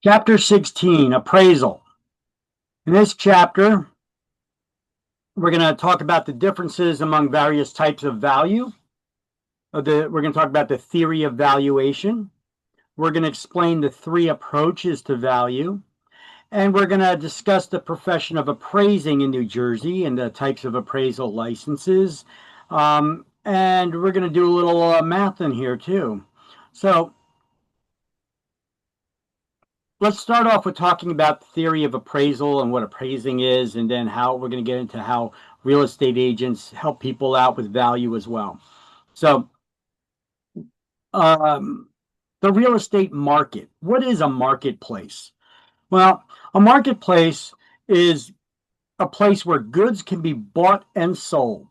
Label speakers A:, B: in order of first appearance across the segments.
A: Chapter 16, Appraisal. In this chapter, we're going to talk about the differences among various types of value. We're going to talk about the theory of valuation. We're going to explain the three approaches to value. And we're going to discuss the profession of appraising in New Jersey and the types of appraisal licenses. And we're going to do a little math in here too. So let's start off with talking about the theory of appraisal and what appraising is, and then how we're going to get into how real estate agents help people out with value as well. So, the real estate market. What is a marketplace? Well, a marketplace is a place where goods can be bought and sold.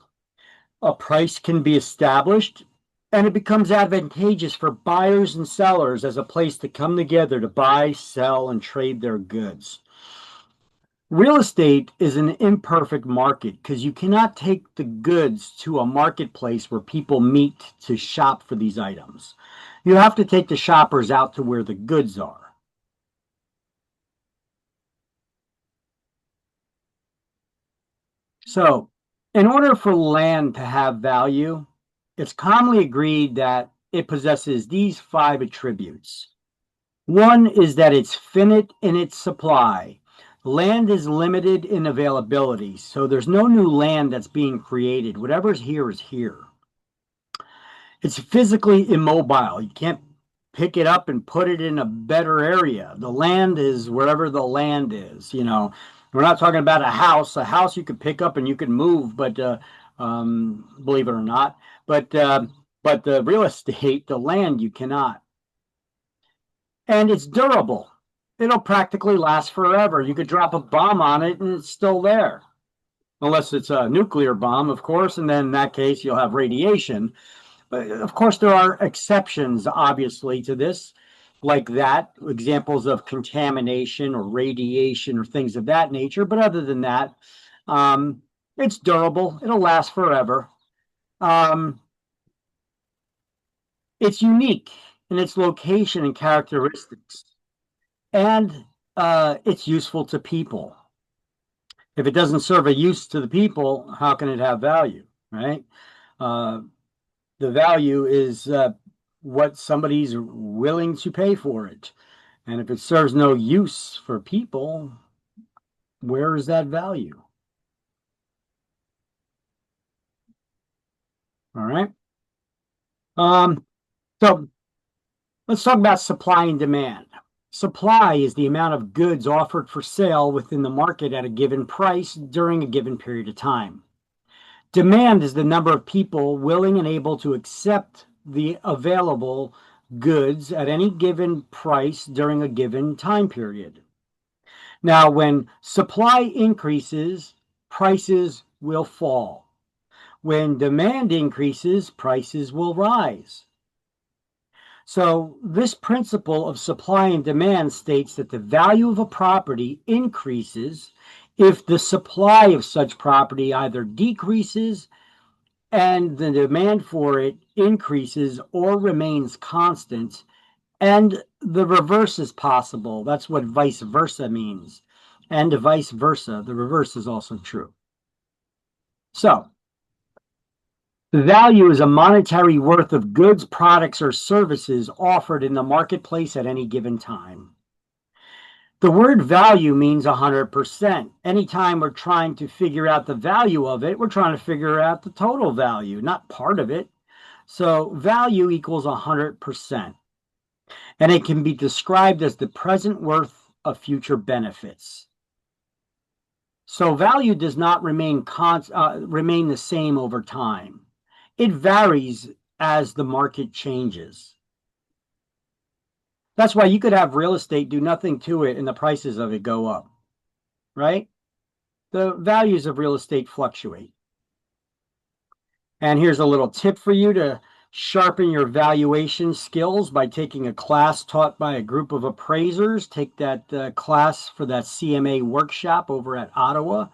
A: A price can be established, and it becomes advantageous for buyers and sellers as a place to come together to buy, sell, and trade their goods. Real estate is an imperfect market because you cannot take the goods to a marketplace where people meet to shop for these items. You have to take the shoppers out to where the goods are. So, in order for land to have value, it's commonly agreed that it possesses these 5 attributes. One is that it's finite in its supply. Land is limited in availability, so there's no new land that's being created. Whatever's here is here. It's physically immobile. You can't pick it up and put it in a better area. The land is wherever the land is. We're not talking about a house. A house you could pick up and you could move, but believe it or not. But the real estate, the land, you cannot. And it's durable. It'll practically last forever. You could drop a bomb on it and it's still there. Unless it's a nuclear bomb, of course, and then in that case you'll have radiation. But of course, there are exceptions, obviously, to this, like that, examples of contamination or radiation or things of that nature. But other than that, it's durable. It'll last forever. It's unique in its location and characteristics, and it's useful to people. If it doesn't serve a use to the people, how can it have value, right? The value is what somebody's willing to pay for it. And if it serves no use for people, where is that value? All right. So let's talk about supply and demand. Supply is the amount of goods offered for sale within the market at a given price during a given period of time. Demand is the number of people willing and able to accept the available goods at any given price during a given time period. Now, when supply increases, prices will fall. When demand increases, prices will rise. So this principle of supply and demand states that the value of a property increases if the supply of such property either decreases and the demand for it increases or remains constant, and the reverse is possible. That's what vice versa means. And vice versa, the reverse is also true. So, the value is a monetary worth of goods, products, or services offered in the marketplace at any given time. The word value means 100%. Anytime we're trying to figure out the value of it, we're trying to figure out the total value, not part of it. So value equals 100%. And it can be described as the present worth of future benefits. So value does not remain the same over time. It varies as the market changes. That's why you could have real estate, do nothing to it, and the prices of it go up, right? The values of real estate fluctuate. And here's a little tip for you to sharpen your valuation skills by taking a class taught by a group of appraisers. Take that class for that CMA workshop over at Ottawa.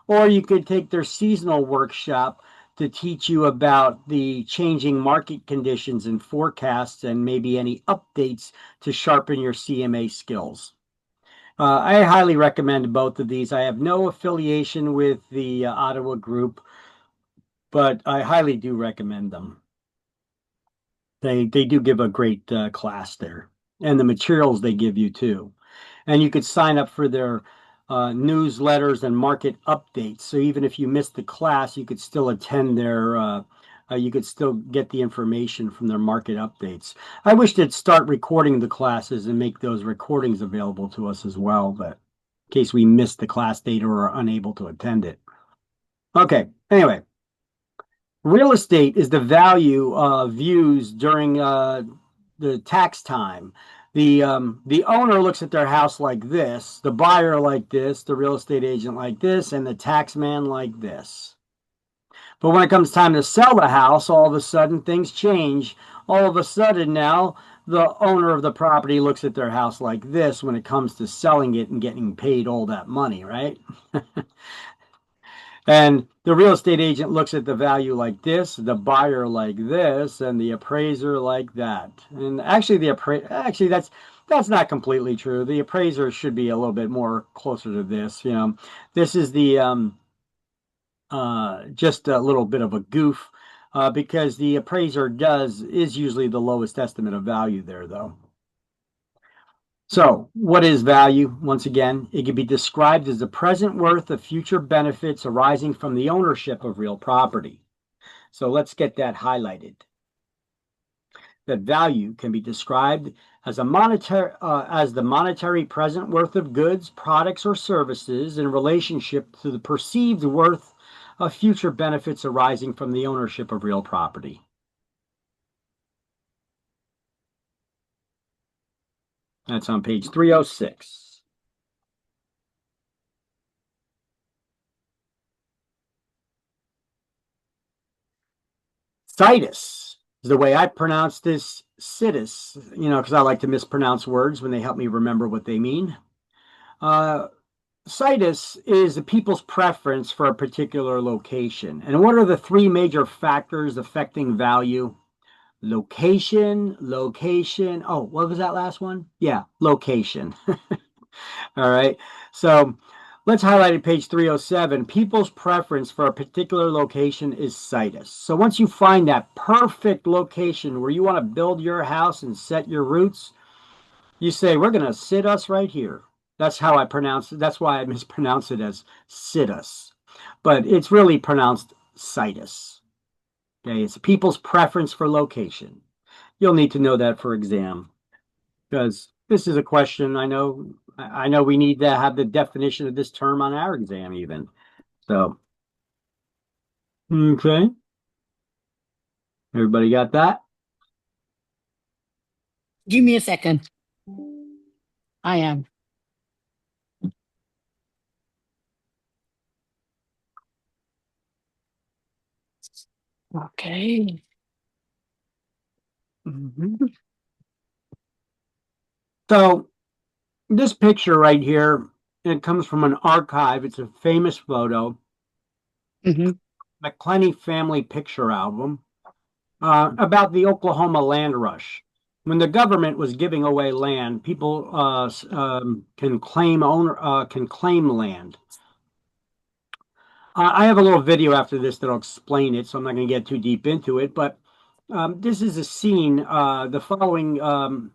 A: Or you could take their seasonal workshop to teach you about the changing market conditions and forecasts and maybe any updates to sharpen your CMA skills. I highly recommend both of these. I have no affiliation with the Ottawa group, but I highly do recommend them. They do give a great class there, and the materials they give you too. And you could sign up for their newsletters and market updates. So even if you missed the class, you could still attend their. You could still get the information from their market updates. I wish they'd start recording the classes and make those recordings available to us as well, but in case we missed the class date or are unable to attend it. Okay, anyway. Real estate is the value views during the tax time. The owner looks at their house like this, the buyer like this, the real estate agent like this, and the tax man like this. But when it comes time to sell the house, all of a sudden things change. All of a sudden now the owner of the property looks at their house like this when it comes to selling it and getting paid all that money, right? And the real estate agent looks at the value like this, the buyer like this, and the appraiser like that. And actually, that's not completely true. The appraiser should be a little bit more closer to this. This is the just a little bit of a goof because the appraiser is usually the lowest estimate of value there, though. So, what is value? Once again, it can be described as the present worth of future benefits arising from the ownership of real property. So, let's get that highlighted. That value can be described as the monetary present worth of goods, products, or services in relationship to the perceived worth of future benefits arising from the ownership of real property. That's on page 306. Situs is the way I pronounce this. Situs, because I like to mispronounce words when they help me remember what they mean. Situs is the people's preference for a particular location. And what are the three major factors affecting value? Location. Oh, what was that last one? Yeah, location. All right. So let's highlight at page 307. People's preference for a particular location is situs. So once you find that perfect location where you want to build your house and set your roots, you say, we're going to sit us right here. That's how I pronounce it. That's why I mispronounce it as situs. But it's really pronounced situs. Okay, it's people's preference for location. You'll need to know that for exam because this is a question I know we need to have the definition of this term on our exam even. So, okay. Everybody got that?
B: Give me a second. I am. Okay.
A: So, this picture right here, it comes from an archive. It's a famous photo. McClenny Family Picture Album about the Oklahoma land rush. When the government was giving away land, people can claim land. I have a little video after this that'll explain it, so I'm not going to get too deep into it. But this is a scene. The following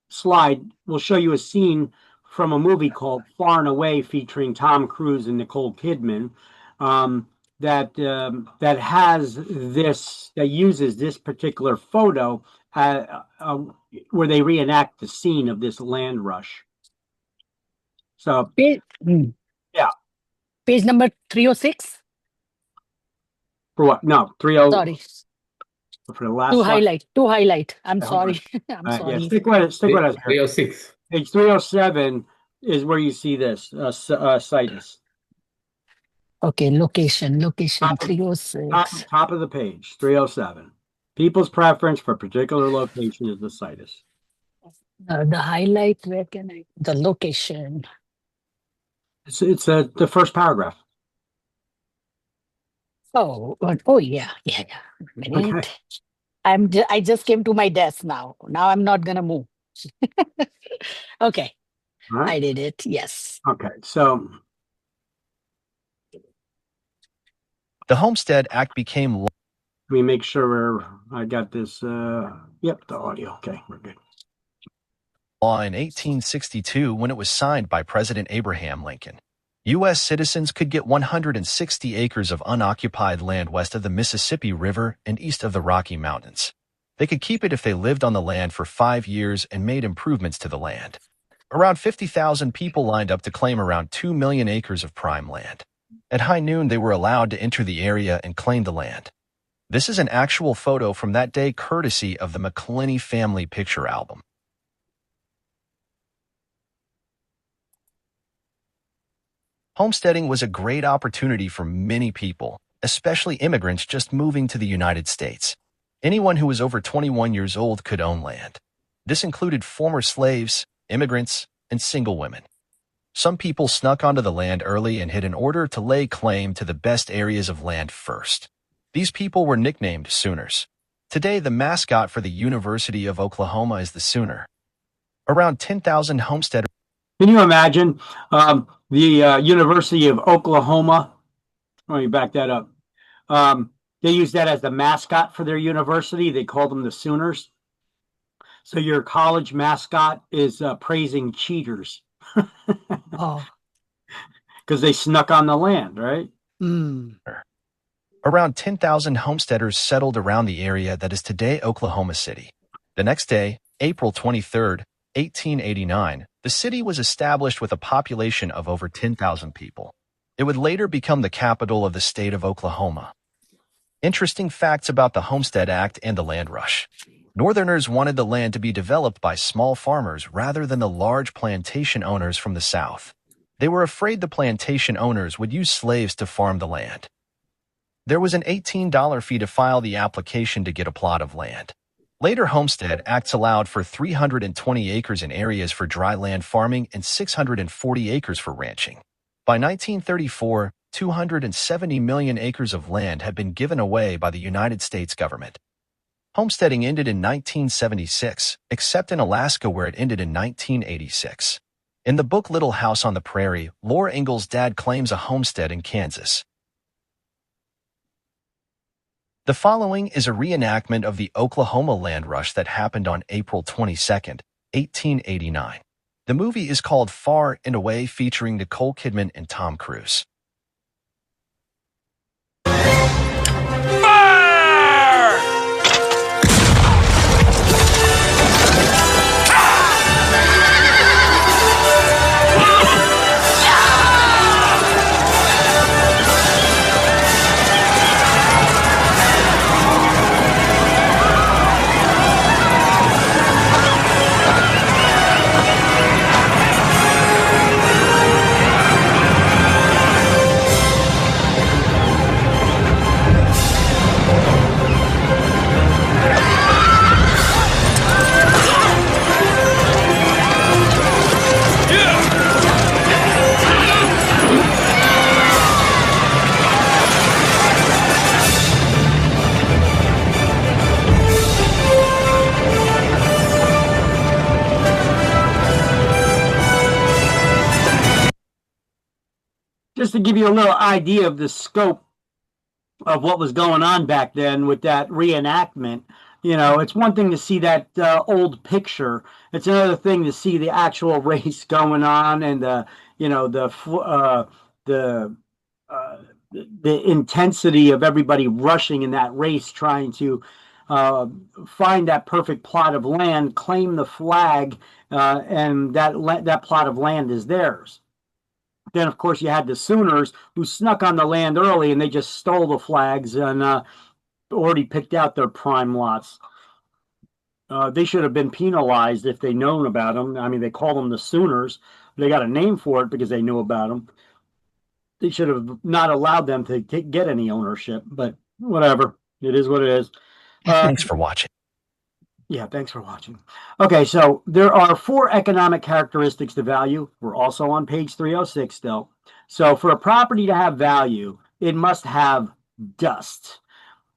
A: slide will show you a scene from a movie called Far and Away, featuring Tom Cruise and Nicole Kidman. That uses this particular photo where they reenact the scene of this land rush. So, yeah.
B: Page number 306?
A: For what? No, 30.
B: Sorry.
A: For the last slide.
B: To highlight. I'm sorry. I'm
A: sorry.
B: Yeah,
A: stick with us.
C: 306.
A: Page 307 is where you see this situs.
B: Okay, location 306.
A: Top of the page, 307. People's preference for a particular location is the situs.
B: The highlight, where can I? The location.
A: It's the first paragraph.
B: Oh yeah, yeah, yeah.
A: Okay.
B: Minute. I just came to my desk now. Now I'm not gonna move. Okay,
A: All right.
B: I did it. Yes.
A: Okay. So
C: The Homestead Act became
A: let me make sure I got this. Yep, the audio. Okay, we're good.
C: law in 1862 when it was signed by President Abraham Lincoln. U.S. citizens could get 160 acres of unoccupied land west of the Mississippi River and east of the Rocky Mountains. They could keep it if they lived on the land for 5 years and made improvements to the land. Around 50,000 people lined up to claim around 2 million acres of prime land. At high noon, they were allowed to enter the area and claim the land. This is an actual photo from that day courtesy of the McClenny Family Picture Album. Homesteading was a great opportunity for many people, especially immigrants just moving to the United States. Anyone who was over 21 years old could own land. This included former slaves, immigrants, and single women. Some people snuck onto the land early and hid in order to lay claim to the best areas of land first. These people were nicknamed Sooners. Today, the mascot for the University of Oklahoma is the Sooner. Around 10,000 homesteaders.
A: Can you imagine the University of Oklahoma? Let me back that up. They use that as the mascot for their university. They call them the Sooners. So your college mascot is praising cheaters
B: Oh.
A: because they snuck on the land, right?
B: Mm.
C: Around 10,000 homesteaders settled around the area that is today Oklahoma City. The next day, April 23, 1889, the city was established with a population of over 10,000 people. It would later become the capital of the state of Oklahoma. Interesting facts about the Homestead Act and the land rush. Northerners wanted the land to be developed by small farmers rather than the large plantation owners from the South. They were afraid the plantation owners would use slaves to farm the land. There was an $18 fee to file the application to get a plot of land. Later Homestead Acts allowed for 320 acres in areas for dry land farming and 640 acres for ranching. By 1934, 270 million acres of land had been given away by the United States government. Homesteading ended in 1976, except in Alaska where it ended in 1986. In the book Little House on the Prairie, Laura Ingalls' dad claims a homestead in Kansas. The following is a reenactment of the Oklahoma land rush that happened on April 22, 1889. The movie is called Far and Away, featuring Nicole Kidman and Tom Cruise.
A: Just to give you a little idea of the scope of what was going on back then with that reenactment. You know, it's one thing to see that old picture. It's another thing to see the actual race going on and you know the the intensity of everybody rushing in that race, trying to find that perfect plot of land, claim the flag, and that plot of land is theirs. Then, of course, you had the Sooners who snuck on the land early and they just stole the flags and already picked out their prime lots. They should have been penalized if they'd known about them. I mean, they call them the Sooners. They got a name for it because they knew about them. They should have not allowed them to get any ownership, but whatever. It is what it is.
C: Thanks for watching.
A: Yeah, thanks for watching. Okay, so there are 4 economic characteristics to value. We're also on page 306 still. So for a property to have value, it must have dust.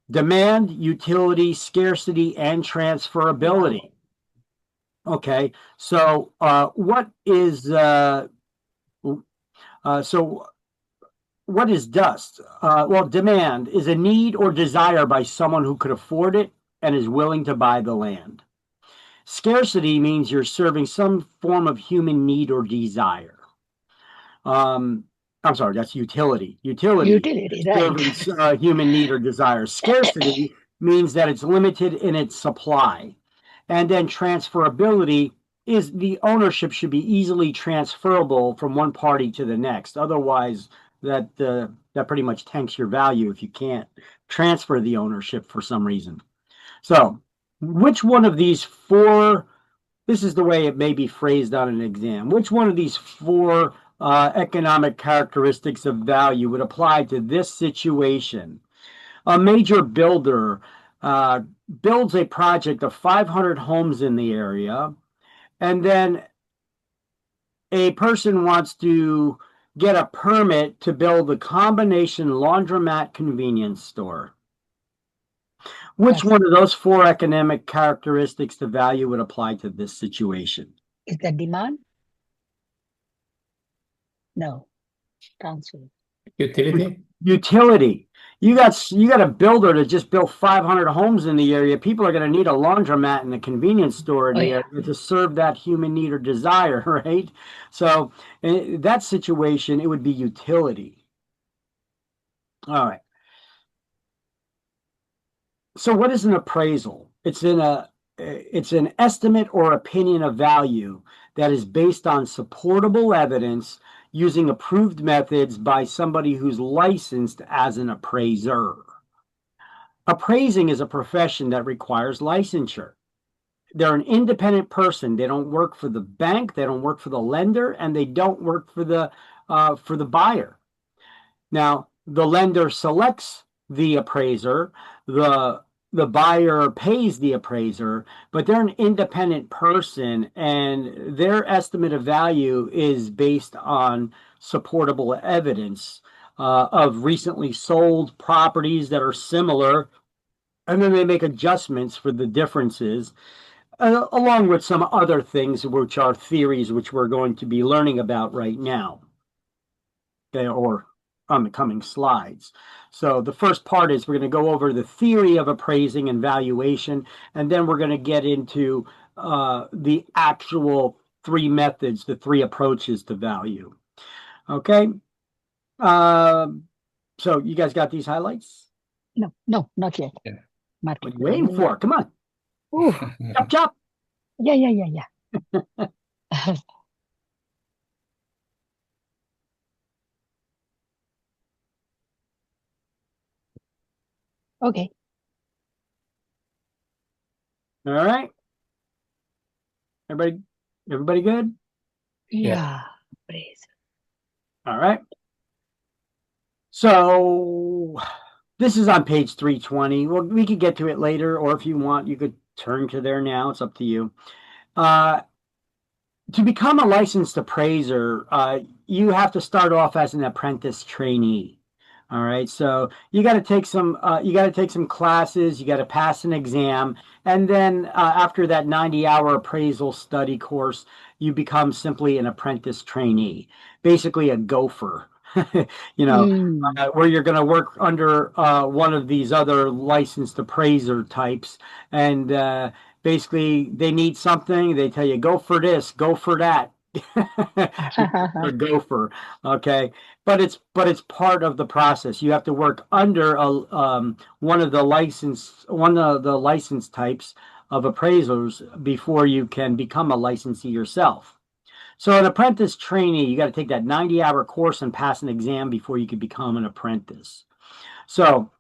A: Demand, utility, scarcity, and transferability. Okay, so what is dust? Well, demand is a need or desire by someone who could afford it and is willing to buy the land. Scarcity means you're serving some form of human need or desire. I'm sorry, that's utility.
B: Utility, right.
A: Serving human need or desire. Scarcity means that it's limited in its supply. And then transferability is the ownership should be easily transferable from one party to the next. Otherwise, that pretty much tanks your value if you can't transfer the ownership for some reason. So, which one of these four, this is the way it may be phrased on an exam, which one of these four economic characteristics of value would apply to this situation? A major builder builds a project of 500 homes in the area, and then a person wants to get a permit to build a combination laundromat convenience store. Which
B: Yes.
A: one of those four economic characteristics to value would apply to this situation?
B: Is that demand? No. Transfer.
D: Utility?
A: Utility. You got a builder that just built 500 homes in the area. People are going to need a laundromat and a convenience store in the area to serve that human need or desire, right? So in that situation, it would be utility. All right. So what is an appraisal? It's an estimate or opinion of value that is based on supportable evidence using approved methods by somebody who's licensed as an appraiser. Appraising is a profession that requires licensure. They're an independent person. They don't work for the bank, they don't work for the lender, and they don't work for the buyer. Now, the lender selects the appraiser, the buyer pays the appraiser, but they're an independent person, and their estimate of value is based on supportable evidence of recently sold properties that are similar, and then they make adjustments for the differences, along with some other things which are theories which we're going to be learning about right now, or on the coming slides. So the first part is we're going to go over the theory of appraising and valuation, and then we're going to get into the actual three methods, the three approaches to value. Okay. So you guys got these highlights?
B: No, not yet.
D: Yeah.
B: Mark
A: What
B: it.
A: are you waiting for? Come on.
B: Ooh,
A: Chop, chop.
B: yeah. Okay.
A: All right. Everybody good?
B: Yeah. Praise.
A: All right. So this is on page 320. Well, we could get to it later, or if you want, you could turn to there now. It's up to you. To become a licensed appraiser, you have to start off as an apprentice trainee. All right, so you got to take some classes, you got to pass an exam, and then after that 90-hour appraisal study course, you become simply an apprentice trainee, basically a gopher. Where you're going to work under one of these other licensed appraiser types, and basically they need something, they tell you go for this, go for that. A gopher, okay, but it's part of the process. You have to work under one of the license types of appraisers before you can become a licensee yourself. So an apprentice trainee, you got to take that 90-hour course and pass an exam before you can become an apprentice. So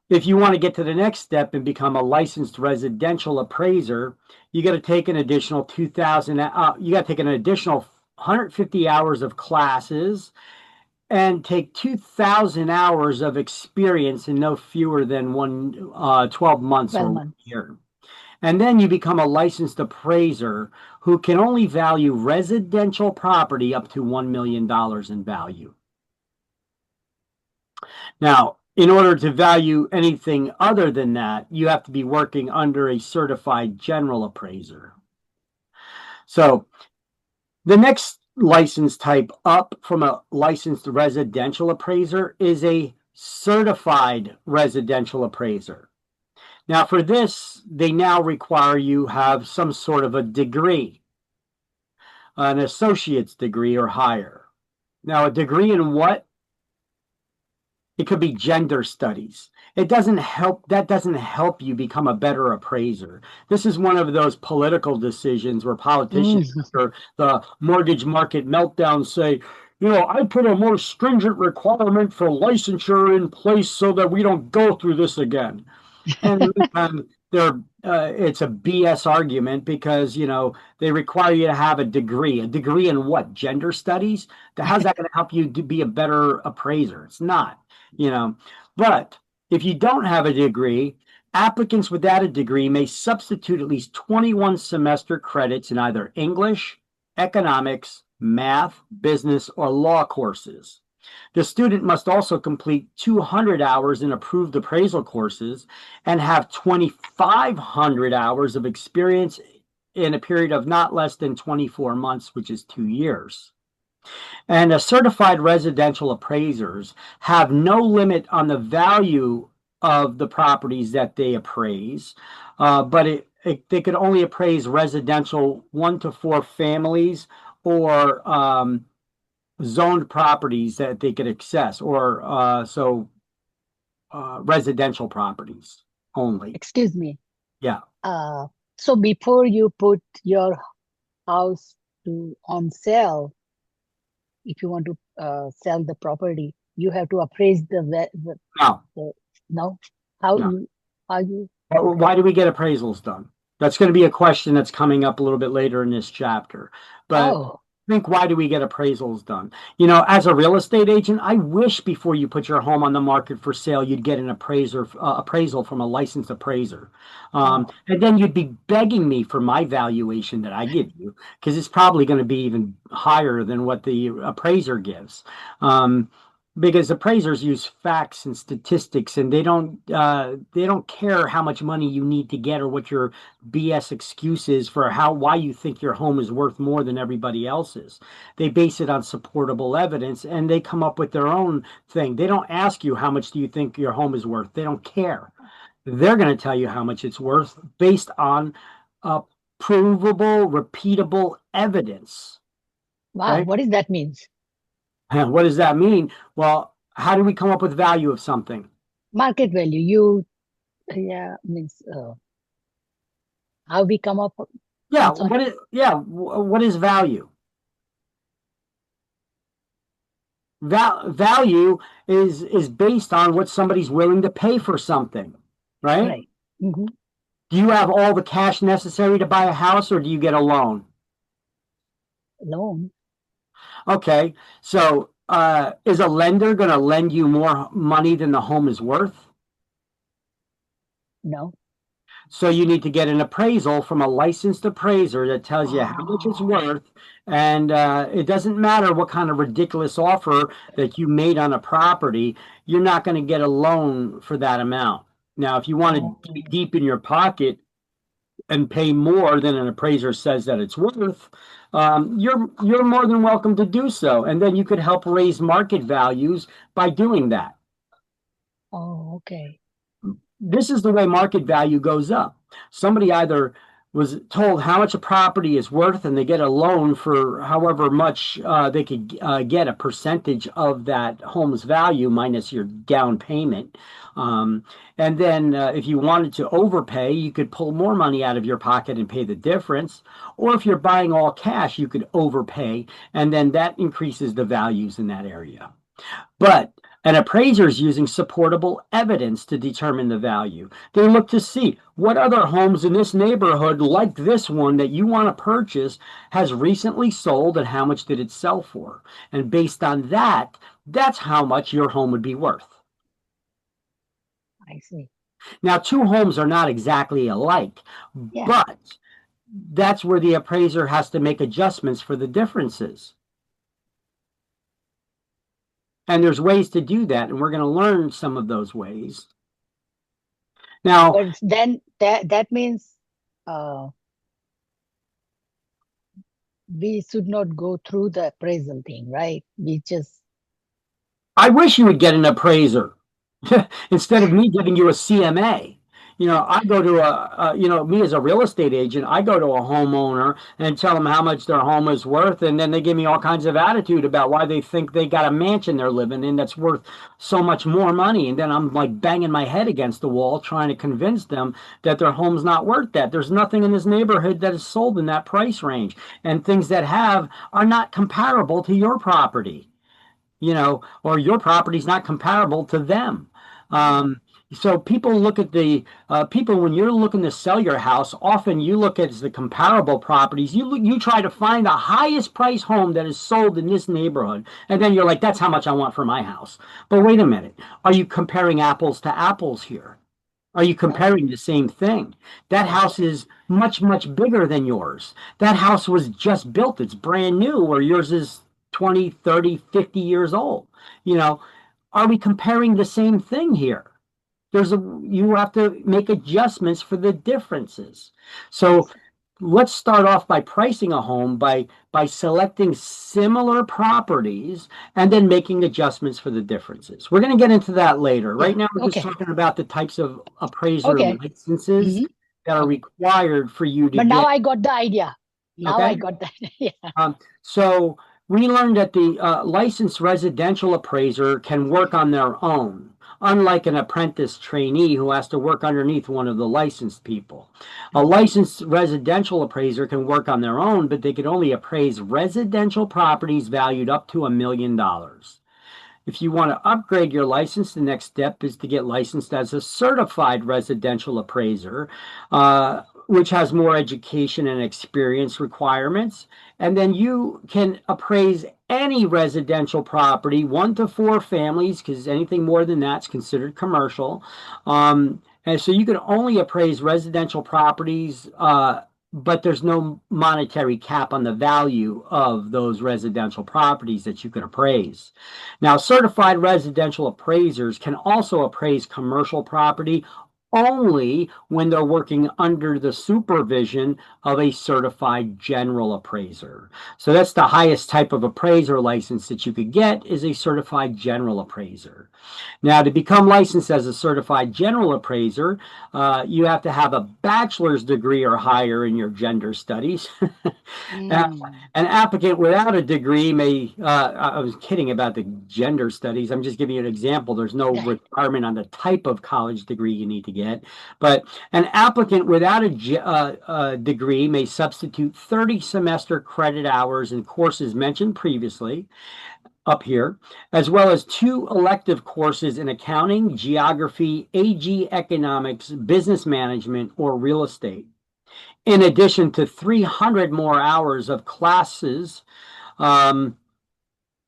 A: if you want to get to the next step and become a licensed residential appraiser, you got to take an additional 150 hours of classes and take 2,000 hours of experience in no fewer than 12 months or 1 year. And then you become a licensed appraiser who can only value residential property up to $1 million in value. Now, in order to value anything other than that, you have to be working under a certified general appraiser. So the next license type up from a licensed residential appraiser is a certified residential appraiser. Now, for this, they now require you have some sort of a degree, an associate's degree or higher. Now, a degree in what? It could be gender studies. That doesn't help you become a better appraiser. This is one of those political decisions where politicians after the mortgage market meltdown say, I put a more stringent requirement for licensure in place so that we don't go through this again. And it's a BS argument because, they require you to have a degree. A degree in what? Gender studies? How's that going to help you to be a better appraiser? It's not, But if you don't have a degree, applicants without a degree may substitute at least 21 semester credits in either English, economics, math, business, or law courses. The student must also complete 200 hours in approved appraisal courses and have 2,500 hours of experience in a period of not less than 24 months, which is 2 years. And certified residential appraisers have no limit on the value of the properties that they appraise, but they could only appraise residential 1 to 4 families or zoned properties that they could access, or residential properties only.
B: Excuse me.
A: Yeah.
B: So before you put your house on sale, if you want to sell the property, you have to appraise
A: No.
B: How
A: No.
B: you?
A: Why do we get appraisals done? That's going to be a question that's coming up a little bit later in this chapter. But why do we get appraisals done? As a real estate agent, I wish before you put your home on the market for sale, you'd get an appraisal from a licensed appraiser. And then you'd be begging me for my valuation that I give you, because it's probably going to be even higher than what the appraiser gives. Because appraisers use facts and statistics, and they don't care how much money you need to get or what your BS excuse is for why you think your home is worth more than everybody else's. They base it on supportable evidence, and they come up with their own thing. They don't ask you how much do you think your home is worth. They don't care. They're going to tell you how much it's worth based on provable, repeatable evidence.
B: Wow, right? What does that mean?
A: What does that mean? Well, how do we come up with value of something?
B: Market value. Means how we come up.
A: Yeah. What is value? Value is based on what somebody's willing to pay for something, right?
B: Right. Mm-hmm.
A: Do you have all the cash necessary to buy a house, or do you get a loan?
B: Loan.
A: Okay, so is a lender going to lend you more money than the home is worth?
B: No.
A: So you need to get an appraisal from a licensed appraiser that tells you how much it's worth. And it doesn't matter what kind of ridiculous offer that you made on a property, you're not going to get a loan for that amount. Now, if you want to be deep in your pocket and pay more than an appraiser says that it's worth, you're more than welcome to do so. And then you could help raise market values by doing that.
B: Oh, okay.
A: This is the way market value goes up. Somebody either was told how much a property is worth and they get a loan for however much they could get a percentage of that home's value minus your down payment. And then if you wanted to overpay, you could pull more money out of your pocket and pay the difference. Or if you're buying all cash, you could overpay, and then that increases the values in that area. But an appraiser is using supportable evidence to determine the value. They look to see what other homes in this neighborhood, like this one that you want to purchase, has recently sold and how much did it sell for. And based on that, that's how much your home would be worth.
B: I see.
A: Now, 2 homes are not exactly alike, but that's where the appraiser has to make adjustments for the differences. And there's ways to do that, and we're going to learn some of those ways. Now,
B: But then that means we should not go through the appraisal thing, right? We just
A: I wish you would get an appraiser instead of me giving you a CMA. I go to me as a real estate agent, I go to a homeowner and tell them how much their home is worth, and then they give me all kinds of attitude about why they think they got a mansion they're living in that's worth so much more money. And then I'm like banging my head against the wall trying to convince them that their home's not worth that. There's nothing in this neighborhood that is sold in that price range, and things that have are not comparable to your property, or your property's not comparable to them. So people look at people when you're looking to sell your house. Often you look at the comparable properties. You try to find the highest price home that is sold in this neighborhood, and then you're like, that's how much I want for my house. But wait a minute, are you comparing apples to apples here? Are you comparing the same thing? That house is much, much bigger than yours. That house was just built. It's brand new, where yours is 20, 30, 50 years old. Are we comparing the same thing here? You have to make adjustments for the differences. So let's start off by pricing a home by selecting similar properties and then making adjustments for the differences. We're going to get into that later. Right now, we're just talking about the types of appraiser licenses that are required for you to
B: But now I got the idea.
A: Okay.
B: I got that. Yeah.
A: So we learned that the licensed residential appraiser can work on their own, unlike an apprentice trainee who has to work underneath one of the licensed people. A licensed residential appraiser can work on their own, but they can only appraise residential properties valued up to $1 million. If you want to upgrade your license, the next step is to get licensed as a certified residential appraiser, which has more education and experience requirements. And then you can appraise any residential property, 1 to 4 families, because anything more than that's considered commercial. And so you can only appraise residential properties, but there's no monetary cap on the value of those residential properties that you can appraise. Now, certified residential appraisers can also appraise commercial property only when they're working under the supervision of a certified general appraiser. So that's the highest type of appraiser license that you could get, is a certified general appraiser. Now, to become licensed as a certified general appraiser, you have to have a bachelor's degree or higher in your gender studies. An applicant without a degree may, I was kidding about the gender studies. I'm just giving you an example. There's no requirement on the type of college degree you need to get. But an applicant without a degree may substitute 30 semester credit hours in courses mentioned previously up here, as well as 2 elective courses in accounting, geography, AG economics, business management, or real estate, in addition to 300 more hours of classes and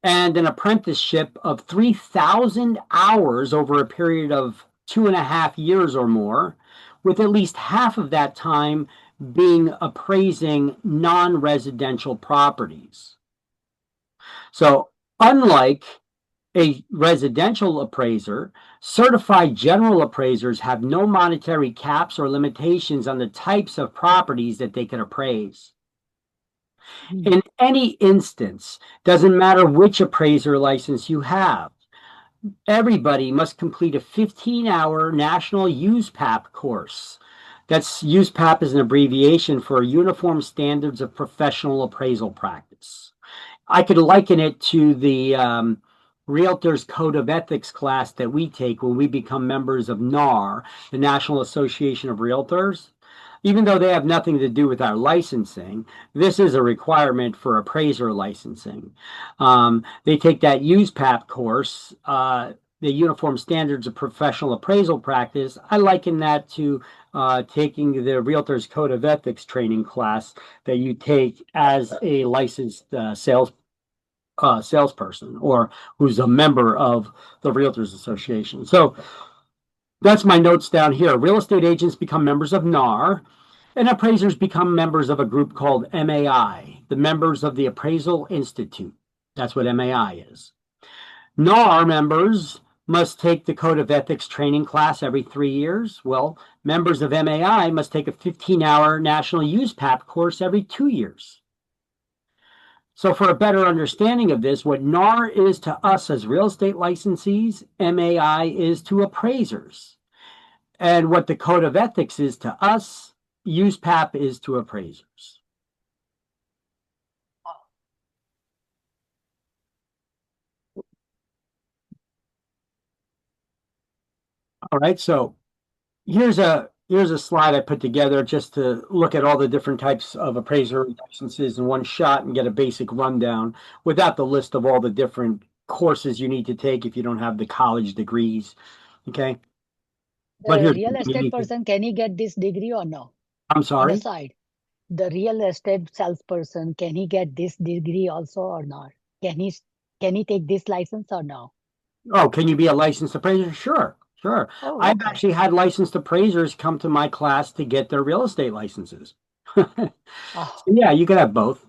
A: an apprenticeship of 3,000 hours over a period of 2.5 years or more, with at least half of that time being appraising non-residential properties. So unlike a residential appraiser, certified general appraisers have no monetary caps or limitations on the types of properties that they can appraise. In any instance, doesn't matter which appraiser license you have, everybody must complete a 15-hour national USPAP course. That's USPAP is an abbreviation for Uniform Standards of Professional Appraisal Practice. I could liken it to the Realtors Code of Ethics class that we take when we become members of NAR, the National Association of Realtors. Even though they have nothing to do with our licensing, this is a requirement for appraiser licensing. They take that USPAP course, the Uniform Standards of Professional Appraisal Practice. I liken that to taking the Realtors Code of Ethics training class that you take as a licensed salesperson or who's a member of the Realtors Association. So that's my notes down here. Real estate agents become members of NAR, and appraisers become members of a group called MAI, the Members of the Appraisal Institute. That's what MAI is. NAR members must take the Code of Ethics training class every 3 years. Well, members of MAI must take a 15-hour National USPAP course every 2 years. So for a better understanding of this, what NAR is to us as real estate licensees, MAI is to appraisers. And what the Code of Ethics is to us, USPAP is to appraisers. All right, so here's a slide I put together just to look at all the different types of appraiser licenses in one shot and get a basic rundown without the list of all the different courses you need to take if you don't have the college degrees. Okay. But
B: The
A: here's
B: real
A: what you
B: estate
A: need to-
B: person, can he get this degree or no?
A: I'm
B: On
A: sorry.
B: the side. The real estate salesperson, can he get this degree also or not? Can he take this license or no?
A: Oh, can you be a licensed appraiser? Sure, sure.
B: Oh,
A: I've
B: okay.
A: actually had licensed appraisers come to my class to get their real estate licenses.
B: Oh,
A: Yeah, you could have both.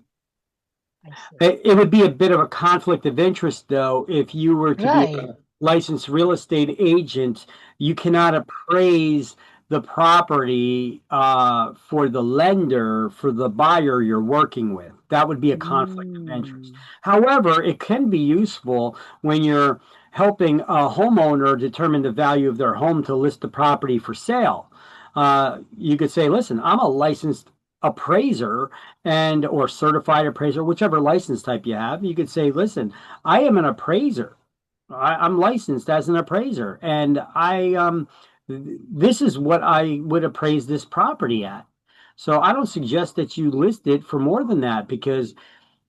B: I see.
A: It would be a bit of a conflict of interest, though, if you were to be
B: Right.
A: a licensed real estate agent. You cannot appraise the property for the lender, for the buyer you're working with. That would be a conflict of interest. However, it can be useful when you're helping a homeowner determine the value of their home to list the property for sale. You could say, listen, I'm a licensed appraiser and or certified appraiser, whichever license type you have. You could say, listen, I am an appraiser. I'm licensed as an appraiser, and this is what I would appraise this property at. So I don't suggest that you list it for more than that, because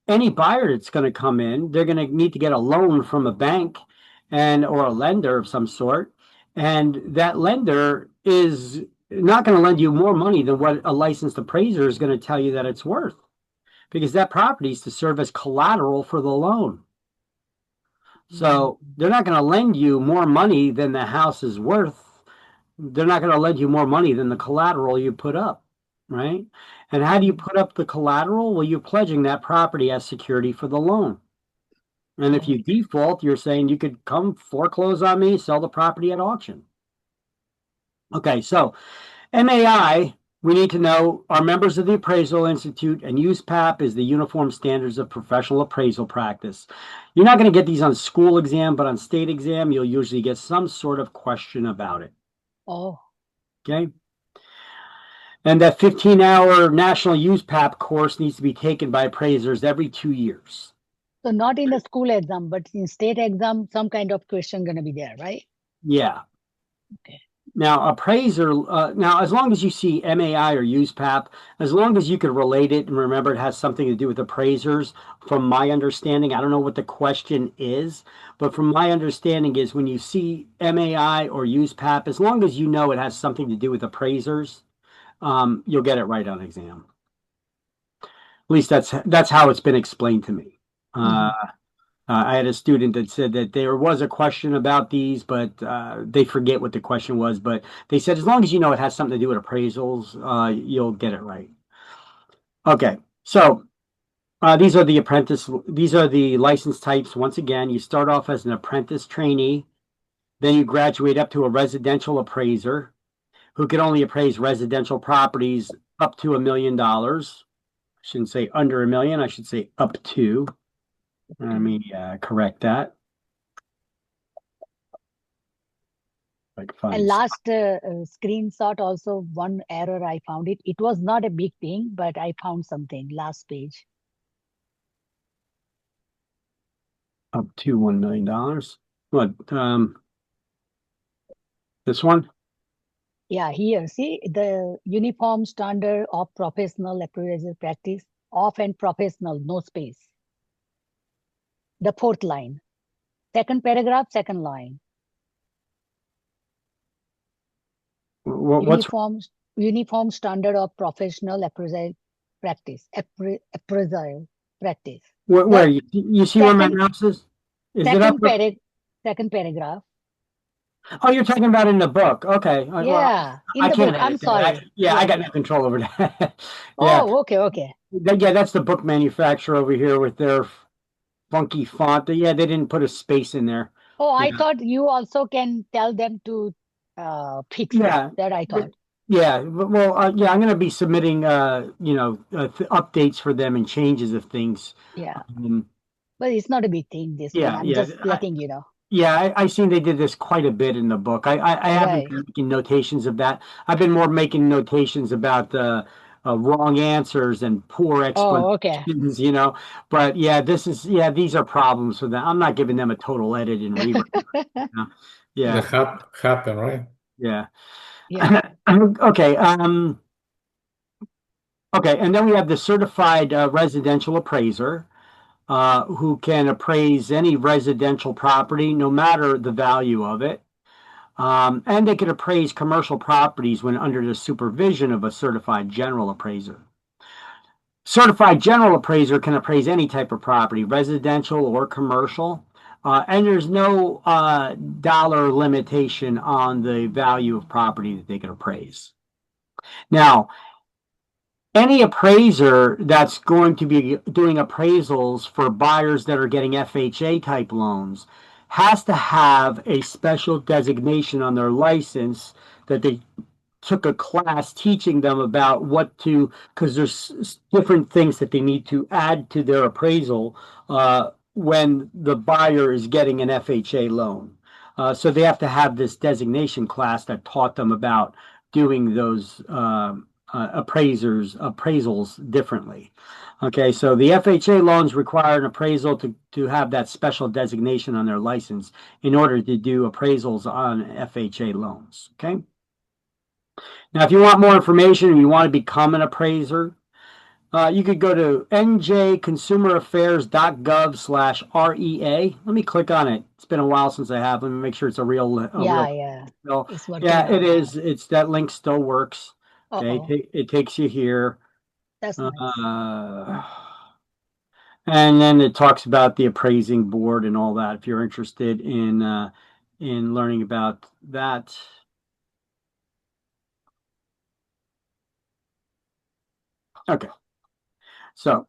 A: any buyer that's going to come in, they're going to need to get a loan from a bank and or a lender of some sort, and that lender is not going to lend you more money than what a licensed appraiser is going to tell you that it's worth, because that property is to serve as collateral for the loan. So they're not going to lend you more money than the house is worth. They're not going to lend you more money than the collateral you put up, right? And how do you put up the collateral? Well, you're pledging that property as security for the loan. And if you default, you're saying you could come foreclose on me, sell the property at auction. Okay, so MAI, we need to know, are members of the Appraisal Institute, and USPAP is the Uniform Standards of Professional Appraisal Practice. You're not going to get these on school exam, but on state exam, you'll usually get some sort of question about it.
B: Oh,
A: Okay. And that 15-hour National USPAP course needs to be taken by appraisers every 2 years.
B: so not in the school exam, but in state exam, some kind of question gonna be there, right?
A: Yeah.
B: Okay.
A: Now, appraiser, now, as long as you see MAI or USPAP, as long as you could relate it and remember it has something to do with appraisers, from my understanding, I don't know what the question is, but from my understanding is when you see MAI or USPAP, as long as you know it has something to do with appraisers, you'll get it right on exam. At least that's how it's been explained to me. I had a student that said that there was a question about these, but they forget what the question was. But they said as long as you know it has something to do with appraisals, you'll get it right. Okay, so these are the license types. Once again, you start off as an apprentice trainee, then you graduate up to a residential appraiser who can only appraise residential properties up to $1 million. I shouldn't say under $1 million, I should say up to. Let me correct that.
B: And last screenshot also, one error I found it. It was not a big thing, but I found something last page.
A: Up to $1 million. What? This one?
B: Yeah, here, see the Uniform Standard of Professional Appraisal Practice, off and professional, no space. The fourth line, second paragraph, second line.
A: What's
B: Uniform Standard of Professional Appraisal Practice. Appraisal Practice.
A: where you see where my mouse is? Is it up?
B: Second paragraph.
A: Oh, you're talking about in the book. Okay. Well,
B: Yeah, in
A: I
B: the
A: can't
B: book. I'm
A: edit that.
B: sorry.
A: I got no control over that. Yeah.
B: Oh, okay.
A: Yeah, that's the book manufacturer over here with their funky font. Yeah, they didn't put a space in there.
B: Oh, I
A: Yeah.
B: thought you also can tell them to fix it.
A: Yeah.
B: That I thought.
A: Well, yeah, I'm going to be submitting, updates for them and changes of things.
B: Yeah.
A: Um,
B: But it's not a big thing, this one.
A: yeah,
B: I'm
A: yeah.
B: just letting you know.
A: I seen they did this quite a bit in the book. I haven't
B: Right.
A: been making notations of that. I've been more making notations about the wrong answers and poor
B: Oh, okay.
A: explanations, But these are problems for them. I'm not giving them a total edit and rewrite. You
D: That
A: Yeah,
D: happen, right?
A: yeah.
B: Yeah.
A: Okay. Okay, and then we have the certified residential appraiser, who can appraise any residential property, no matter the value of it. And they can appraise commercial properties when under the supervision of a certified general appraiser. Certified general appraiser can appraise any type of property, residential or commercial, and there's no dollar limitation on the value of property that they can appraise. Now, any appraiser that's going to be doing appraisals for buyers that are getting FHA type loans has to have a special designation on their license that they took a class teaching them about because there's different things that they need to add to their appraisal when the buyer is getting an FHA loan. So they have to have this designation class that taught them about doing those appraisals differently. Okay, so the FHA loans require an appraisal to have that special designation on their license in order to do appraisals on FHA loans. Okay. Now, if you want more information and you want to become an appraiser, you could go to njconsumeraffairs.gov/REA. Let me click on it. It's been a while since I have. Let me make sure it's a real.
B: Yeah.
A: So,
B: It's working
A: yeah, it
B: now.
A: is. It's that link still works. Okay,
B: Uh-oh.
A: it takes you here.
B: That's nice.
A: And then it talks about the appraising board and all that. If you're interested in learning about that. Okay. So,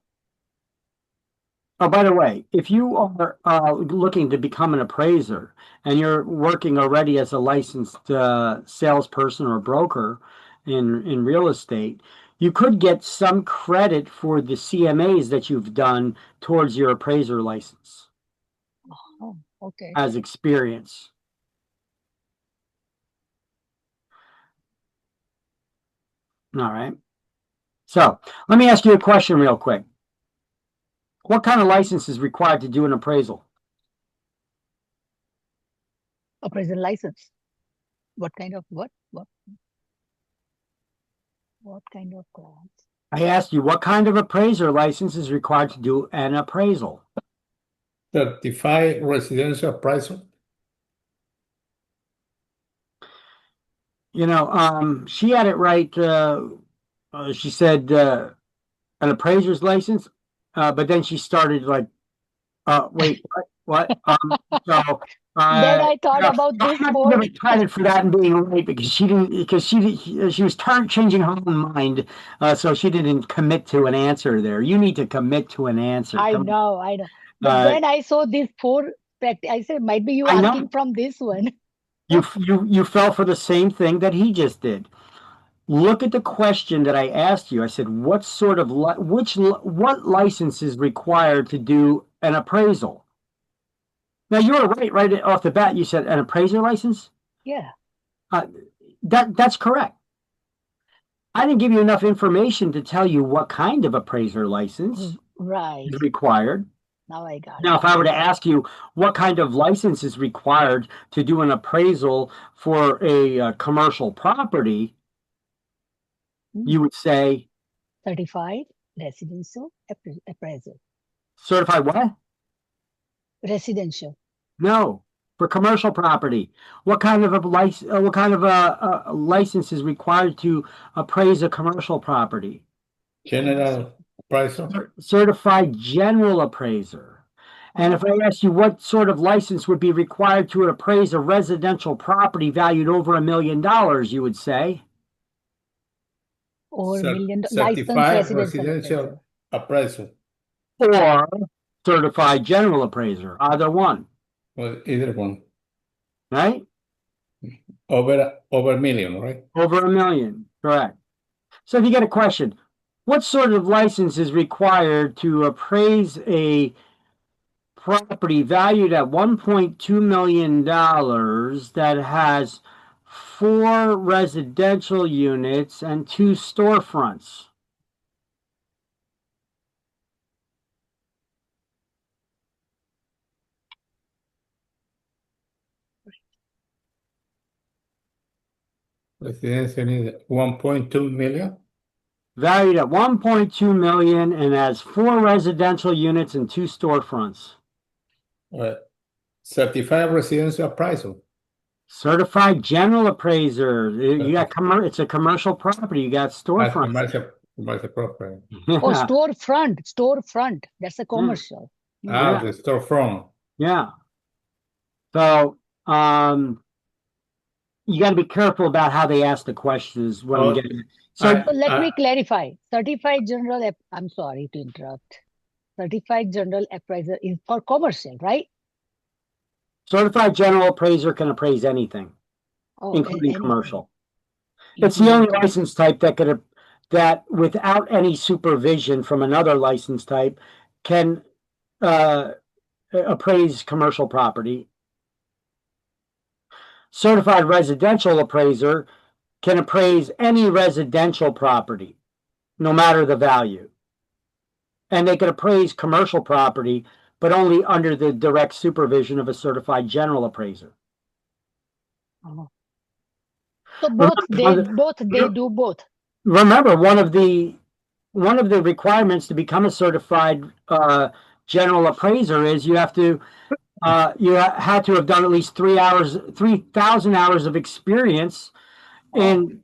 A: oh, by the way, if you are looking to become an appraiser and you're working already as a licensed salesperson or broker in real estate, you could get some credit for the CMAs that you've done towards your appraiser license
B: Oh, okay.
A: as experience. All right. So let me ask you a question real quick. What kind of license is required to do an appraisal?
B: Appraisal license. What kind of what kind of class?
A: I asked you what kind of appraiser license is required to do an appraisal?
D: Certified residential appraiser.
A: She had it right. She said an appraiser's license, but then she started like, wait, what? So
B: Then I thought about
A: I'm
B: this
A: not
B: more.
A: gonna give her credit for that and being right because she was changing her own mind, so she didn't commit to an answer there. You need to commit to an answer.
B: I
A: Come on.
B: know. But then I saw these four I said, might be you
A: I know.
B: asking from this one.
A: You fell for the same thing that he just did. Look at the question that I asked you. I said, what license is required to do an appraisal? Now you were right off the bat. You said an appraiser license.
B: Yeah.
A: That's correct. I didn't give you enough information to tell you what kind of appraiser license
B: Right.
A: is required.
B: Now I got
A: Now,
B: it.
A: if I were to ask you what kind of license is required to do an appraisal for a commercial property, you would say
B: Certified residential appraisal.
A: certified what?
B: Residential.
A: No, for commercial property. What kind of a license is required to appraise a commercial property?
D: General appraiser.
A: Certified general appraiser. And if I ask you what sort of license would be required to appraise a residential property valued over $1 million, you would say
B: Over $1 million
D: Certified
B: licensed residential
D: residential appraiser.
A: or Certified general appraiser, either one,
D: Well, either one.
A: right?
D: Over a million, right?
A: Over $1 million, correct. So if you get a question, what sort of license is required to appraise a property valued at $1.2 million that has 4 residential units and 2 storefronts?
D: Residential need 1.2 million.
A: Valued at $1.2 million and has 4 residential units and 2 storefronts.
D: Certified residential appraisal.
A: Certified general appraiser. You got it's a commercial property. You got storefronts.
D: Commercial property.
B: Oh,
A: Yeah.
B: storefront. That's a commercial.
D: Ah,
A: Yeah.
D: the storefront.
A: Yeah. So, you got to be careful about how they ask the questions when I'm getting. So,
B: So let me clarify. Certified general, I'm sorry to interrupt. Certified general appraiser is for commercial, right?
A: certified general appraiser can appraise anything,
B: Oh,
A: including
B: anything.
A: commercial. It's the only license type that without any supervision from another license type can appraise commercial property. Certified residential appraiser can appraise any residential property, no matter the value. And they can appraise commercial property, but only under the direct supervision of a certified general appraiser.
B: Oh. So both they do both.
A: Remember, one of the requirements to become a certified general appraiser is you have to you had to have done at least 3,000 hours of experience in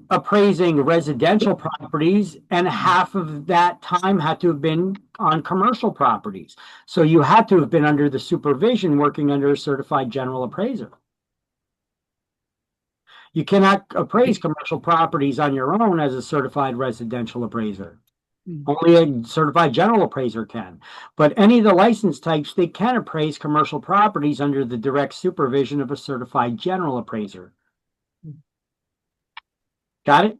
A: appraising residential properties, and half of that time had to have been on commercial properties. So you had to have been under the supervision working under a certified general appraiser. You cannot appraise commercial properties on your own as a certified residential appraiser. Only a certified general appraiser can. But any of the license types, they can appraise commercial properties under the direct supervision of a certified general appraiser. Got it?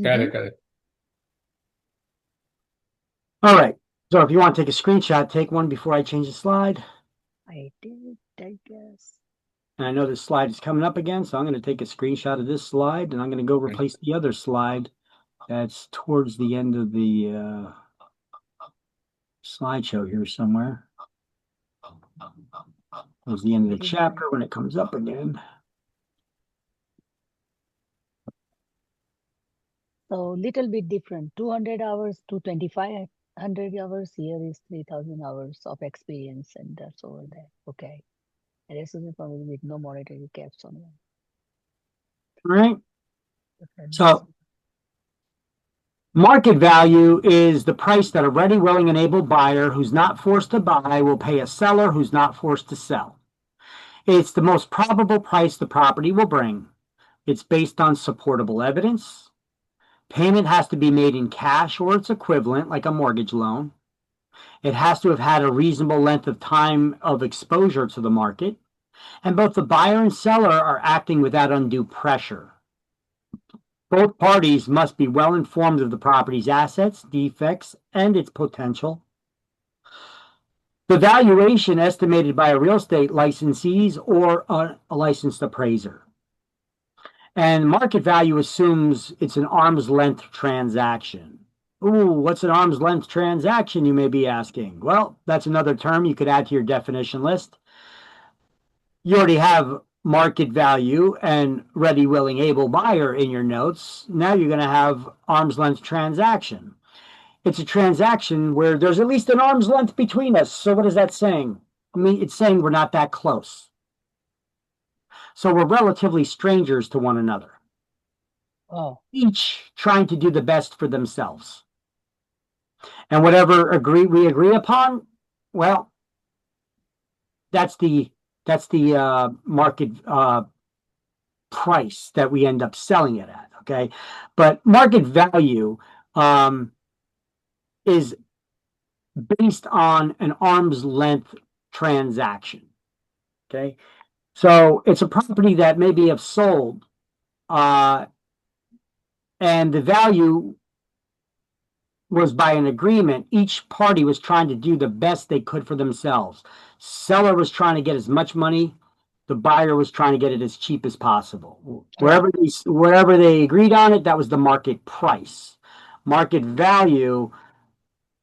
D: Got it.
A: All right. So if you want to take a screenshot, take one before I change the slide.
B: I did, I guess.
A: And I know this slide is coming up again, so I'm going to take a screenshot of this slide, and I'm going to go replace the other slide that's towards the end of the slideshow here somewhere. Towards the end of the chapter when it comes up again.
B: So little bit different. 200 hours to 2,500 hours. Here is 3,000 hours of experience, and that's over there. Okay. And this is probably with no monetary caps on it.
A: All right. So market value is the price that a ready, willing, and able buyer who's not forced to buy will pay a seller who's not forced to sell. It's the most probable price the property will bring. It's based on supportable evidence. Payment has to be made in cash or its equivalent, like a mortgage loan. It has to have had a reasonable length of time of exposure to the market. And both the buyer and seller are acting without undue pressure. Both parties must be well informed of the property's assets, defects, and its potential. The valuation estimated by a real estate licensee or a licensed appraiser. And market value assumes it's an arm's length transaction. Ooh, what's an arm's length transaction, you may be asking? Well, that's another term you could add to your definition list. You already have market value and ready, willing, able buyer in your notes. Now you're going to have arm's length transaction. It's a transaction where there's at least an arm's length between us. So what is that saying? I mean, it's saying we're not that close. So we're relatively strangers to one another.
B: Oh.
A: Each trying to do the best for themselves. And whatever we agree upon, well, that's the market price that we end up selling it at. Okay, but market value is based on an arm's length transaction. Okay. So it's a property that maybe have sold, and the value was by an agreement. Each party was trying to do the best they could for themselves. Seller was trying to get as much money. The buyer was trying to get it as cheap as possible. Wherever they agreed on it, that was the market price. Market value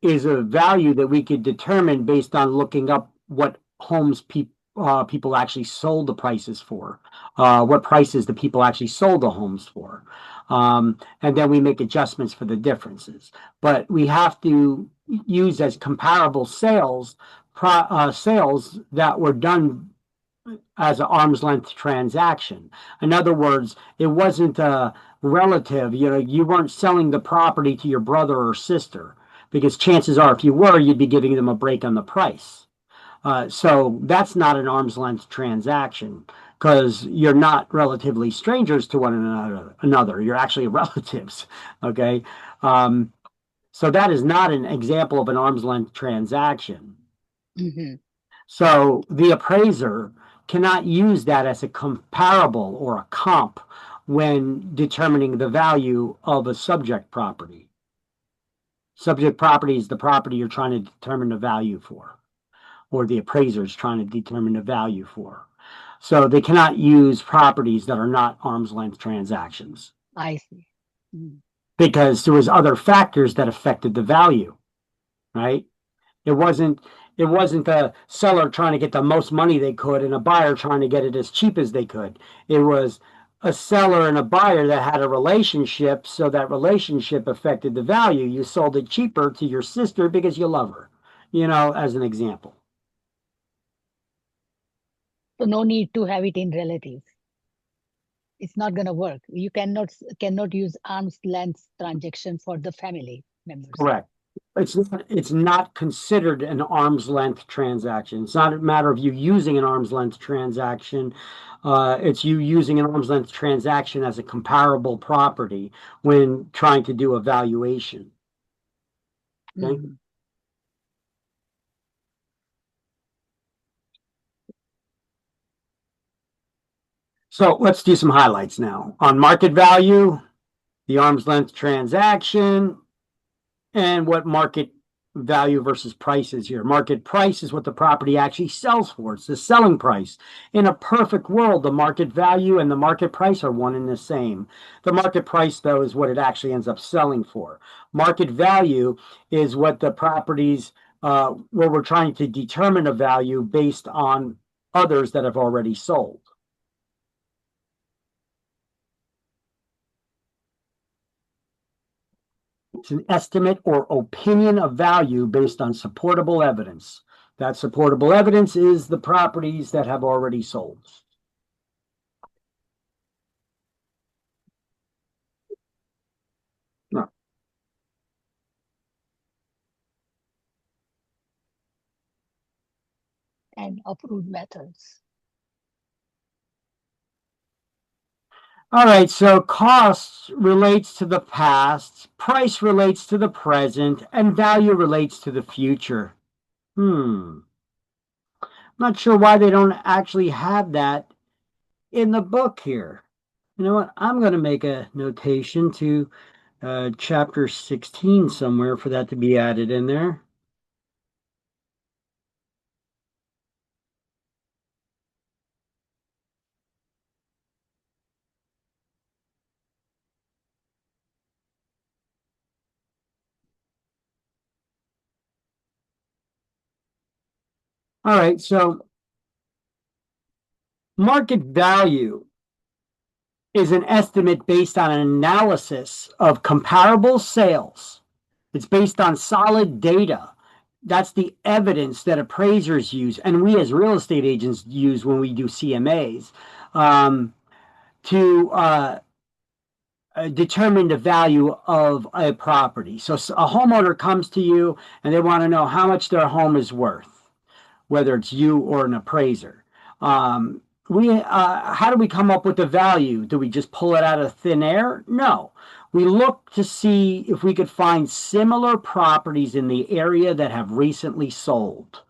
A: is a value that we could determine based on looking up what homes people actually sold the prices for, what prices the people actually sold the homes for. And then we make adjustments for the differences. But we have to use as comparable sales that were done as an arm's length transaction. In other words, it wasn't a relative. You weren't selling the property to your brother or sister, because chances are, if you were, you'd be giving them a break on the price. So that's not an arm's length transaction, because you're not relatively strangers to one another. You're actually relatives. Okay. So that is not an example of an arm's length transaction.
B: Mm-hmm.
A: So the appraiser cannot use that as a comparable or a comp when determining the value of a subject property. Subject property is the property you're trying to determine the value for, or the appraiser is trying to determine the value for. So they cannot use properties that are not arm's length transactions.
B: I see. Mm.
A: Because there was other factors that affected the value, right? It wasn't a seller trying to get the most money they could and a buyer trying to get it as cheap as they could. It was a seller and a buyer that had a relationship, so that relationship affected the value. You sold it cheaper to your sister because you love her, as an example.
B: So no need to have it in relatives. It's not going to work. You cannot use arm's length transaction for the family members.
A: Correct. It's not considered an arm's length transaction. It's not a matter of you using an arm's length transaction. It's you using an arm's length transaction as a comparable property when trying to do a valuation. Okay?
B: Mm-hmm.
A: So let's do some highlights now. On market value, the arm's length transaction, and what market value versus price is here. Market price is what the property actually sells for. It's the selling price. In a perfect world, the market value and the market price are one and the same. The market price, though, is what it actually ends up selling for. Market value is what the properties, where we're trying to determine a value based on others that have already sold. It's an estimate or opinion of value based on supportable evidence. That supportable evidence is the properties that have already sold. No.
B: And approved methods.
A: All right, so cost relates to the past, price relates to the present, and value relates to the future. Not sure why they don't actually have that in the book here. You know what? I'm going to make a notation to chapter 16 somewhere for that to be added in there. All right, so market value is an estimate based on an analysis of comparable sales. It's based on solid data. That's the evidence that appraisers use, and we as real estate agents use when we do CMAs, to determine the value of a property. So a homeowner comes to you and they want to know how much their home is worth, whether it's you or an appraiser. How do we come up with the value? Do we just pull it out of thin air? No. We look to see if we could find similar properties in the area that have recently sold.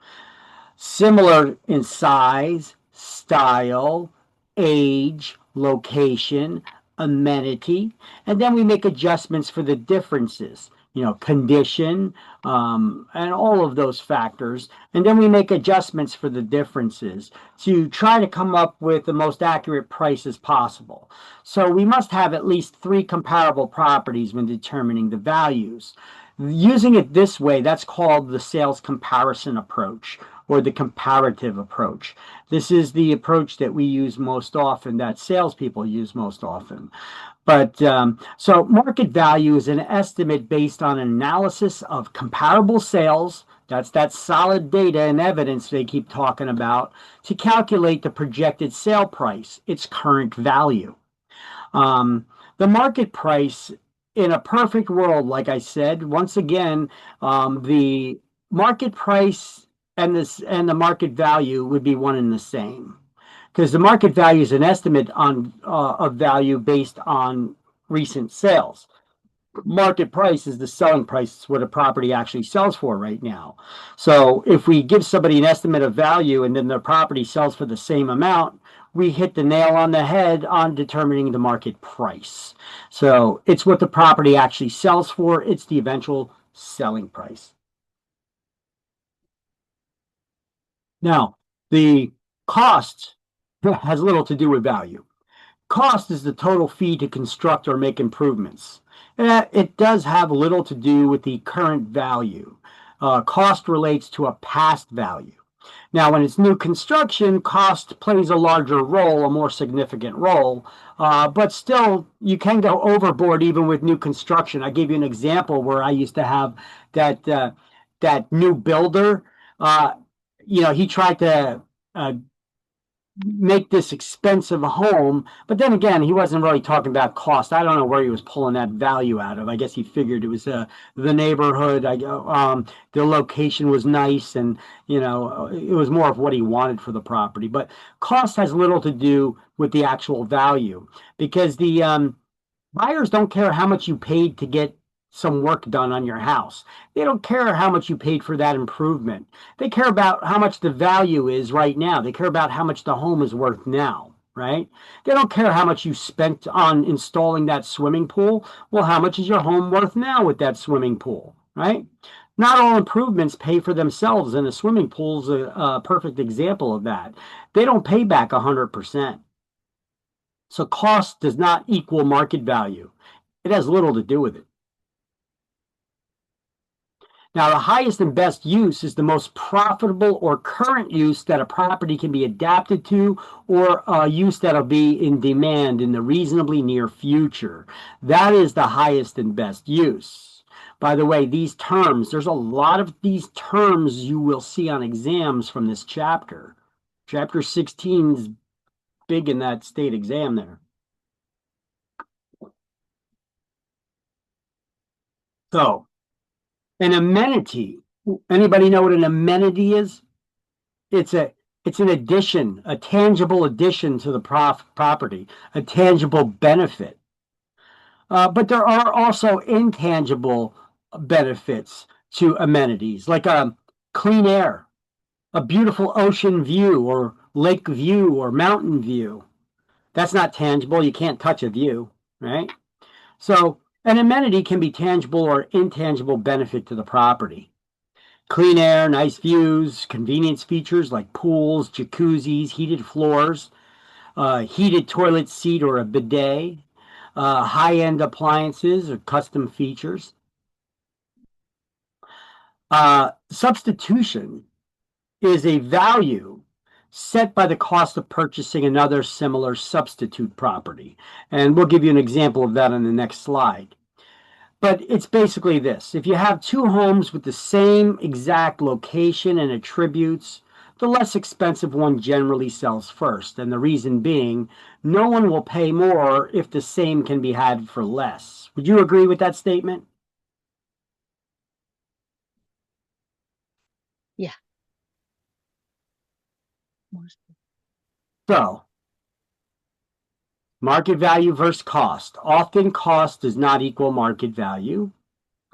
A: Similar in size, style, age, location, amenity, and then we make adjustments for the differences, condition, and all of those factors. And then we make adjustments for the differences to try to come up with the most accurate prices possible. So we must have at least 3 comparable properties when determining the values. Using it this way, that's called the sales comparison approach or the comparative approach. This is the approach that we use most often, that salespeople use most often. But so market value is an estimate based on an analysis of comparable sales. That's that solid data and evidence they keep talking about to calculate the projected sale price, its current value. The market price in a perfect world, like I said, once again, the market price and the market value would be one and the same, because the market value is an estimate of value based on recent sales. Market price is the selling price. It's what a property actually sells for right now. So if we give somebody an estimate of value and then their property sells for the same amount, we hit the nail on the head on determining the market price. So it's what the property actually sells for. It's the eventual selling price. Now, the cost has little to do with value. Cost is the total fee to construct or make improvements. It does have little to do with the current value. Cost relates to a past value. Now, when it's new construction, cost plays a larger role, a more significant role, but still, you can go overboard even with new construction. I gave you an example where I used to have that new builder. He tried to make this expensive home, but then again, he wasn't really talking about cost. I don't know where he was pulling that value out of. I guess he figured it was the neighborhood. The location was nice, and it was more of what he wanted for the property. But cost has little to do with the actual value, because the buyers don't care how much you paid to get some work done on your house. They don't care how much you paid for that improvement. They care about how much the value is right now. They care about how much the home is worth now, right? They don't care how much you spent on installing that swimming pool. Well, how much is your home worth now with that swimming pool, right? Not all improvements pay for themselves, and a swimming pool is a perfect example of that. They don't pay back 100%. So cost does not equal market value. It has little to do with it. Now, the highest and best use is the most profitable or current use that a property can be adapted to, or a use that'll be in demand in the reasonably near future. That is the highest and best use. By the way, these terms, there's a lot of these terms you will see on exams from this chapter. Chapter 16 is big in that state exam there. So, an amenity. Anybody know what an amenity is? It's an addition, a tangible addition to the property, a tangible benefit. But there are also intangible benefits to amenities, like clean air, a beautiful ocean view, or lake view, or mountain view. That's not tangible. You can't touch a view, right? So an amenity can be tangible or intangible benefit to the property. Clean air, nice views, convenience features like pools, jacuzzis, heated floors, heated toilet seat or a bidet, high-end appliances or custom features. Substitution is a value set by the cost of purchasing another similar substitute property. And we'll give you an example of that on the next slide. But it's basically this. If you have 2 homes with the same exact location and attributes, the less expensive one generally sells first. And the reason being, no one will pay more if the same can be had for less. Would you agree with that statement?
B: Yeah.
A: So, Market value versus cost. Often cost does not equal market value.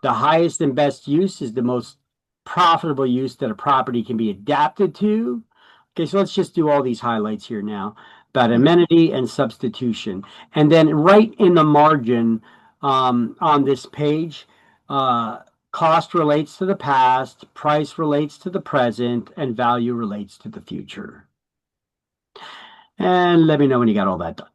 A: The highest and best use is the most profitable use that a property can be adapted to. Okay, so let's just do all these highlights here now about amenity and substitution. And then right in the margin on this page, cost relates to the past, price relates to the present, and value relates to the future. And let me know when you got all that done.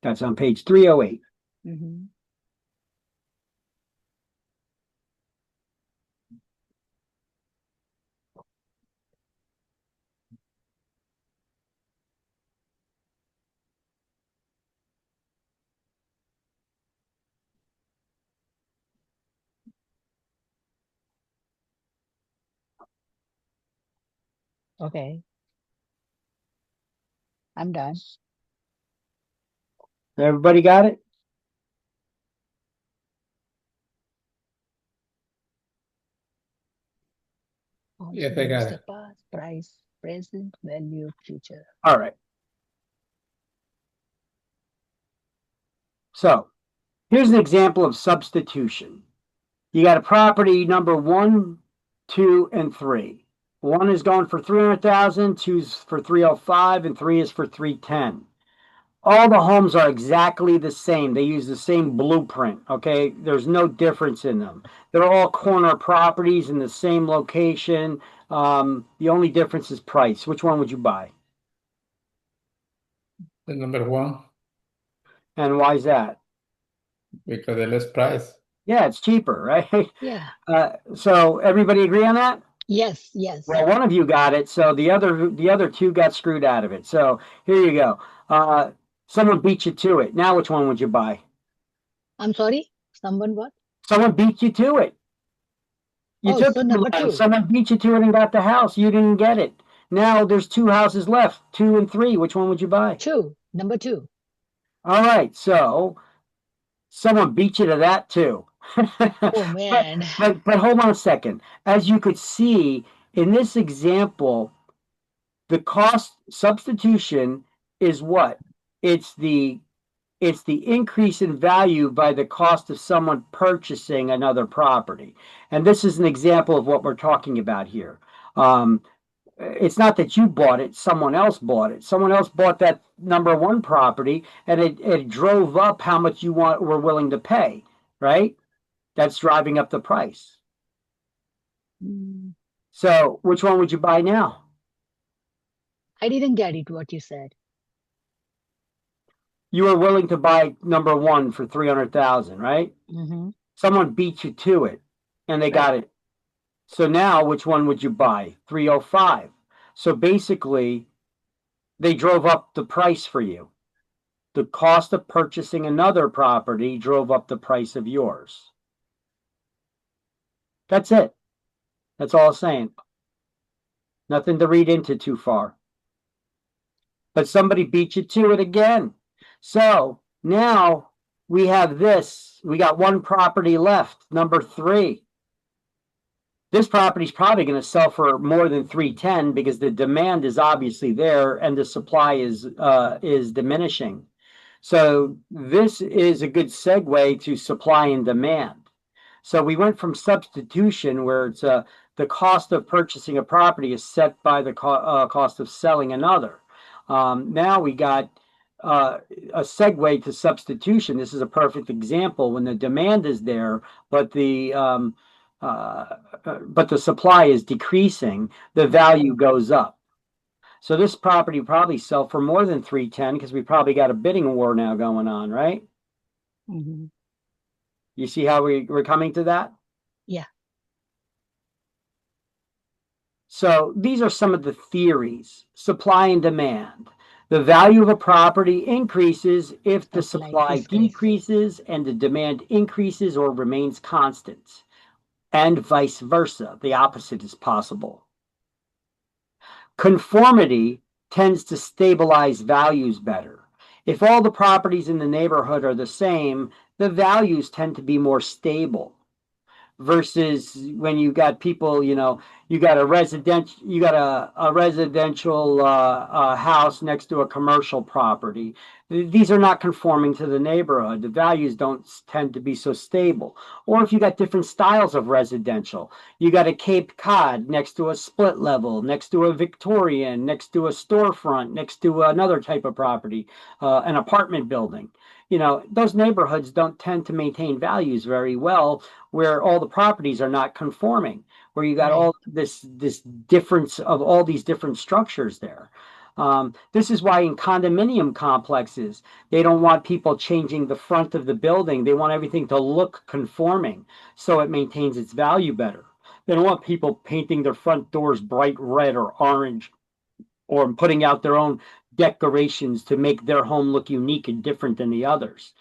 A: That's on page 308.
B: Mhm. Okay, I'm done.
A: Everybody got it?
D: Yes, I
B: Also
D: got
B: use the
D: it.
B: past, price, present, value, future.
A: All right. So here's an example of substitution. You got a property number 1, 2, and 3. 1 is going for 300,000, 2's for 305, and 3 is for 310. All the homes are exactly the same. They use the same blueprint. Okay, there's no difference in them. They're all corner properties in the same location. The only difference is price. Which one would you buy?
D: The number one,
A: And why is that?
D: because the less price.
A: Yeah, it's cheaper, right?
B: Yeah.
A: So everybody agree on that?
B: Yes, yes.
A: Well, one of you got it, so the other two got screwed out of it. So here you go. Someone beat you to it. Now, which one would you buy?
B: I'm sorry. Someone what?
A: Someone beat you to it. You
B: Oh,
A: took
B: so
A: the
B: number
A: land.
B: 2.
A: Someone beat you to it and got the house. You didn't get it. Now there's 2 houses left, 2 and 3. Which one would you buy?
B: 2. Number 2.
A: All right, so someone beat you to that too.
B: Oh man.
A: But hold on a second. As you could see in this example, the cost substitution is what? It's the increase in value by the cost of someone purchasing another property. And this is an example of what we're talking about here. It's not that you bought it, someone else bought it. Someone else bought that number 1 property and it drove up how much you were willing to pay, right? That's driving up the price.
B: Mm,
A: So which one would you buy now?
B: I didn't get it what you said.
A: You were willing to buy number 1 for 300,000, right?
B: Mm-hmm.
A: Someone beat you to it and they got it. So now which one would you buy? 305. So basically they drove up the price for you. The cost of purchasing another property drove up the price of yours. That's it. That's all I'm saying. Nothing to read into too far. But somebody beat you to it again. So now we have this. We got 1 property left, number 3. This property is probably going to sell for more than 310 because the demand is obviously there and the supply is diminishing. So this is a good segue to supply and demand. So we went from substitution, where it's the cost of purchasing a property is set by the cost of selling another. Now we got a segue to substitution. This is a perfect example when the demand is there, but the supply is decreasing, the value goes up. So this property probably sell for more than 310 because we probably got a bidding war now going on, right?
B: Mm-hmm.
A: You see how we're coming to that?
B: Yeah.
A: So these are some of the theories: supply and demand. The value of a property increases if the supply decreases and the demand increases or remains constant, and vice versa. The opposite is possible. Conformity tends to stabilize values better. If all the properties in the neighborhood are the same, the values tend to be more stable. versus when you got people, you got a residential house next to a commercial property. These are not conforming to the neighborhood. The values don't tend to be so stable. Or if you got different styles of residential, you got a Cape Cod next to a split level, next to a Victorian, next to a storefront, next to another type of property, an apartment building. Those neighborhoods don't tend to maintain values very well, where all the properties are not conforming, where you got
B: Right.
A: all this difference of all these different structures there. This is why in condominium complexes, they don't want people changing the front of the building. They want everything to look conforming so it maintains its value better. They don't want people painting their front doors bright red or orange or putting out their own decorations to make their home look unique and different than the others.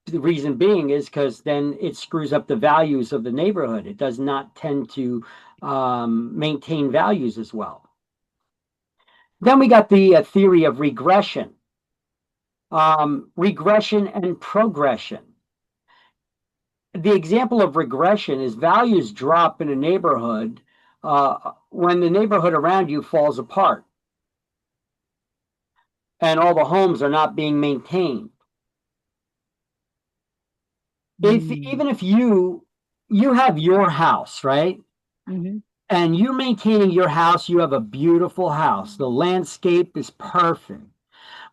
A: The reason being is because then it screws up the values of the neighborhood. It does not tend to maintain values as well. Then we got the theory of regression. Regression and progression. The example of regression is values drop in a neighborhood when the neighborhood around you falls apart and all the homes are not being maintained. Even if you have your house, right?
B: Mm-hmm.
A: And you're maintaining your house, you have a beautiful house. The landscape is perfect.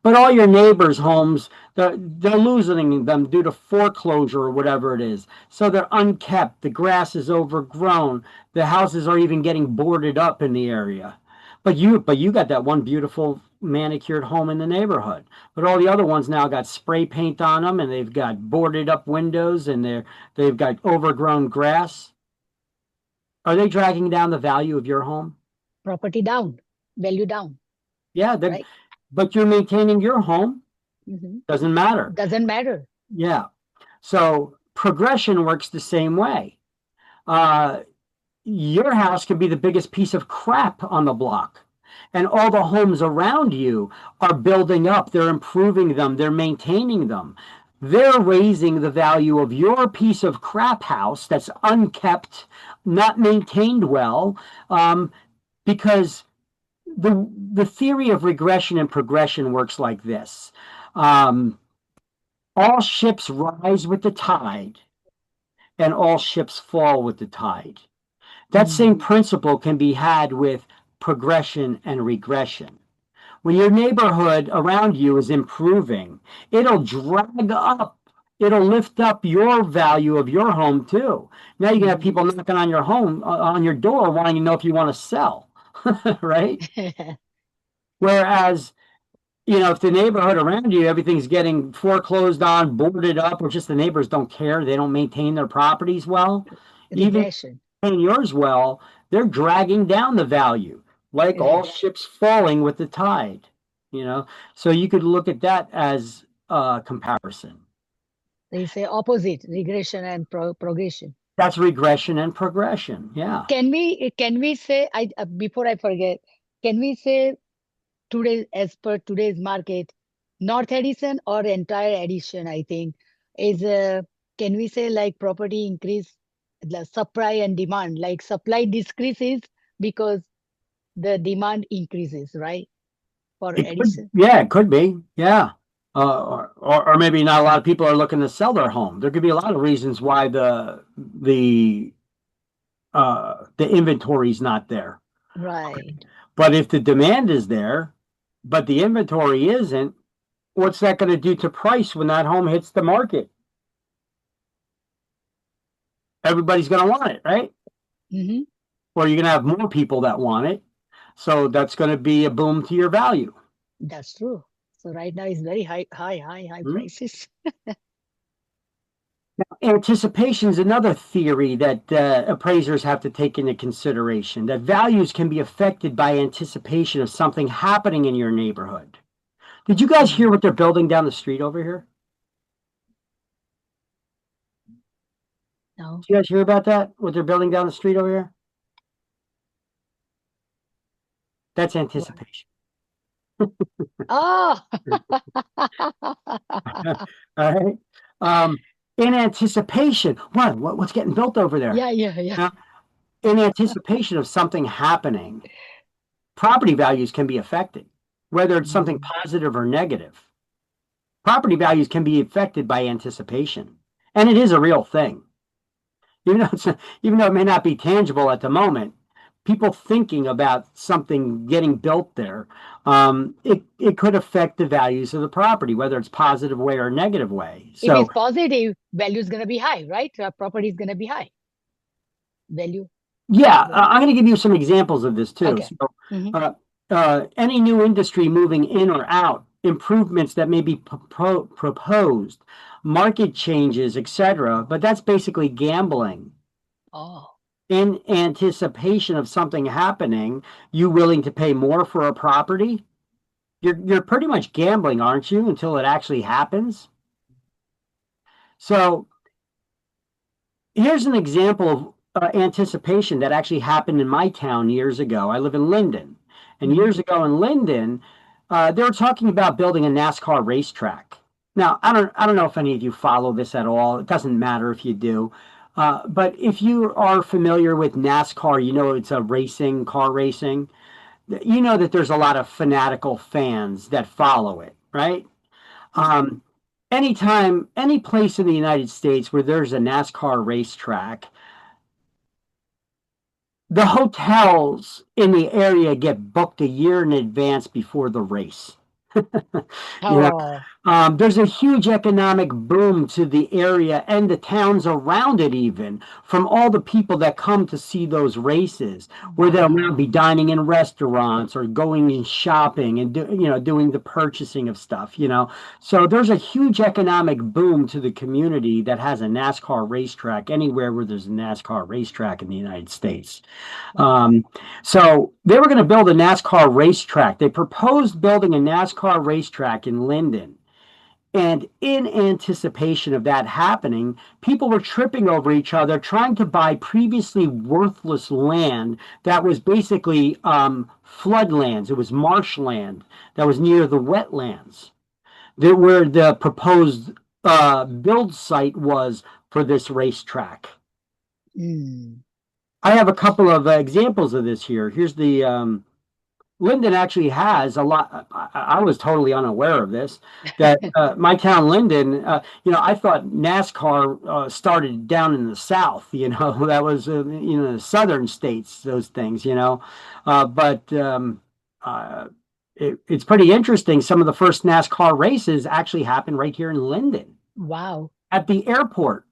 A: But all your neighbors' homes, they're losing them due to foreclosure or whatever it is. So they're unkept. The grass is overgrown. The houses are even getting boarded up in the area. But you got that one beautiful manicured home in the neighborhood. But all the other ones now got spray paint on them, and they've got boarded up windows, and they've got overgrown grass. Are they dragging down the value of your home?
B: Property down, value down.
A: Yeah,
B: Right.
A: but you're maintaining your home.
B: Mm-hmm.
A: Doesn't matter.
B: Doesn't matter.
A: Yeah. So progression works the same way. Your house could be the biggest piece of crap on the block, and all the homes around you are building up. They're improving them. They're maintaining them. They're raising the value of your piece of crap house that's unkept, not maintained well, because the theory of regression and progression works like this. All ships rise with the tide, and all ships fall with the tide. That same principle can be had with progression and regression. When your neighborhood around you is improving, it'll lift up your value of your home too. Now you can have people knocking on your home, on your door, wanting to know if you want to sell, right? Whereas, if the neighborhood around you, everything's getting foreclosed on, boarded up, or just the neighbors don't care, they don't maintain their properties well, even
B: Regression.
A: maintain yours well, they're dragging down the value, like all ships falling with the tide, So you could look at that as a comparison.
B: They say opposite, regression and progression.
A: That's regression and progression. Yeah.
B: Can we say, before I forget, can we say today, as per today's market, North Edison or entire Edison, I think, is can we say like property increase, the supply and demand, like supply decreases because the demand increases, right? For Edison.
A: It could be. Yeah. Or maybe not a lot of people are looking to sell their home. There could be a lot of reasons why the inventory is not there.
B: Right.
A: But if the demand is there, but the inventory isn't, what's that going to do to price when that home hits the market? Everybody's going to want it, right?
B: Mm-hmm.
A: Or you're going to have more people that want it. So that's going to be a boom to your value.
B: That's true. So right now it's very high prices.
A: Anticipation is another theory that appraisers have to take into consideration, that values can be affected by anticipation of something happening in your neighborhood. Did you guys hear what they're building down the street over here?
B: No.
A: Did you guys hear about that? What they're building down the street over here? That's anticipation.
B: Oh.
A: All right. in anticipation. What's getting built over there?
B: Yeah.
A: Now, in anticipation of something happening, property values can be affected, whether it's something positive or negative. Property values can be affected by anticipation, and it is a real thing. Even though it may not be tangible at the moment, people thinking about something getting built there, it could affect the values of the property, whether it's positive way or negative way.
B: If
A: So
B: it's positive, value is going to be high, right? Property is going to be high. Value.
A: yeah, I'm going to give you some examples of this too.
B: Okay.
A: So, any new industry moving in or out, improvements that may be proposed, market changes, etc. But that's basically gambling.
B: Oh,
A: In anticipation of something happening, you willing to pay more for a property? You're pretty much gambling, aren't you, until it actually happens? So here's an example of anticipation that actually happened in my town years ago. I live in Linden, and years ago in Linden, they were talking about building a NASCAR racetrack. Now, I don't know if any of you follow this at all. It doesn't matter if you do. But if you are familiar with NASCAR, you know it's a racing, car racing. You know that there's a lot of fanatical fans that follow it, right? Um, Anytime, any place in the United States where there's a NASCAR racetrack, the hotels in the area get booked a year in advance before the race. You know,
B: oh,
A: there's a huge economic boom to the area and the towns around it, even from all the people that come to see those races, where they'll now be dining in restaurants or going and shopping and doing the purchasing of stuff. So there's a huge economic boom to the community that has a NASCAR racetrack anywhere where there's a NASCAR racetrack in the United States. So they were going to build a NASCAR racetrack. They proposed building a NASCAR racetrack in Linden. And in anticipation of that happening, people were tripping over each other, trying to buy previously worthless land that was basically floodlands. It was marshland that was near the wetlands, where the proposed build site was for this racetrack. I have a couple of examples of this here. Here's the Linden actually has a lot. I was totally unaware of this. That my town, Linden, I thought NASCAR started down in the South. That was the southern states. Those things, but it's pretty interesting. Some of the first NASCAR races actually happened right here in Linden.
B: wow.
A: At the airport.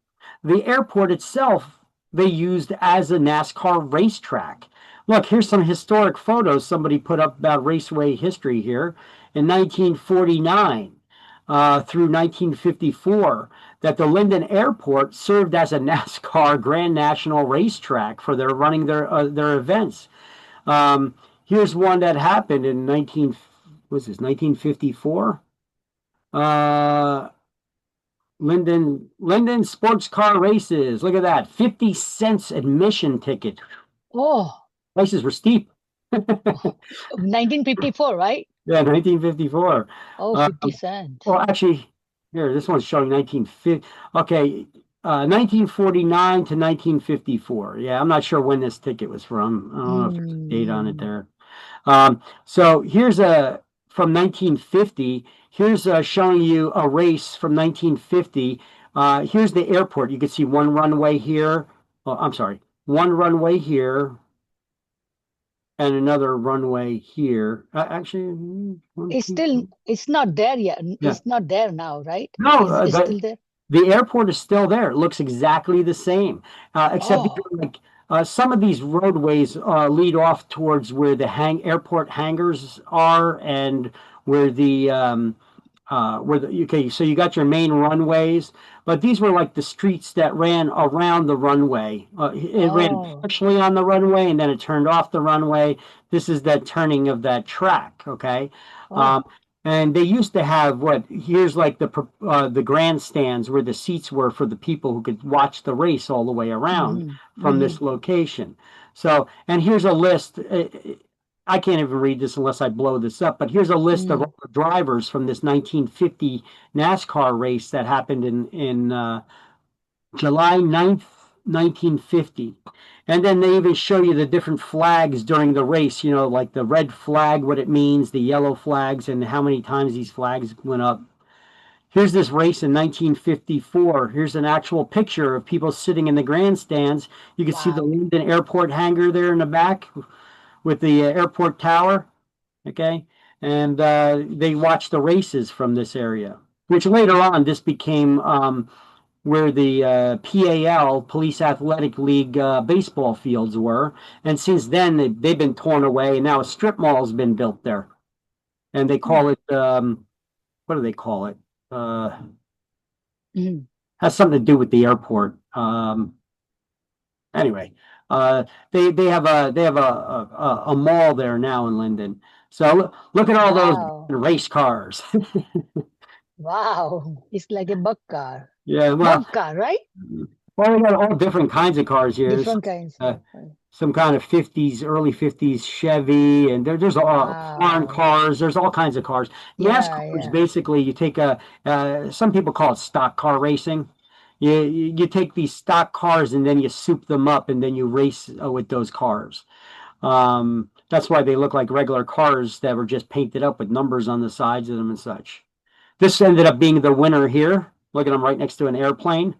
A: The airport itself they used as a NASCAR racetrack. Look, here's some historic photos somebody put up about raceway history here. In 1949 through 1954, that the Linden Airport served as a NASCAR Grand National racetrack for their running their events. Here's one that happened in 1954? Linden sports car races. Look at that. 50 cents admission ticket.
B: Oh,
A: Prices were steep.
B: 1954, right?
A: Yeah, 1954.
B: Oh, 50 cents.
A: Well, actually, here, this one's showing 1950. Okay, 1949 to 1954. Yeah, I'm not sure when this ticket was from. I don't know if there's a date on it there. So here's from 1950. Here's showing you a race from 1950. Here's the airport. You can see one runway here. Oh, I'm sorry. One runway here. And another runway here. Actually,
B: it's not there yet.
A: Yeah.
B: It's not there now, right?
A: No,
B: it's still there.
A: The airport is still there. It looks exactly the same, except some of these roadways lead off towards where the airport hangars are, and where so you got your main runways, but these were like the streets that ran around the runway. It ran partially on the runway, and then it turned off the runway. This is the turning of that track, okay? And they used to have here's like the grandstands where the seats were for the people who could watch the race all the way around from this location. So, and here's a list. I can't even read this unless I blow this up, but here's a list of all the drivers from this 1950 NASCAR race that happened in July 9th, 1950. And then they even show you the different flags during the race, you know, like the red flag, what it means, the yellow flags, and how many times these flags went up. Here's this race in 1954. Here's an actual picture of people sitting in the grandstands. You can see the
B: Wow.
A: Linden Airport hangar there in the back with the airport tower. Okay. And they watched the races from this area, which later on this became where the PAL, Police Athletic League baseball fields were. And since then, they've been torn away, and now a strip mall has been built there. And they call it, what do they call it?
B: Mhm.
A: Has something to do with the airport. Anyway, they have a mall there now in Linden. So look at all those
B: Wow.
A: race cars.
B: Wow. It's like a bug car.
A: Yeah,
B: Bug car, right?
A: well, we got all different kinds of cars here. There's
B: Different kinds of.
A: some kind of 50s, early 50s Chevy, and there's all foreign
B: Wow.
A: cars. There's all kinds of cars.
B: Yeah,
A: NASCAR is
B: yeah.
A: basically you take some people call it stock car racing. You take these stock cars and then you soup them up and then you race with those cars. That's why they look like regular cars that were just painted up with numbers on the sides of them and such. This ended up being the winner here. Look at him right next to an airplane.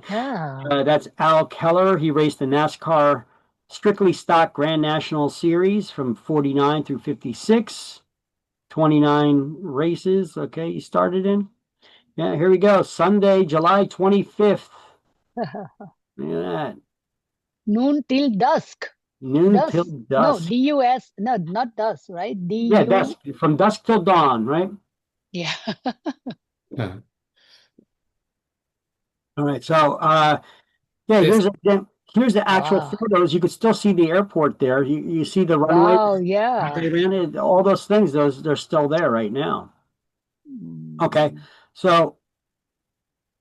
B: Yeah.
A: That's Al Keller. He raced the NASCAR Strictly Stock Grand National Series from 49 through 56. 29 races. Okay, he started in. Yeah, here we go. Sunday, July 25th. Look at that.
B: Noon till dusk.
A: Noon till
B: Dusk. No,
A: dusk.
B: DUS. No, not dusk, right?
A: Yeah,
B: DU.
A: dusk. From dusk till dawn, right?
B: Yeah.
D: Yeah.
A: All right. So, yeah,
D: Yes.
A: here's the actual
B: Wow.
A: photos. You could still see the airport there. You see the runway.
B: Wow, yeah.
A: They ran it, all those things. They're still there right now. Okay.
B: Mm.
A: So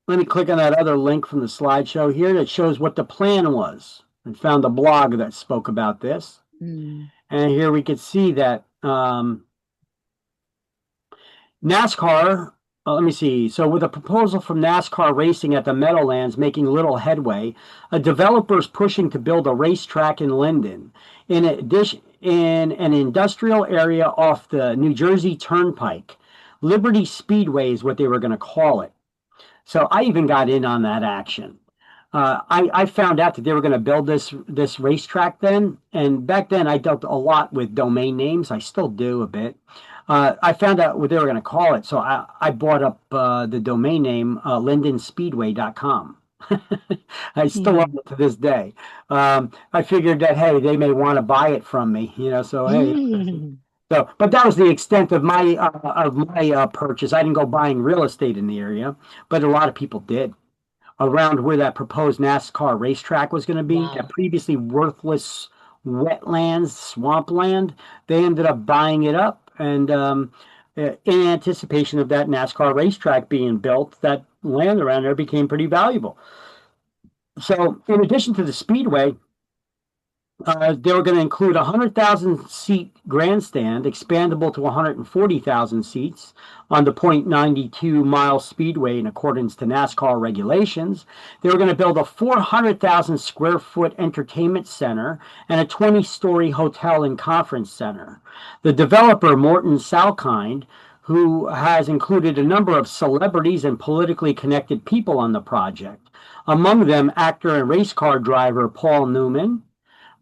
A: let me click on that other link from the slideshow here that shows what the plan was. I found a blog that spoke about this.
B: Mm.
A: And here we could see that NASCAR, let me see. So with a proposal from NASCAR Racing at the Meadowlands making little headway, a developer is pushing to build a racetrack in Linden. In addition, in an industrial area off the New Jersey Turnpike, Liberty Speedway is what they were going to call it. So I even got in on that action. I found out that they were going to build this racetrack then, and back then I dealt a lot with domain names. I still do a bit. I found out what they were going to call it, so I bought up the domain name lindenspeedway.com. I still own it to this day. I figured that hey, they may want to buy it from me, you know. So hey,
B: Mm.
A: so but that was the extent of my purchase. I didn't go buying real estate in the area, but a lot of people did around where that proposed NASCAR racetrack was going to be, that
B: Wow.
A: previously worthless wetlands, swampland. They ended up buying it up, and in anticipation of that NASCAR racetrack being built, that land around there became pretty valuable. So, in addition to the speedway, they were going to include a 100,000 seat grandstand, expandable to 140,000 seats on the .92 mile speedway in accordance to NASCAR regulations. They were going to build a 400,000 square foot entertainment center and a 20-story hotel and conference center. The developer, Morton Salkind, who has included a number of celebrities and politically connected people on the project, among them actor and race car driver Paul Newman,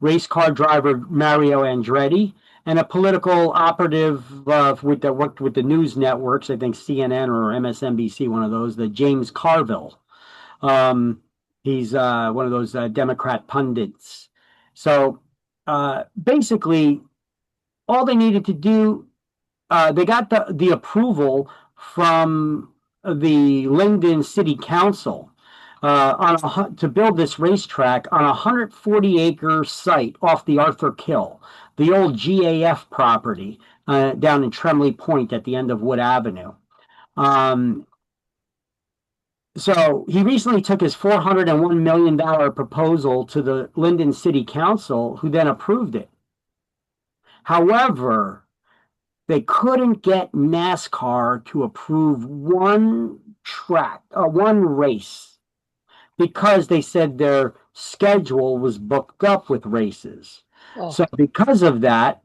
A: race car driver Mario Andretti, and a political operative that worked with the news networks, I think CNN or MSNBC, one of those, the James Carville. He's one of those Democrat pundits. So basically, all they needed to do, they got the approval from the Linden City Council to build this racetrack on a 140-acre site off the Arthur Kill, the old GAF property down in Tremley Point at the end of Wood Avenue. So he recently took his $401 million proposal to the Linden City Council, who then approved it. However, they couldn't get NASCAR to approve one race. because they said their schedule was booked up with races.
B: Oh,
A: So because of that,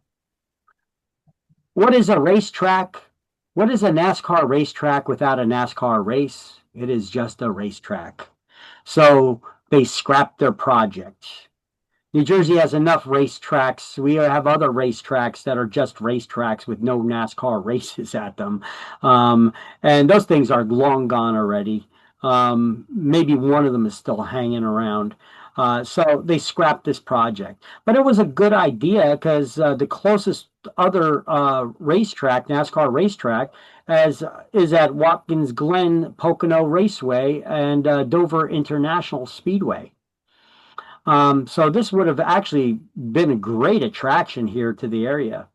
A: what is a racetrack? What is a NASCAR racetrack without a NASCAR race? It is just a racetrack. So they scrapped their project. New Jersey has enough racetracks. We have other racetracks that are just racetracks with no NASCAR races at them. And those things are long gone already. Maybe one of them is still hanging around. So they scrapped this project. But it was a good idea because the closest other racetrack, NASCAR racetrack, is at Watkins Glen Pocono Raceway and Dover International Speedway. So this would have actually been a great attraction here to the area,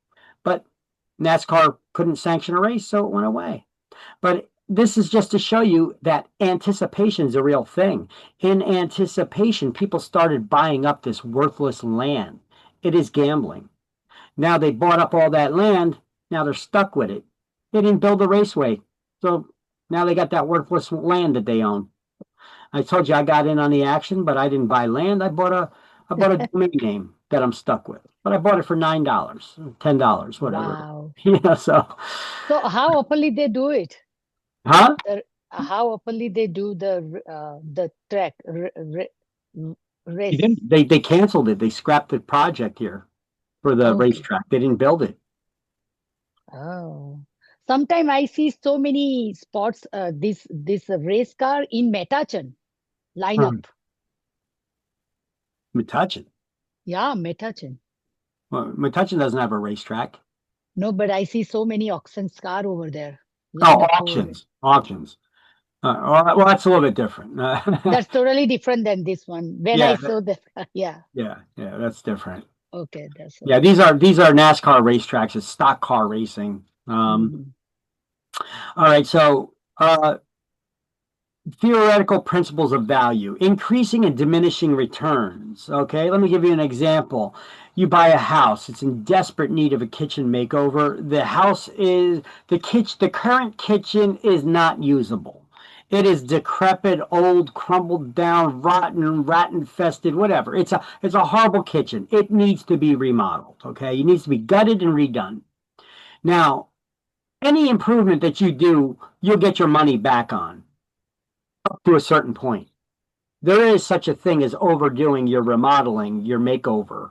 A: but NASCAR couldn't sanction a race, so it went away. But this is just to show you that anticipation is a real thing. In anticipation, people started buying up this worthless land. It is gambling. Now they bought up all that land. Now they're stuck with it. They didn't build a raceway. So now they got that worthless land that they own. I told you I got in on the action, but I didn't buy land. I bought a domain name that I'm stuck with. But I bought it for $9, $10, whatever.
B: wow.
A: So
B: how openly they do it?
A: huh?
B: How openly they do the track race?
A: They canceled it. They scrapped the project here for the
B: Okay.
A: racetrack. They didn't build it.
B: Oh, sometime I see so many spots. This race car in Metuchen lineup.
A: Metuchen.
B: Yeah, Metuchen.
A: Well, Metuchen doesn't have a racetrack.
B: No, but I see so many auctions car over there.
A: Oh,
B: lined up over
A: auctions. Auctions. Well, that's a little bit different.
B: there. That's totally different than this one. When
A: Yeah,
B: I saw the yeah,
A: yeah, that's different.
B: okay, that's
A: Yeah, these are NASCAR racetracks. It's stock car racing.
B: Mhm.
A: All right, so theoretical principles of value, increasing and diminishing returns. Okay, let me give you an example. You buy a house, it's in desperate need of a kitchen makeover. The current kitchen is not usable. It is decrepit, old, crumbled down, rotten, rat infested, whatever. It's a horrible kitchen. It needs to be remodeled. Okay, it needs to be gutted and redone. Now, any improvement that you do, you'll get your money back on up to a certain point. There is such a thing as overdoing your remodeling, your makeover.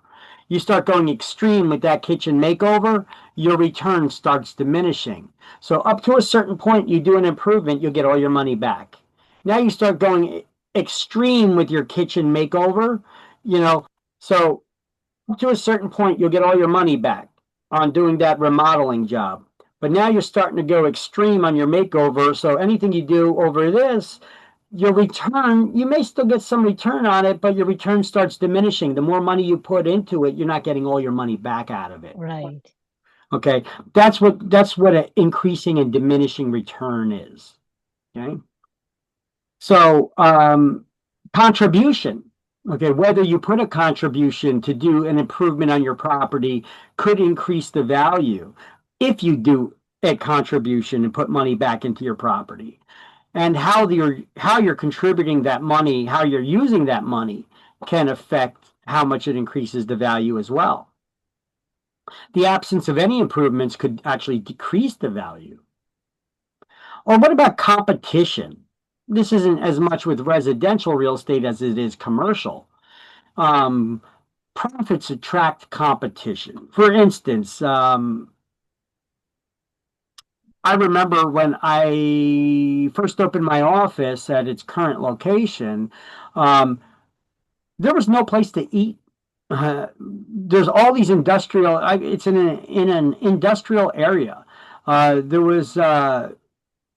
A: You start going extreme with that kitchen makeover, your return starts diminishing. So up to a certain point, you do an improvement, you'll get all your money back. Now you start going extreme with your kitchen makeover, so up to a certain point, you'll get all your money back on doing that remodeling job. But now you're starting to go extreme on your makeover. So anything you do over this, your return, you may still get some return on it, but your return starts diminishing. The more money you put into it, you're not getting all your money back out of it.
B: Right.
A: Okay. That's what an increasing and diminishing return is. Okay. So contribution. Okay, whether you put a contribution to do an improvement on your property could increase the value if you do a contribution and put money back into your property. And how you're contributing that money, how you're using that money can affect how much it increases the value as well. The absence of any improvements could actually decrease the value. Or what about competition? This isn't as much with residential real estate as it is commercial. Profits attract competition. For instance, I remember when I first opened my office at its current location, there was no place to eat. There's all these industrial. It's in an industrial area. There was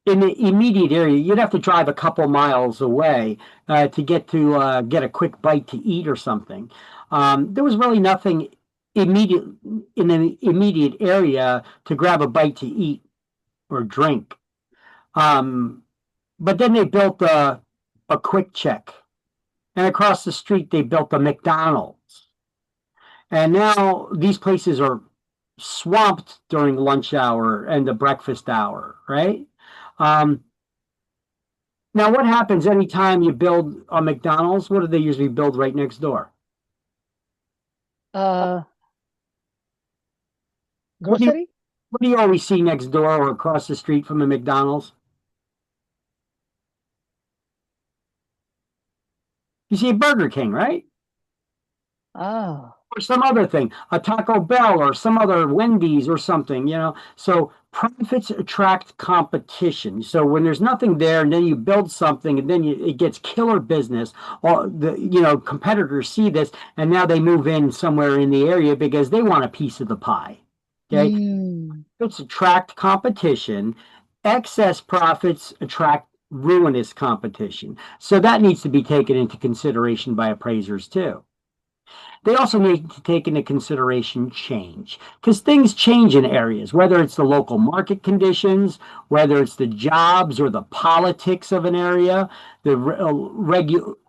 A: in the immediate area. You'd have to drive a couple miles away to get a quick bite to eat or something. There was really nothing immediate in an immediate area to grab a bite to eat or drink. But then they built a Quick Check, and across the street they built a McDonald's. And now these places are swamped during lunch hour and the breakfast hour, right? Now, what happens anytime you build a McDonald's? What do they usually build right next door?
B: Uh,
A: What do you
B: grocery?
A: what do you always see next door or across the street from a McDonald's? You see a Burger King, right?
B: Ah,
A: Or some other thing, a Taco Bell or some other Wendy's or something, So profits attract competition. So when there's nothing there and then you build something and then it gets killer business, or competitors see this and now they move in somewhere in the area because they want a piece of the pie. Okay.
B: mm,
A: Profits attract competition. Excess profits attract ruinous competition. So that needs to be taken into consideration by appraisers too. They also need to take into consideration change because things change in areas, whether it's the local market conditions, whether it's the jobs or the politics of an area, the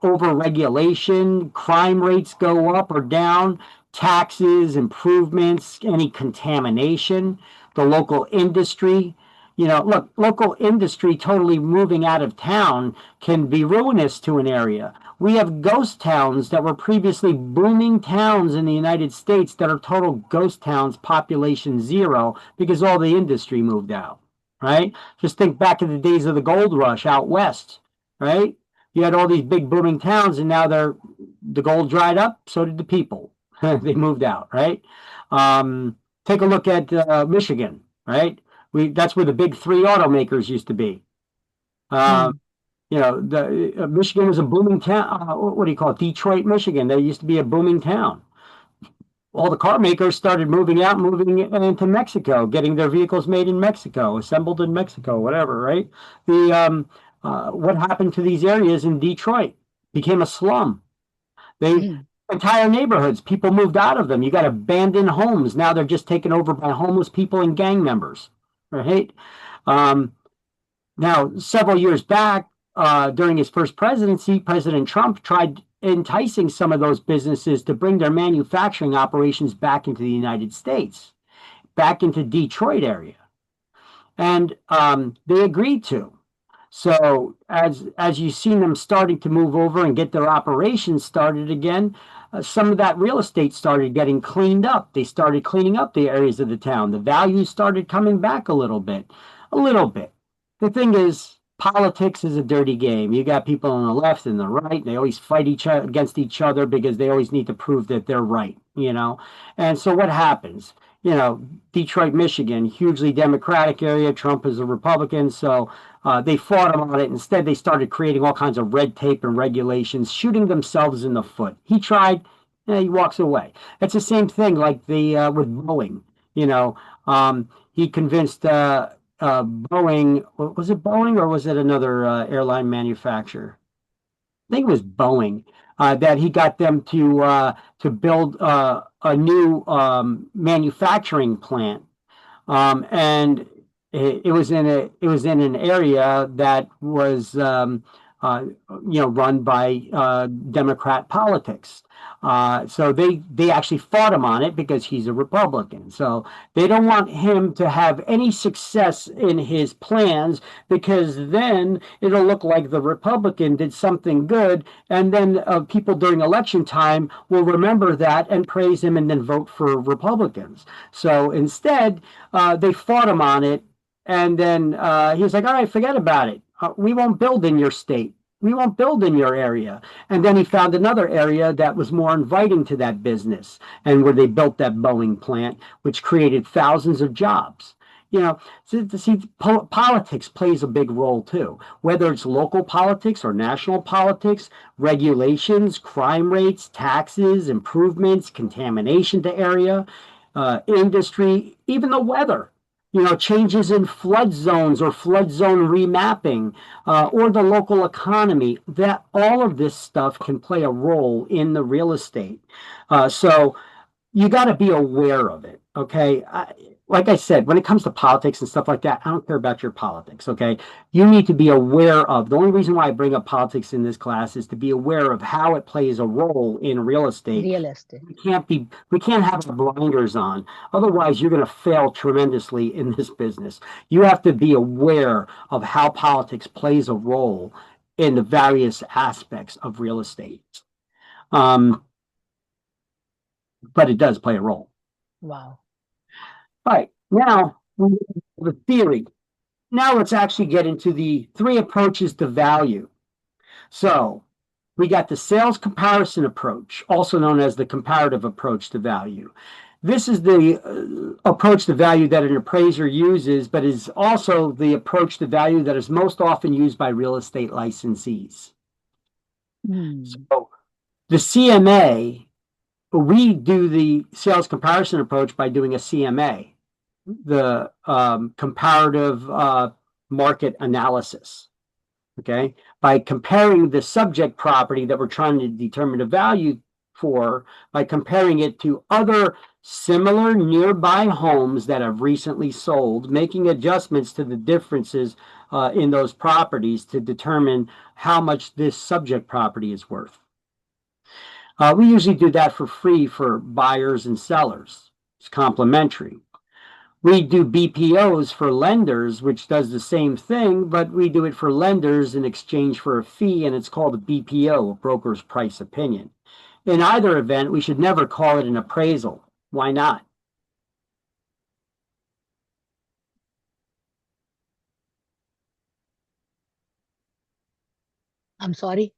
A: over-regulation, crime rates go up or down, taxes, improvements, any contamination, the local industry. Look, local industry totally moving out of town can be ruinous to an area. We have ghost towns that were previously booming towns in the United States that are total ghost towns, population zero, because all the industry moved out, right? Just think back to the days of the gold rush out west, right? You had all these big booming towns, and now the gold dried up, so did the people. They moved out, right? Take a look at Michigan, right? That's where the big three automakers used to be. Um,
B: mm,
A: the Michigan was a booming town. What do you call it? Detroit, Michigan. There used to be a booming town. All the car makers started moving out, moving into Mexico, getting their vehicles made in Mexico, assembled in Mexico, whatever, right? What happened to these areas in Detroit? Became a slum. They
B: mm,
A: Entire neighborhoods, people moved out of them. You got abandoned homes. Now they're just taken over by homeless people and gang members, right? Um, Now, several years back, during his first presidency, President Trump tried enticing some of those businesses to bring their manufacturing operations back into the United States, back into Detroit area, and they agreed to. So as you've seen them starting to move over and get their operations started again, some of that real estate started getting cleaned up. They started cleaning up the areas of the town. The values started coming back a little bit, a little bit. The thing is, politics is a dirty game. You got people on the left and the right. They always fight against each other because they always need to prove that they're right. And so what happens? Detroit, Michigan, hugely Democratic area. Trump is a Republican, so they fought him on it. Instead, they started creating all kinds of red tape and regulations, shooting themselves in the foot. He tried, he walks away. It's the same thing like the with Boeing. He convinced Boeing. Was it Boeing or was it another airline manufacturer? I think it was Boeing, that he got them to build a new manufacturing plant, and it was in an area that was run by Democrat politics. So they actually fought him on it because he's a Republican. So they don't want him to have any success in his plans because then it'll look like the Republican did something good, and then people during election time will remember that and praise him and then vote for Republicans. So instead, they fought him on it, and then he was like, "All right, forget about it. We won't build in your state. We won't build in your area." And then he found another area that was more inviting to that business, and where they built that Boeing plant, which created thousands of jobs. See, politics plays a big role too, whether it's local politics or national politics, regulations, crime rates, taxes, improvements, contamination to area, industry, even the weather. Changes in flood zones or flood zone remapping, or the local economy, that all of this stuff can play a role in the real estate. So you got to be aware of it. Okay. Like I said, when it comes to politics and stuff like that, I don't care about your politics. Okay. You need to be aware of the only reason why I bring up politics in this class is to be aware of how it plays a role in real estate.
B: real estate.
A: We can't have our blinders on. Otherwise, you're going to fail tremendously in this business. You have to be aware of how politics plays a role in the various aspects of real estate. But it does play a role.
B: Wow.
A: All right, now the theory. Now let's actually get into the three approaches to value. So we got the sales comparison approach, also known as the comparative approach to value. This is the approach to value that an appraiser uses, but is also the approach to value that is most often used by real estate licensees. So the CMA, we do the sales comparison approach by doing a CMA, the comparative market analysis. Okay, by comparing the subject property that we're trying to determine a value for, by comparing it to other similar nearby homes that have recently sold, making adjustments to the differences in those properties to determine how much this subject property is worth. We usually do that for free for buyers and sellers. It's complimentary. We do BPOs for lenders, which does the same thing, but we do it for lenders in exchange for a fee, and it's called a BPO, a broker's price opinion. In either event, we should never call it an appraisal. Why not?
B: I'm sorry.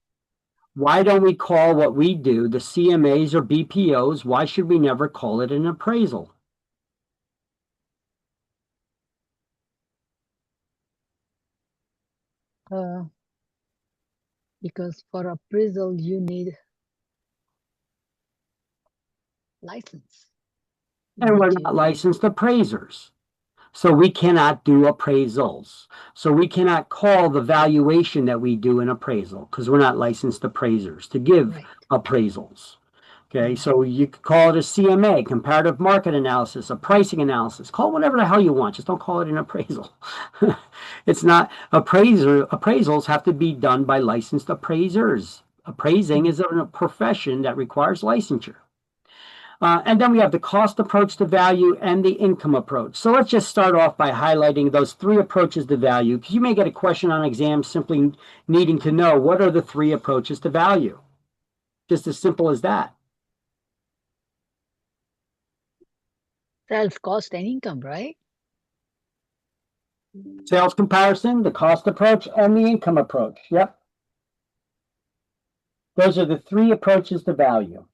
A: Why don't we call what we do, the CMAs or BPOs, why should we never call it an appraisal?
B: Because for appraisal, you need license.
A: And we're
B: which
A: not
B: is-
A: licensed appraisers. So we cannot do appraisals. So we cannot call the valuation that we do an appraisal because we're not licensed appraisers to give
B: Right.
A: appraisals. Okay, so you could call it a CMA, comparative market analysis, a pricing analysis. Call it whatever the hell you want. Just don't call it an appraisal. It's not appraisals have to be done by licensed appraisers. Appraising is a profession that requires licensure. And then we have the cost approach to value and the income approach. So let's just start off by highlighting those three approaches to value, because you may get a question on exam simply needing to know what are the three approaches to value. Just as simple as that.
B: Sales cost and income, right?
A: Sales comparison, the cost approach, and the income approach. Yep. Those are the three approaches to value.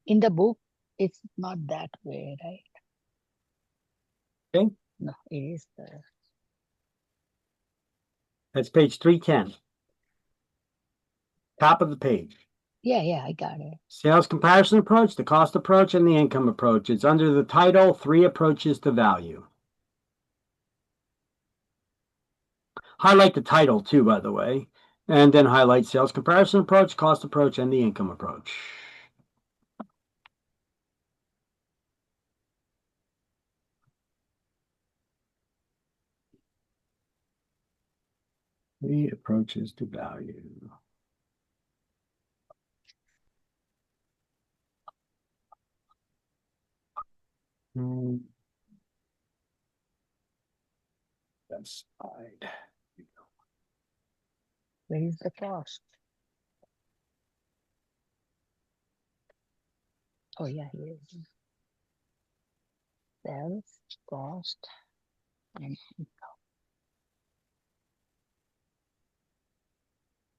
B: In the book, it's not that way, right?
A: Okay.
B: No, it is the
A: That's page 310. Top of the page.
B: yeah, I got it.
A: Sales comparison approach, the cost approach, and the income approach. It's under the title, Three Approaches to Value. Highlight the title too, by the way, and then highlight sales comparison approach, cost approach, and the income approach. Three approaches to value. That's side.
B: Where is the cost? Oh yeah, here it is. Sales, cost, and income.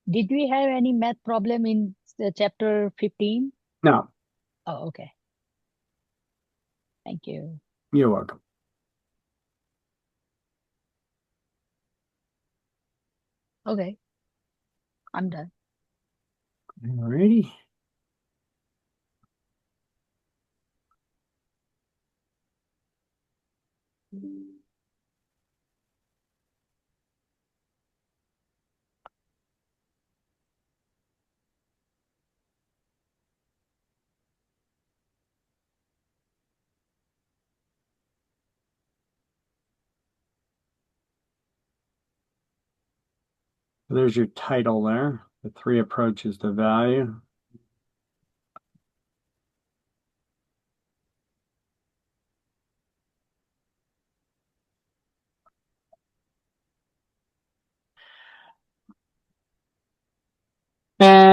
B: Did we have any math problem in chapter 15?
A: No,
B: Oh, okay. Thank you.
A: you're welcome.
B: Okay. I'm done.
A: Alrighty. There's your title there, the three approaches to value.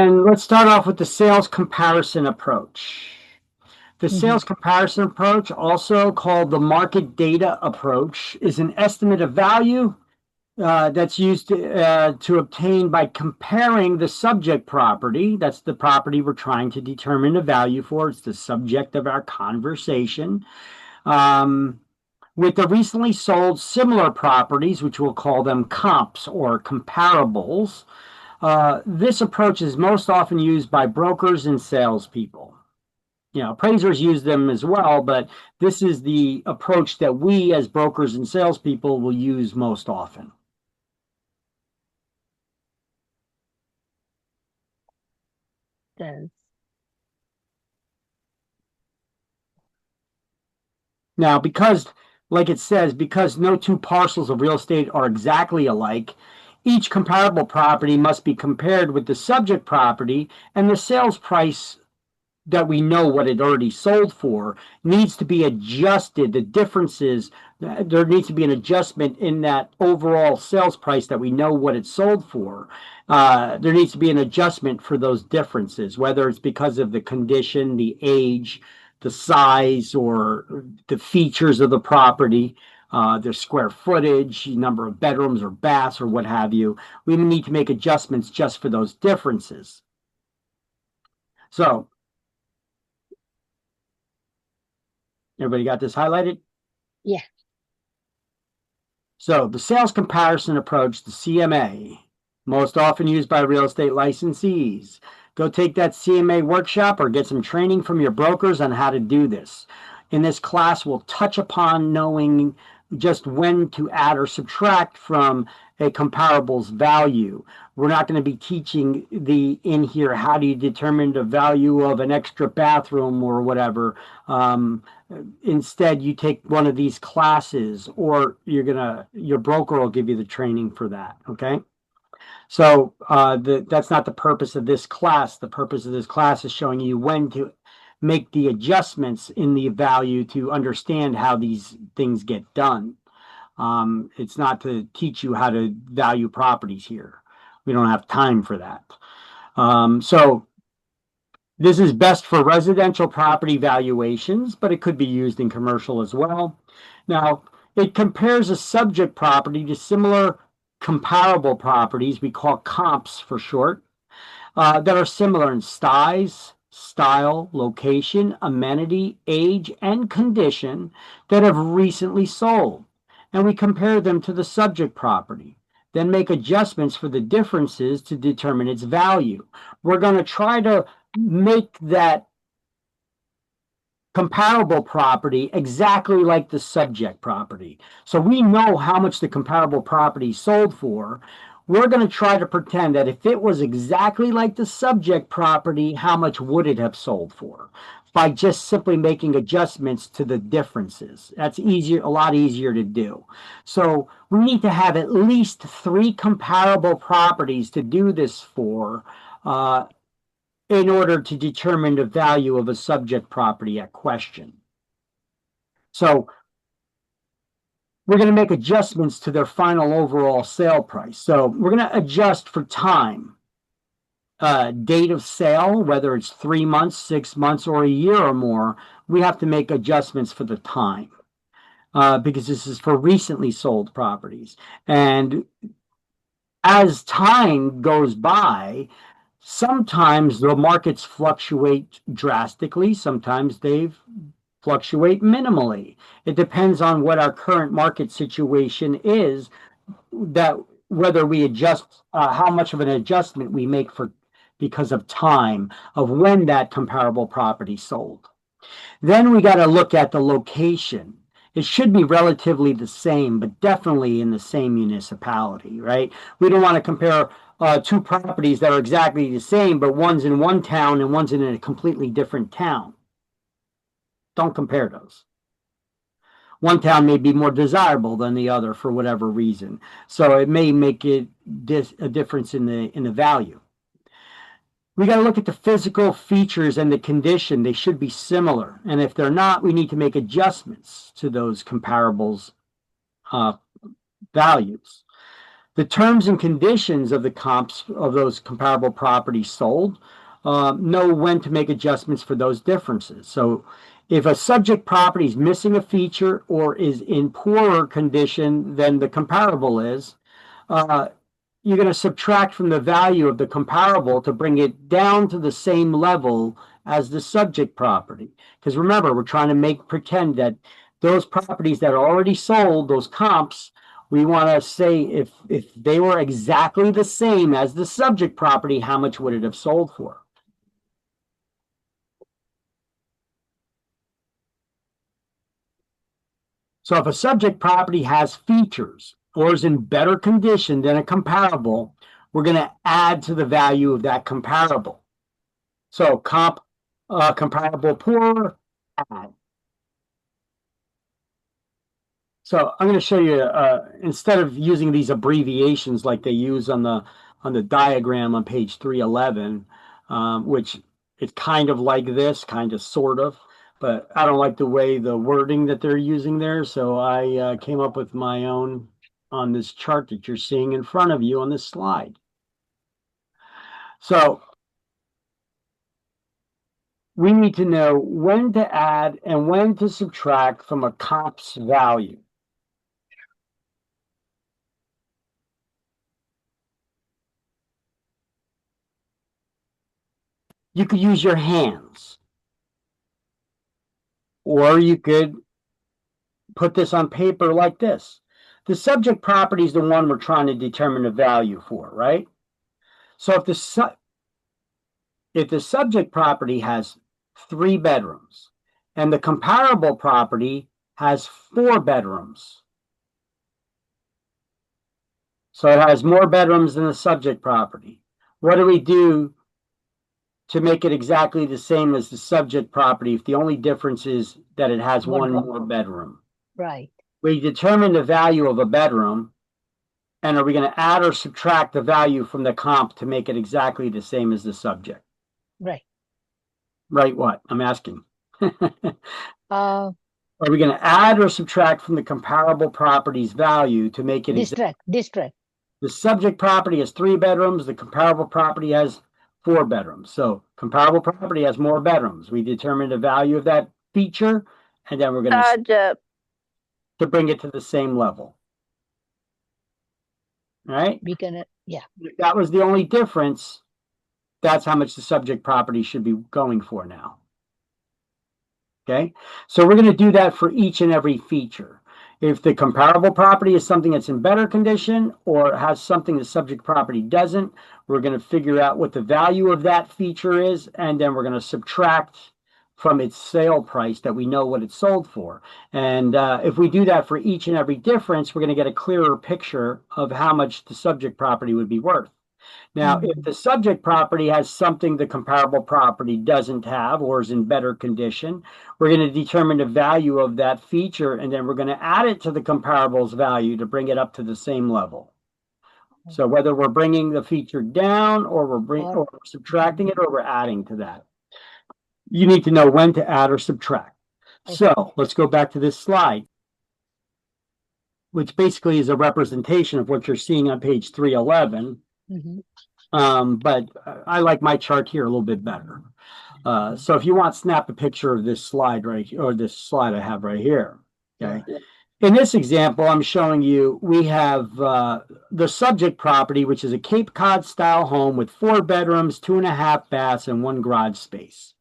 A: And let's start off with the sales comparison approach. The sales comparison approach, also called the market data approach, is an estimate of value that's used to obtain by comparing the subject property. That's the property we're trying to determine the value for. It's the subject of our conversation. With the recently sold similar properties, which we'll call them comps or comparables. This approach is most often used by brokers and salespeople. Appraisers use them as well, but this is the approach that we as brokers and salespeople will use most often.
B: Yes.
A: Now, because, like it says, because no two parcels of real estate are exactly alike, each comparable property must be compared with the subject property, and the sales price that we know what it already sold for needs to be adjusted. The differences, there needs to be an adjustment in that overall sales price that we know what it sold for. There needs to be an adjustment for those differences, whether it's because of the condition, the age, the size, or the features of the property, the square footage, number of bedrooms or baths, or what have you. We need to make adjustments just for those differences. So, everybody got this highlighted?
B: Yeah.
A: So the sales comparison approach, the CMA, most often used by real estate licensees. Go take that CMA workshop or get some training from your brokers on how to do this. In this class, we'll touch upon knowing just when to add or subtract from a comparable's value. We're not going to be teaching in here how do you determine the value of an extra bathroom or whatever. Instead, you take one of these classes, or your broker will give you the training for that. Okay. So that's not the purpose of this class. The purpose of this class is showing you when to make the adjustments in the value to understand how these things get done. It's not to teach you how to value properties here. We don't have time for that. So this is best for residential property valuations, but it could be used in commercial as well. Now, it compares a subject property to similar comparable properties, we call comps for short, that are similar in size, style, location, amenity, age, and condition that have recently sold. And we compare them to the subject property, then make adjustments for the differences to determine its value. We're going to try to make that comparable property exactly like the subject property. So we know how much the comparable property sold for. We're going to try to pretend that if it was exactly like the subject property, how much would it have sold for? By just simply making adjustments to the differences. That's easier, a lot easier to do. So we need to have at least 3 comparable properties to do this for, in order to determine the value of a subject property at question. So we're going to make adjustments to their final overall sale price. So we're going to adjust for time, date of sale, whether it's 3 months, 6 months, or a year or more. We have to make adjustments for the time because this is for recently sold properties. And as time goes by, sometimes the markets fluctuate drastically. Sometimes they fluctuate minimally. It depends on what our current market situation is, that whether we adjust, how much of an adjustment we make for because of time of when that comparable property sold. Then we got to look at the location. It should be relatively the same, but definitely in the same municipality, right? We don't want to compare 2 properties that are exactly the same, but one's in one town and one's in a completely different town. Don't compare those. One town may be more desirable than the other for whatever reason. So it may make it a difference in the value. We got to look at the physical features and the condition. They should be similar. And if they're not, we need to make adjustments to those comparables values. The terms and conditions of the comps of those comparable properties sold know when to make adjustments for those differences. So if a subject property is missing a feature or is in poorer condition than the comparable is, you're going to subtract from the value of the comparable to bring it down to the same level as the subject property. Because remember, we're trying to pretend that those properties that are already sold, those comps, we want to say if they were exactly the same as the subject property, how much would it have sold for? So if a subject property has features or is in better condition than a comparable, we're going to add to the value of that comparable. So comparable poor, add. So I'm going to show you, instead of using these abbreviations like they use on the diagram on page 311, which it's kind of like this, kind of, sort of, but I don't like the way the wording that they're using there. So I came up with my own on this chart that you're seeing in front of you on this slide. So we need to know when to add and when to subtract from a comp's value. You could use your hands, or you could put this on paper like this. The subject property is the one we're trying to determine the value for, right? So if the subject property has 3 bedrooms and the comparable property has 4 bedrooms, so it has more bedrooms than the subject property, what do we do to make it exactly the same as the subject property if the only difference is that it has one more bedroom?
B: Right.
A: We determine the value of a bedroom, and are we going to add or subtract the value from the comp to make it exactly the same as the subject?
B: Right.
A: Right what? I'm asking.
B: Are
A: we going to add or subtract from the comparable property's value to make it
B: distract?
A: The subject property has 3 bedrooms. The comparable property has 4 bedrooms. So comparable property has more bedrooms. We determine the value of that feature, and then we're going to bring it to the same level. Right?
B: We can, yeah.
A: If that was the only difference, that's how much the subject property should be going for now. Okay? So we're going to do that for each and every feature. If the comparable property is something that's in better condition or has something the subject property doesn't, we're going to figure out what the value of that feature is, and then we're going to subtract from its sale price that we know what it's sold for. And if we do that for each and every difference, we're going to get a clearer picture of how much the subject property would be worth. Now, if the subject property has something the comparable property doesn't have or is in better condition, we're going to determine the value of that feature, and then we're going to add it to the comparable's value to bring it up to the same level. So whether we're bringing the feature down or we're subtracting it or we're adding to that, you need to know when to add or subtract. So let's go back to this slide, which basically is a representation of what you're seeing on page 311. But I like my chart here a little bit better. So if you want, snap a picture of this slide or this slide I have right here. Okay. In this example, I'm showing you, we have the subject property, which is a Cape Cod style home with 4 bedrooms, 2.5 baths, and 1 garage space.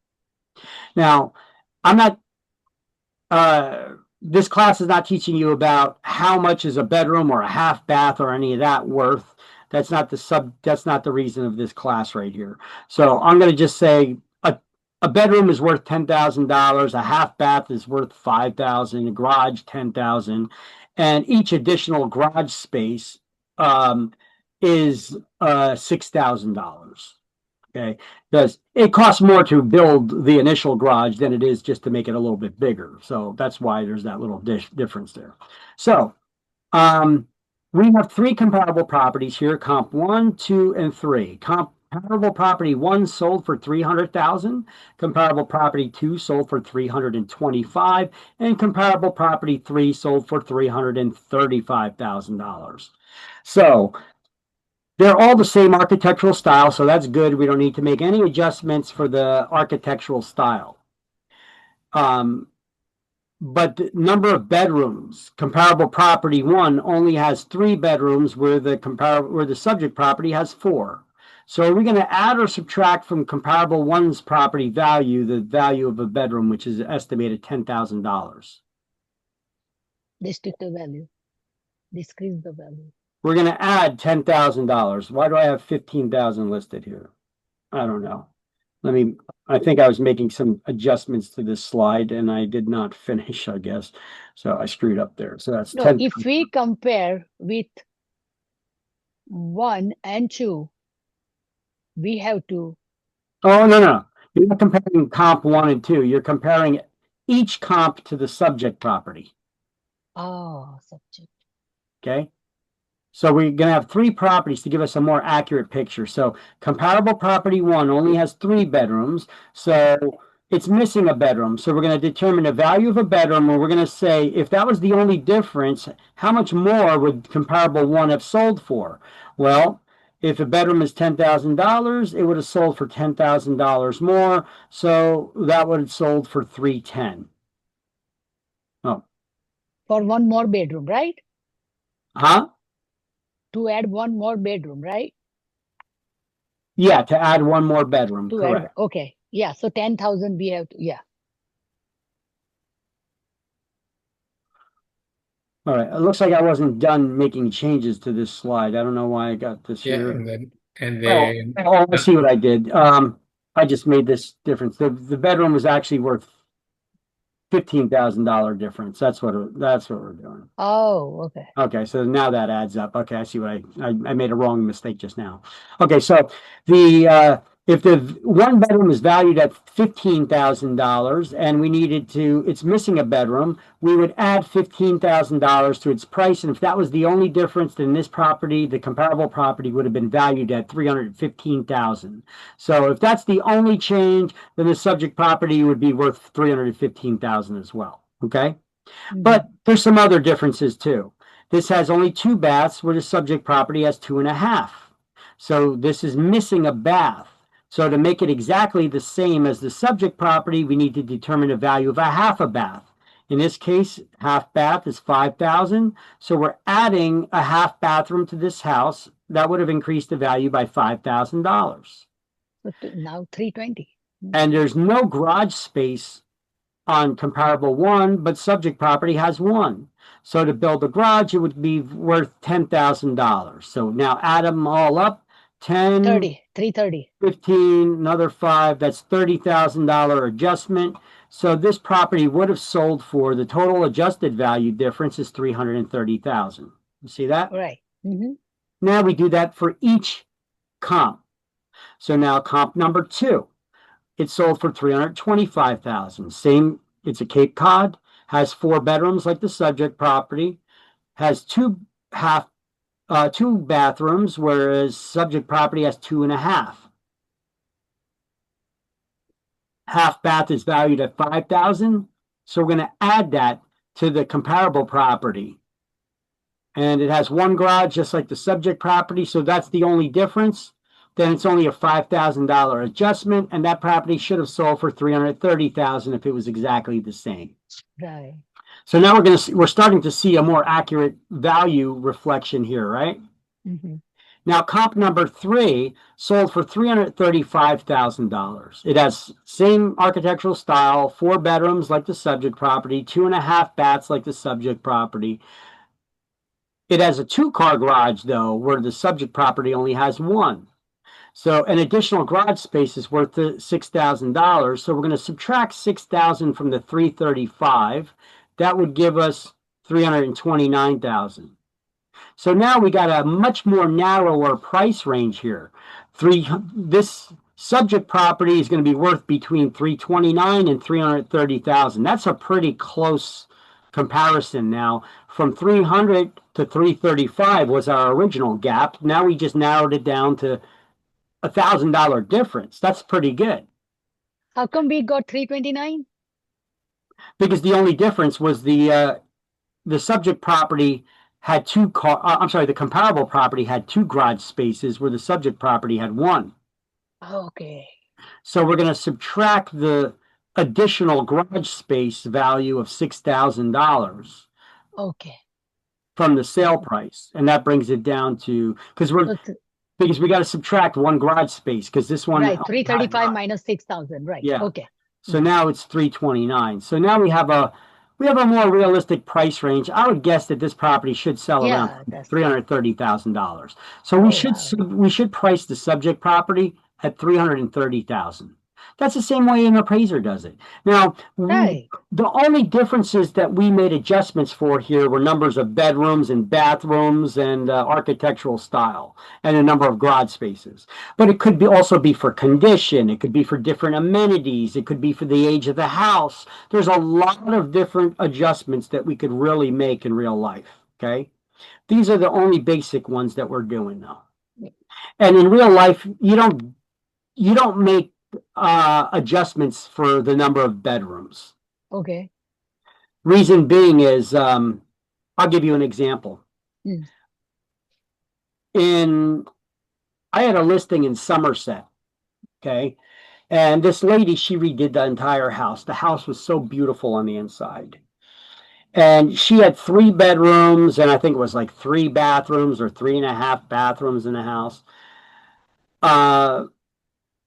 A: Now, this class is not teaching you about how much is a bedroom or a half bath or any of that worth. That's not the reason of this class right here. So I'm going to just say a bedroom is worth $10,000, a half bath is worth $5,000, a garage $10,000, and each additional garage space is $6,000. Okay, because it costs more to build the initial garage than it is just to make it a little bit bigger. So that's why there's that little difference there. So we have 3 comparable properties here, comp 1, 2, and 3. Comp Comparable property 1 sold for 300,000, comparable property 2 sold for 325, and comparable property 3 sold for $335,000. So they're all the same architectural style, so that's good. We don't need to make any adjustments for the architectural style. But the number of bedrooms, comparable property 1 only has 3 bedrooms where the subject property has 4. So are we going to add or subtract from comparable 1's property value the value of a bedroom, which is estimated $10,000?
B: District the value. Decrease the value.
A: We're going to add $10,000. Why do I have 15,000 listed here? I don't know. I think I was making some adjustments to this slide and I did not finish, I guess. So I screwed up there. So that's
B: No,
A: 10.
B: if we compare with 1 and 2, we have to.
A: Oh, no. You're not comparing comp 1 and 2. You're comparing each comp to the subject property.
B: Oh, subject.
A: Okay. So we're going to have 3 properties to give us a more accurate picture. So comparable property 1 only has 3 bedrooms. So it's missing a bedroom. So we're going to determine the value of a bedroom, and we're going to say if that was the only difference, how much more would comparable 1 have sold for? Well, if a bedroom is $10,000, it would have sold for $10,000 more. So that would have sold for $310,000. Oh.
B: For 1 more bedroom, right?
A: Huh?
B: To add 1 more bedroom, right?
A: Yeah, to add 1 more bedroom.
B: To
A: Correct.
B: add, okay. Yeah, so 10,000 we have to, yeah.
A: All right. It looks like I wasn't done making changes to this slide. I don't know why I got this
D: Yeah,
A: here.
D: and then
A: I see what I did. I just made this difference. The bedroom was actually worth $15,000 difference. That's what we're doing.
B: Oh, okay.
A: Okay, so now that adds up. Okay, I see what I made a wrong mistake just now. Okay, so the if the 1 bedroom is valued at $15,000 and we needed to, it's missing a bedroom, we would add $15,000 to its price, and if that was the only difference, then this property, the comparable property, would have been valued at $315,000. So if that's the only change, then the subject property would be worth $315,000 as well. Okay. But there's some other differences too. This has only 2 baths where the subject property has 2.5. So this is missing a bath. So to make it exactly the same as the subject property, we need to determine the value of a half a bath. In this case, half bath is $5,000. So we're adding a half bathroom to this house. That would have increased the value by $5,000.
B: So now 320.
A: And there's no garage space on comparable 1, but subject property has 1. So to build a garage, it would be worth $10,000. So now add them all up, 10,
B: 330.
A: 15, another 5, that's $30,000 adjustment. So this property would have sold for, the total adjusted value difference is $330,000. You see that?
B: Right.
A: Now we do that for each comp. So now comp number 2. It sold for $325,000. Same, it's a Cape Cod, has 4 bedrooms like the subject property, has 2 bathrooms, whereas subject property has 2.5. Half bath is valued at $5,000. So we're going to add that to the comparable property. And it has 1 garage, just like the subject property. So that's the only difference. Then it's only a $5,000 adjustment, and that property should have sold for $330,000 if it was exactly the same.
B: Right.
A: So now we're starting to see a more accurate value reflection here, right? Now comp number 3 sold for $335,000. It has same architectural style, 4 bedrooms like the subject property, 2.5 baths like the subject property. It has a 2-car garage though, where the subject property only has 1. So an additional garage space is worth $6,000. So we're going to subtract $6,000 from the $335,000. That would give us $329,000. So now we got a much more narrower price range here. This subject property is going to be worth between $329,000 and $330,000. That's a pretty close comparison now. From $300,000 to $335,000 was our original gap. Now we just narrowed it down to $1,000 difference. That's pretty good
B: How come we got 329?
A: because the only difference was the subject property had the comparable property had 2 garage spaces where the subject property had 1.
B: Okay.
A: So we're going to subtract the additional garage space value of $6,000
B: Okay.
A: from the sale price, and that brings it down to because we got to subtract 1 garage space because this one
B: Right, 335 minus 6,000. Right.
A: Yeah.
B: Okay.
A: So now it's 329. So now we have a more realistic price range. I would guess that this property should sell around $330,000. So we should price the subject property at $330,000. That's the same way an appraiser does it. Now,
B: Right.
A: the only differences that we made adjustments for here were numbers of bedrooms and bathrooms and architectural style and a number of garage spaces. But it could also be for condition. It could be for different amenities. It could be for the age of the house. There's a lot of different adjustments that we could really make in real life. Okay. These are the only basic ones that we're doing though. And in real life, you don't make adjustments for the number of bedrooms.
B: Okay.
A: Reason being is, I'll give you an example. I had a listing in Somerset, okay? And this lady, she redid the entire house. The house was so beautiful on the inside. And she had 3 bedrooms, and I think it was like 3 bathrooms or 3.5 bathrooms in the house.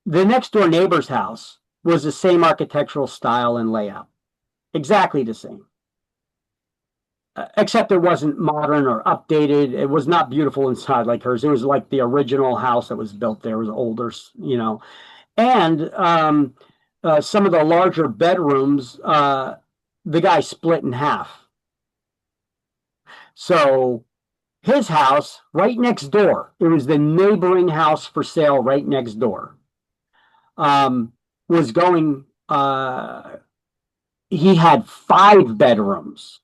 A: The next door neighbor's house was the same architectural style and layout. Exactly the same. Except it wasn't modern or updated. It was not beautiful inside like hers. It was like the original house that was built there. It was older, you know. And some of the larger bedrooms, the guy split in half. So his house right next door, it was the neighboring house for sale right next door, was going, he had 5 bedrooms,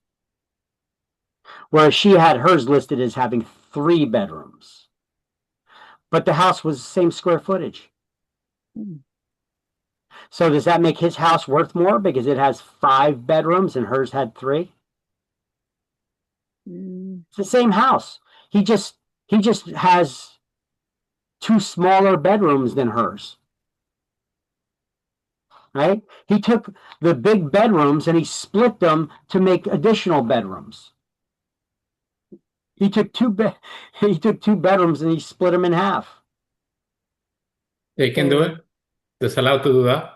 A: whereas she had hers listed as having 3 bedrooms. But the house was the same square footage. So does that make his house worth more because it has 5 bedrooms and hers had 3? It's the same house. He just has 2 smaller bedrooms than hers. Right? He took the big bedrooms and he split them to make additional bedrooms. He took 2 bedrooms and he split them in half.
D: They can do it? It's allowed to do that?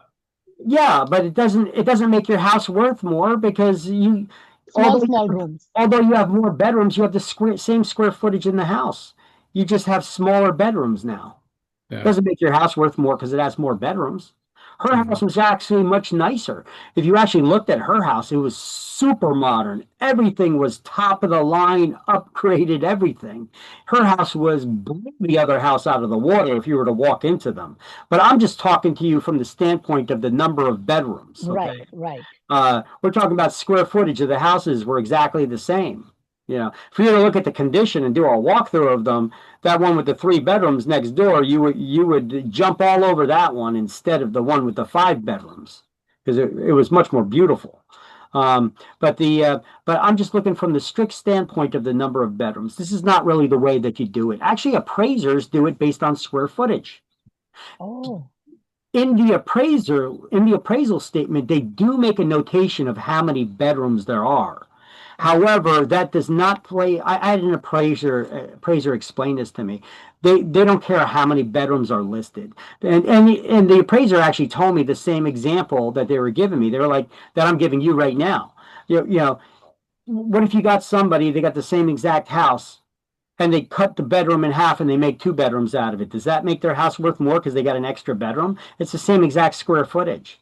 A: Yeah, but it doesn't make your house worth more because
B: small rooms.
A: Although you have more bedrooms, you have the same square footage in the house. You just have smaller bedrooms now.
D: Yeah.
A: It doesn't make your house worth more because it has more bedrooms. Her house was actually much nicer. If you actually looked at her house, it was super modern. Everything was top of the line, upgraded everything. Her house blew the other house out of the water if you were to walk into them. But I'm just talking to you from the standpoint of the number of bedrooms. Okay?
B: Right.
A: We're talking about square footage of the houses were exactly the same. You know, if you were to look at the condition and do a walkthrough of them, that one with the 3 bedrooms next door, you would jump all over that one instead of the one with the 5 bedrooms because it was much more beautiful. But I'm just looking from the strict standpoint of the number of bedrooms. This is not really the way that you do it. Actually, appraisers do it based on square footage.
B: Oh.
A: In the appraisal statement, they do make a notation of how many bedrooms there are. However, that does not play. I had an appraiser explain this to me. They don't care how many bedrooms are listed, and the appraiser actually told me the same example that they were giving me. They were like that I'm giving you right now. You know, what if you got somebody, they got the same exact house, and they cut the bedroom in half and they make 2 bedrooms out of it? Does that make their house worth more because they got an extra bedroom? It's the same exact square footage.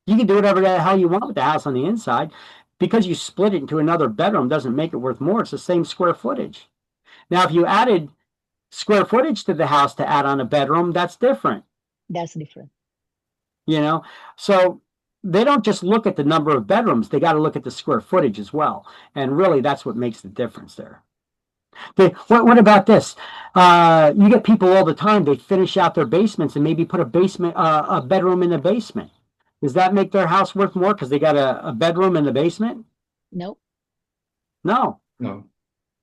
A: You can do whatever the hell you want with the house on the inside. Because you split it into another bedroom doesn't make it worth more. It's the same square footage. Now, if you added square footage to the house to add on a bedroom, that's different.
B: That's different.
A: You know, so they don't just look at the number of bedrooms. They got to look at the square footage as well. And really, that's what makes the difference there. What about this? You get people all the time, they finish out their basements and maybe put a bedroom in the basement. Does that make their house worth more because they got a bedroom in the basement?
B: No.
A: No.
D: No.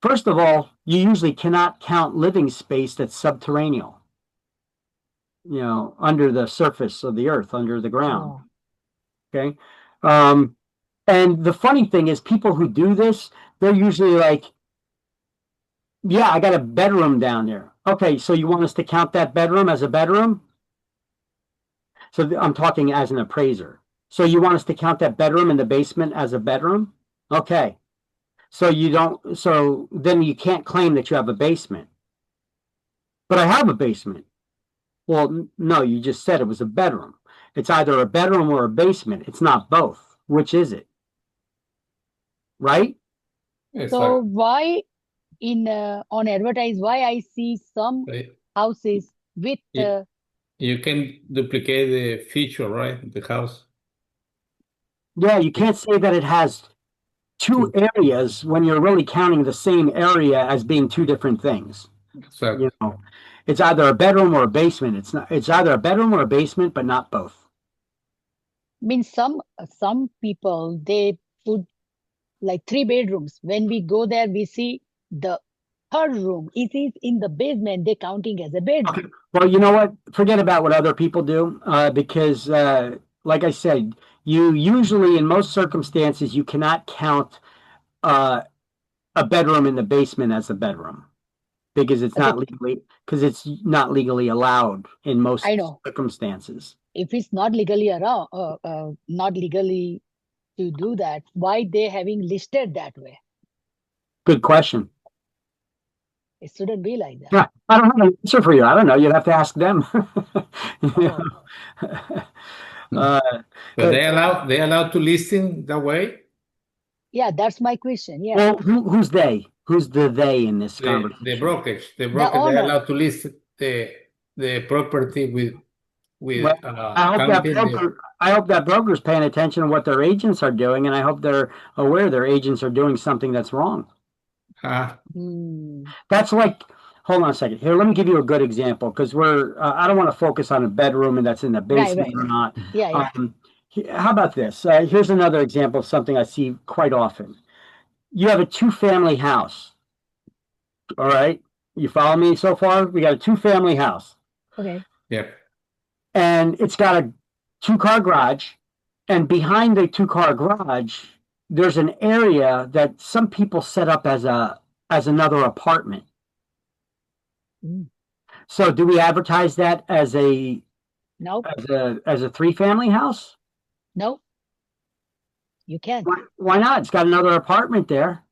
A: First of all, you usually cannot count living space that's subterranean, under the surface of the earth, under the ground.
B: Oh,
A: Okay. And the funny thing is, people who do this, they're usually like, yeah, I got a bedroom down there. Okay, so you want us to count that bedroom as a bedroom? So I'm talking as an appraiser. So you want us to count that bedroom in the basement as a bedroom? Okay. So then you can't claim that you have a basement. But I have a basement. Well, no, you just said it was a bedroom. It's either a bedroom or a basement. It's not both. Which is it? Right?
B: so
D: Exactly.
B: why on advertise, why I see some houses with
D: Yeah. You can duplicate the feature, right? The house.
A: Yeah, you can't say that it has two areas when you're really counting the same area as being two different things.
D: Exactly.
A: It's either a bedroom or a basement. It's either a bedroom or a basement, but not both.
B: means some people they put like 3 bedrooms. When we go there, we see the third room. It is in the basement. They're counting as a bedroom.
A: Okay. Well, you know what? Forget about what other people do, because, like I said, you usually, in most circumstances, you cannot count a bedroom in the basement as a bedroom because it's not legally allowed in most
B: I know.
A: circumstances.
B: If it's not legally around, not legally to do that, why they having listed that way?
A: Good question.
B: It shouldn't be like that.
A: Yeah, I don't have an answer for you. I don't know. You'd have to ask them.
B: Oh,
D: But they allowed to listen that way?
B: yeah, that's my question. Yeah,
A: Well, who's they? Who's the they in this
D: The
A: conversation?
D: brokerage. The
B: the
D: broker, they're
B: owner.
D: allowed to list the property with
A: Well, I hope that broker's paying attention to what their agents are doing, and I hope they're aware their agents are doing something that's wrong.
B: Hmm.
A: That's like, hold on a second. Here, let me give you a good example because I don't want to focus on a bedroom and that's in the basement or
B: Right.
A: not.
B: Yeah.
A: How about this? Here's another example of something I see quite often. You have a 2-family house. All right. You follow me so far? We got a 2-family house.
B: Okay.
D: Yeah.
A: And it's got a 2-car garage. And behind the 2-car garage, there's an area that some people set up as another apartment.
B: Mm.
A: So do we advertise that as a
B: Nope.
A: as a 3-family house?
B: Nope. You can't.
A: Why not? It's got another apartment there.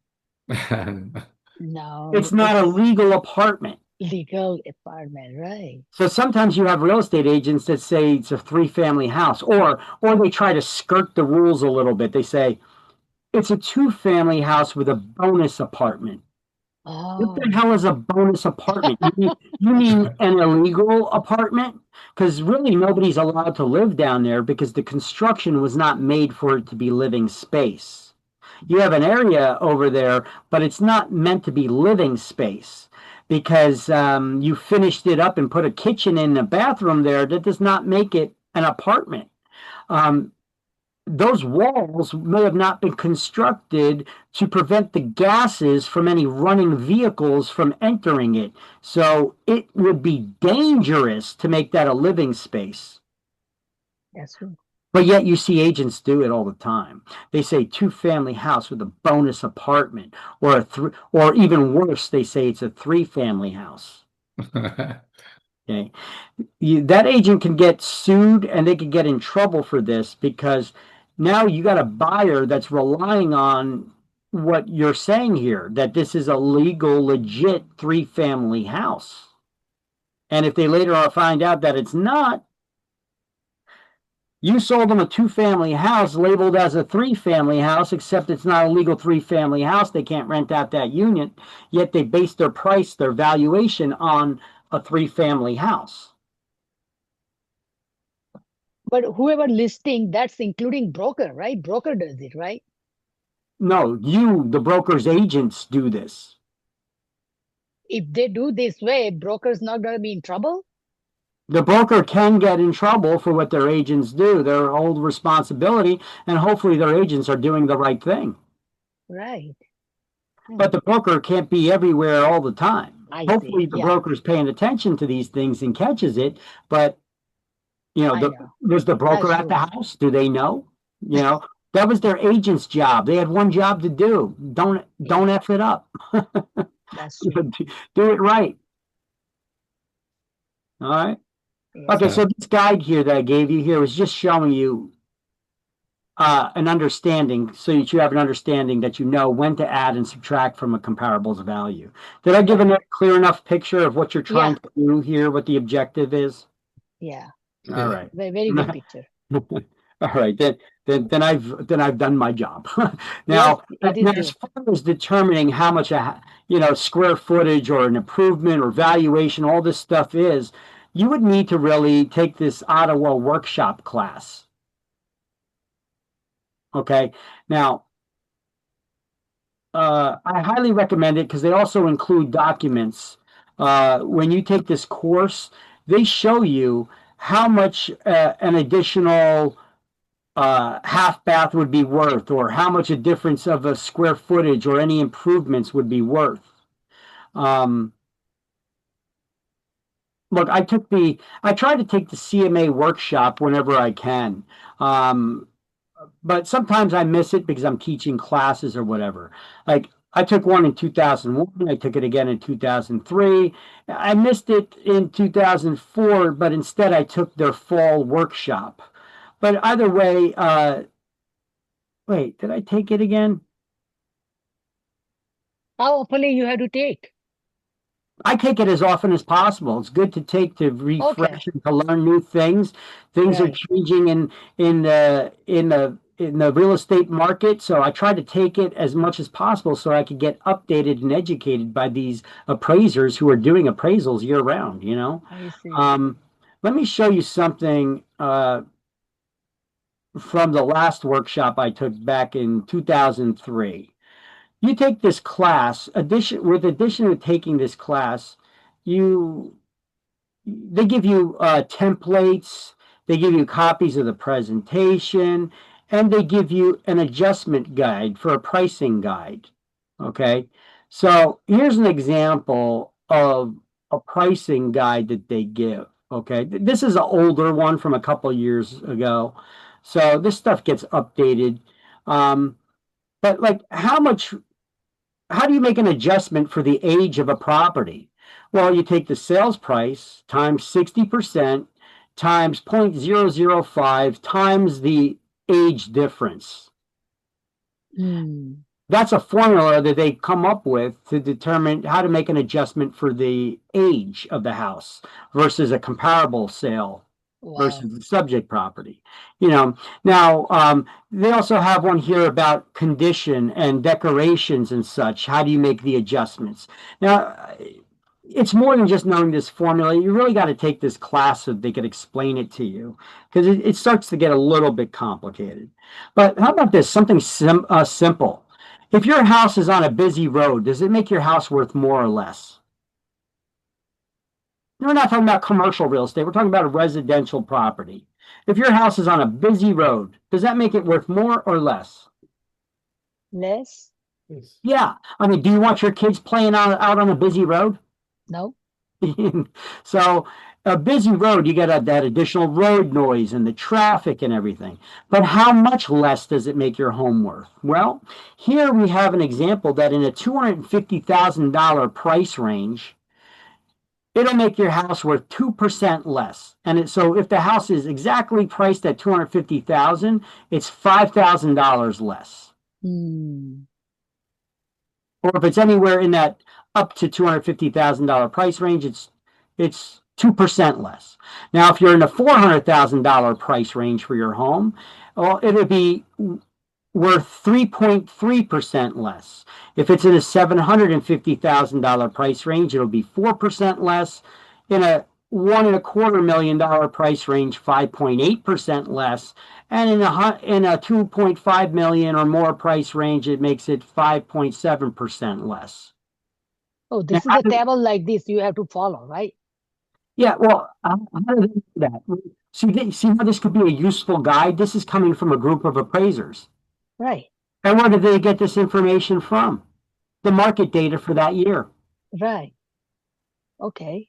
B: No.
A: It's not a legal apartment.
B: Legal apartment, right?
A: So sometimes you have real estate agents that say it's a 3-family house, or they try to skirt the rules a little bit. They say it's a 2-family house with a bonus apartment. What the
B: Oh,
A: hell is a bonus apartment? You mean an illegal apartment? Because really nobody's allowed to live down there because the construction was not made for it to be living space. You have an area over there, but it's not meant to be living space because you finished it up and put a kitchen in a bathroom there. That does not make it an apartment. Those walls may have not been constructed to prevent the gases from any running vehicles from entering it. So it would be dangerous to make that a living space.
B: that's true.
A: But yet you see agents do it all the time. They say 2-family house with a bonus apartment, or or even worse, they say it's a 3-family house. Okay. That agent can get sued and they could get in trouble for this because now you got a buyer that's relying on what you're saying here, that this is a legal, legit 3-family house. And if they later on find out that it's not, you sold them a 2-family house labeled as a 3-family house, except it's not a legal 3-family house. They can't rent out that unit, yet they base their price, their valuation on a 3-family house.
B: But whoever listing, that's including broker, right? Broker does it, right?
A: No, the broker's agents do this.
B: if they do this way, broker's not going to be in trouble?
A: The broker can get in trouble for what their agents do. Their old responsibility, and hopefully their agents are doing the right thing.
B: Right.
A: But the broker can't be everywhere all the time.
B: I
A: Hopefully
B: see.
A: the
B: Yeah,
A: broker's paying attention to these things and catches it. But you know,
B: I know.
A: was the broker
B: That's
A: at the
B: true.
A: house? Do they know? You know, that was their agent's job. They had one job to do. Don't
B: Yeah,
A: F it up.
B: that's true.
A: Do it right. All right. Okay,
B: Yeah.
A: so this guide here that I gave you here was just showing you an understanding, so that you have an understanding that you know when to add and subtract from a comparable's value. Did I give
B: Yeah.
A: a clear enough picture of what you're trying
B: Yeah.
A: to do here, what the objective is?
B: Yeah.
A: All right.
B: Very good picture.
A: All right, then I've done my job.
B: Yes,
A: Now,
B: it is
A: now
B: good.
A: as far as determining how much square footage or an improvement or valuation, all this stuff is, you would need to really take this Ottawa workshop class. Okay, now I highly recommend it because they also include documents. When you take this course, they show you how much an additional half bath would be worth, or how much a difference of a square footage or any improvements would be worth. Look, I try to take the CMA workshop whenever I can. But sometimes I miss it because I'm teaching classes or whatever. Like I took one in 2001, I took it again in 2003. I missed it in 2004, but instead I took their fall workshop. But either way, wait, did I take it again?
B: How often you have to take?
A: I take it as often as possible. It's good to take to
B: Okay.
A: refresh and to learn new things. Things are
B: Right.
A: changing in the real estate market, so I try to take it as much as possible so I could get updated and educated by these appraisers who are doing appraisals year round, you know.
B: I see.
A: Let me show you something from the last workshop I took back in 2003. You take this class, addition to taking this class, they give you templates, they give you copies of the presentation, and they give you an adjustment guide for a pricing guide. Okay, so here's an example of a pricing guide that they give. Okay, this is an older one from a couple years ago, so this stuff gets updated. But like, how do you make an adjustment for the age of a property? Well, you take the sales price times 60% times 0.005 times the age difference. That's a formula that they come up with to determine how to make an adjustment for the age of the house versus a comparable sale versus the subject property. You know, now they also have one here about condition and decorations and such. How do you make the adjustments? Now, it's more than just knowing this formula. You really got to take this class so they could explain it to you, because it starts to get a little bit complicated. But how about this? Something simple. If your house is on a busy road, does it make your house worth more or less? We're not talking about commercial real estate. We're talking about a residential property. If your house is on a busy road, does that make it worth more or less?
B: Less?
D: Yes.
A: Yeah. I mean, do you want your kids playing out on a busy road?
B: No.
A: So a busy road, you get that additional road noise and the traffic and everything. But how much less does it make your home worth? Well, here we have an example that in a $250,000 price range, it'll make your house worth 2% less. And so if the house is exactly priced at $250,000, it's $5,000 less. Or if it's anywhere in that up to $250,000 price range, it's 2% less. Now, if you're in a $400,000 price range for your home, well, it would be worth 3.3% less. If it's in a $750,000 price range, it'll be 4% less. In a $1.25 million price range, 5.8% less. And in a 2.5 million or more price range, it makes it 5.7% less.
B: Oh,
A: Now,
B: this is
A: how
B: a
A: do-
B: table like this you have to follow, right?
A: yeah, well, how do they do that? See how this could be a useful guide? This is coming from a group of appraisers.
B: Right,
A: And where did they get this information from? The market data for that year.
B: right. Okay.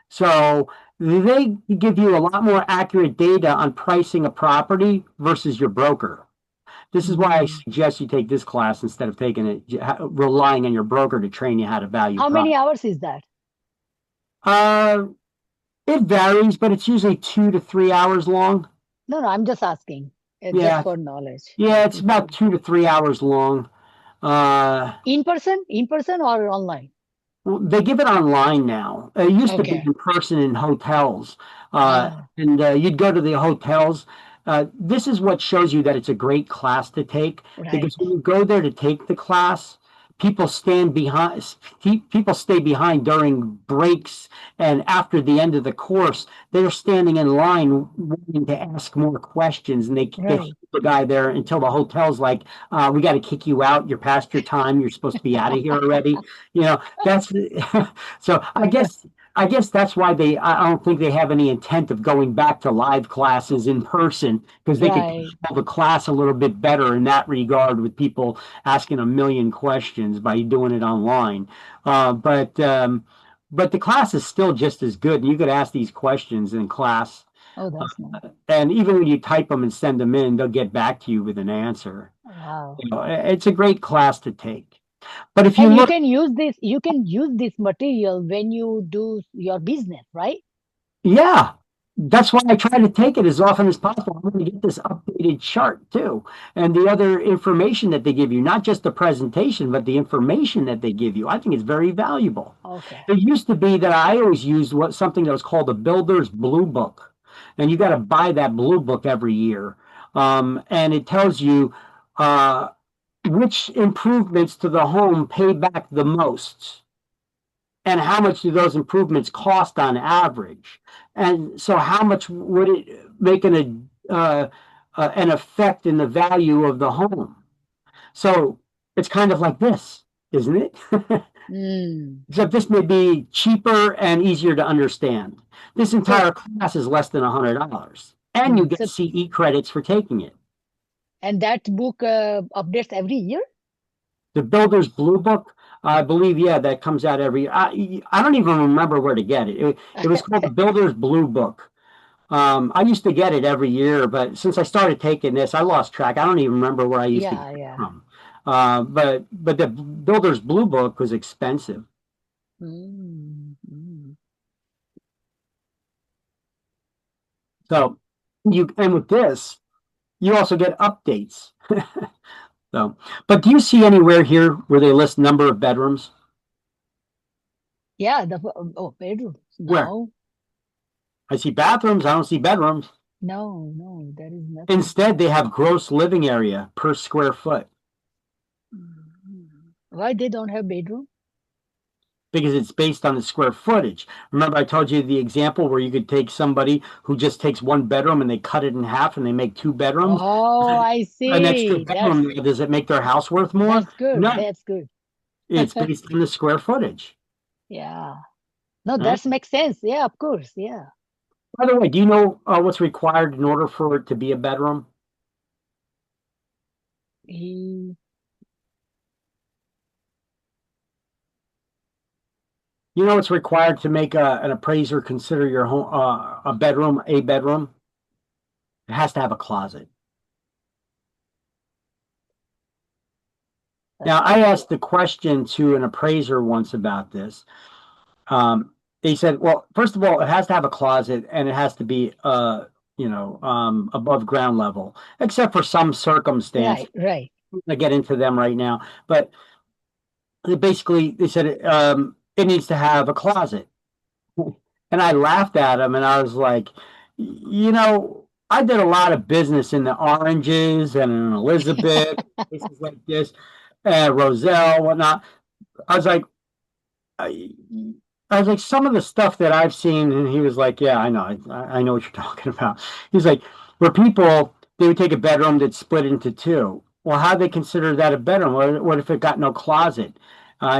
A: So they give you a lot more accurate data on pricing a property versus your broker. This is why I
B: Mm.
A: suggest you take this class instead of taking it, relying on your broker to train you how to value
B: How many
A: property.
B: hours is that?
A: Uh, it varies, but it's usually 2 to 3 hours long.
B: No, I'm just asking, just
A: Yeah,
B: for knowledge.
A: yeah, it's about 2 to 3 hours long. Uh,
B: In person or online?
A: They give it online now. It used to be
B: Okay.
A: in person in hotels,
B: Ah,
A: and you'd go to the hotels. This is what shows you that it's a great class to take
B: right.
A: because when you go there to take the class, people stand behind. People stay behind during breaks and after the end of the course. They're standing in line waiting to ask more questions, and they hold
B: Right.
A: the guy there until the hotel's like, "We got to kick you out. You're past your time. You're supposed to be out of here already." You know, that's so I guess that's why I don't think they have any intent of going back to live classes in person because they could
B: Right.
A: control the class a little bit better in that regard with people asking a million questions by doing it online. But the class is still just as good. You could ask these questions in class,
B: Oh, that's nice.
A: and even when you type them and send them in, they'll get back to you with an answer.
B: Wow.
A: It's a great class to take. But if you
B: And
A: look,
B: you can use this material when you do your business, right?
A: yeah, that's why I try to take it as often as possible. I'm going to get this updated chart too, and the other information that they give you, not just the presentation, but the information that they give you. I think it's very valuable.
B: Okay.
A: It used to be that I always used something that was called the Builder's Blue Book, and you got to buy that blue book every year, and it tells you uh, which improvements to the home pay back the most and how much do those improvements cost on average? And so, how much would it make an effect in the value of the home? So, it's kind of like this, isn't it?
B: Mm.
A: Except this may be cheaper and easier to understand. This
B: So,
A: entire class is less than $100, and you get
B: so
A: CE credits for taking it.
B: and that book updates every year?
A: The Builder's Blue Book, I believe, yeah, that comes out every. I don't even remember where to get it. It was called the Builder's Blue Book. I used to get it every year, but since I started taking this, I lost track. I don't even remember where I used to get it
B: Yeah.
A: from. But the Builder's Blue Book was expensive.
B: Mm.
A: So and with this, you also get updates. So, but do you see anywhere here where they list number of bedrooms?
B: Yeah, bedrooms.
A: Where?
B: No,
A: I see bathrooms. I don't see bedrooms.
B: no, there is nothing.
A: Instead, they have gross living area per square foot
B: Why they don't have bedroom?
A: because it's based on the square footage. Remember, I told you the example where you could take somebody who just takes one bedroom and they cut it in half and they make 2 bedrooms.
B: Oh, I
A: An extra
B: see.
A: bedroom, does it make their house worth more?
B: That's good.
A: No,
B: That's good.
A: it's based on the square footage.
B: Yeah. No,
A: Right?
B: that makes sense. Yeah, of course. Yeah.
A: By the way, do you know what's required in order for it to be a bedroom?
B: He,
A: You know what's required to make an appraiser consider your home a bedroom a bedroom? It has to have a closet. Now, I asked the question to an appraiser once about this. They said, well, first of all, it has to have a closet and it has to be, above ground level, except for some circumstances.
B: right.
A: I'm going to get into them right now. But they said it needs to have a closet. And I laughed at him and I was like, I did a lot of business in the Oranges and in Elizabeth, places like this, Roselle, whatnot. I was like, some of the stuff that I've seen, and he was like, yeah, I know, I know what you're talking about. He's like, where people, they would take a bedroom that's split into two. Well, how do they consider that a bedroom? What if it got no closet?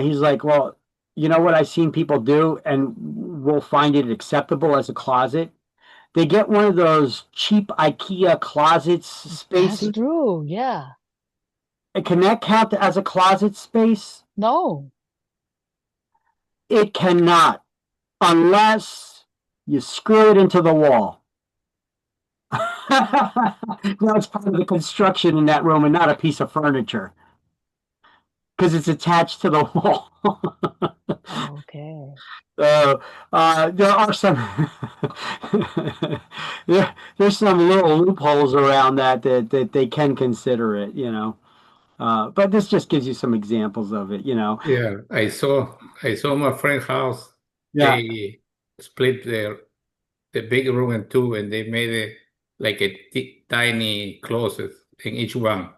A: He's like, well, You know what I've seen people do and will find it acceptable as a closet? They get one of those cheap IKEA closets
B: That's
A: spaces.
B: true. Yeah.
A: And can that count as a closet space?
B: No.
A: It cannot, unless you screw it into the wall. Now it's part of the construction in that room and not a piece of furniture because it's attached to the wall.
B: Okay.
A: So there are some there's some little loopholes around that they can consider it, you know. But this just gives you some examples of it, you know.
D: Yeah, I saw my friend's house.
A: Yeah,
D: They split the big room in two, and they made it like a tiny closet in each one.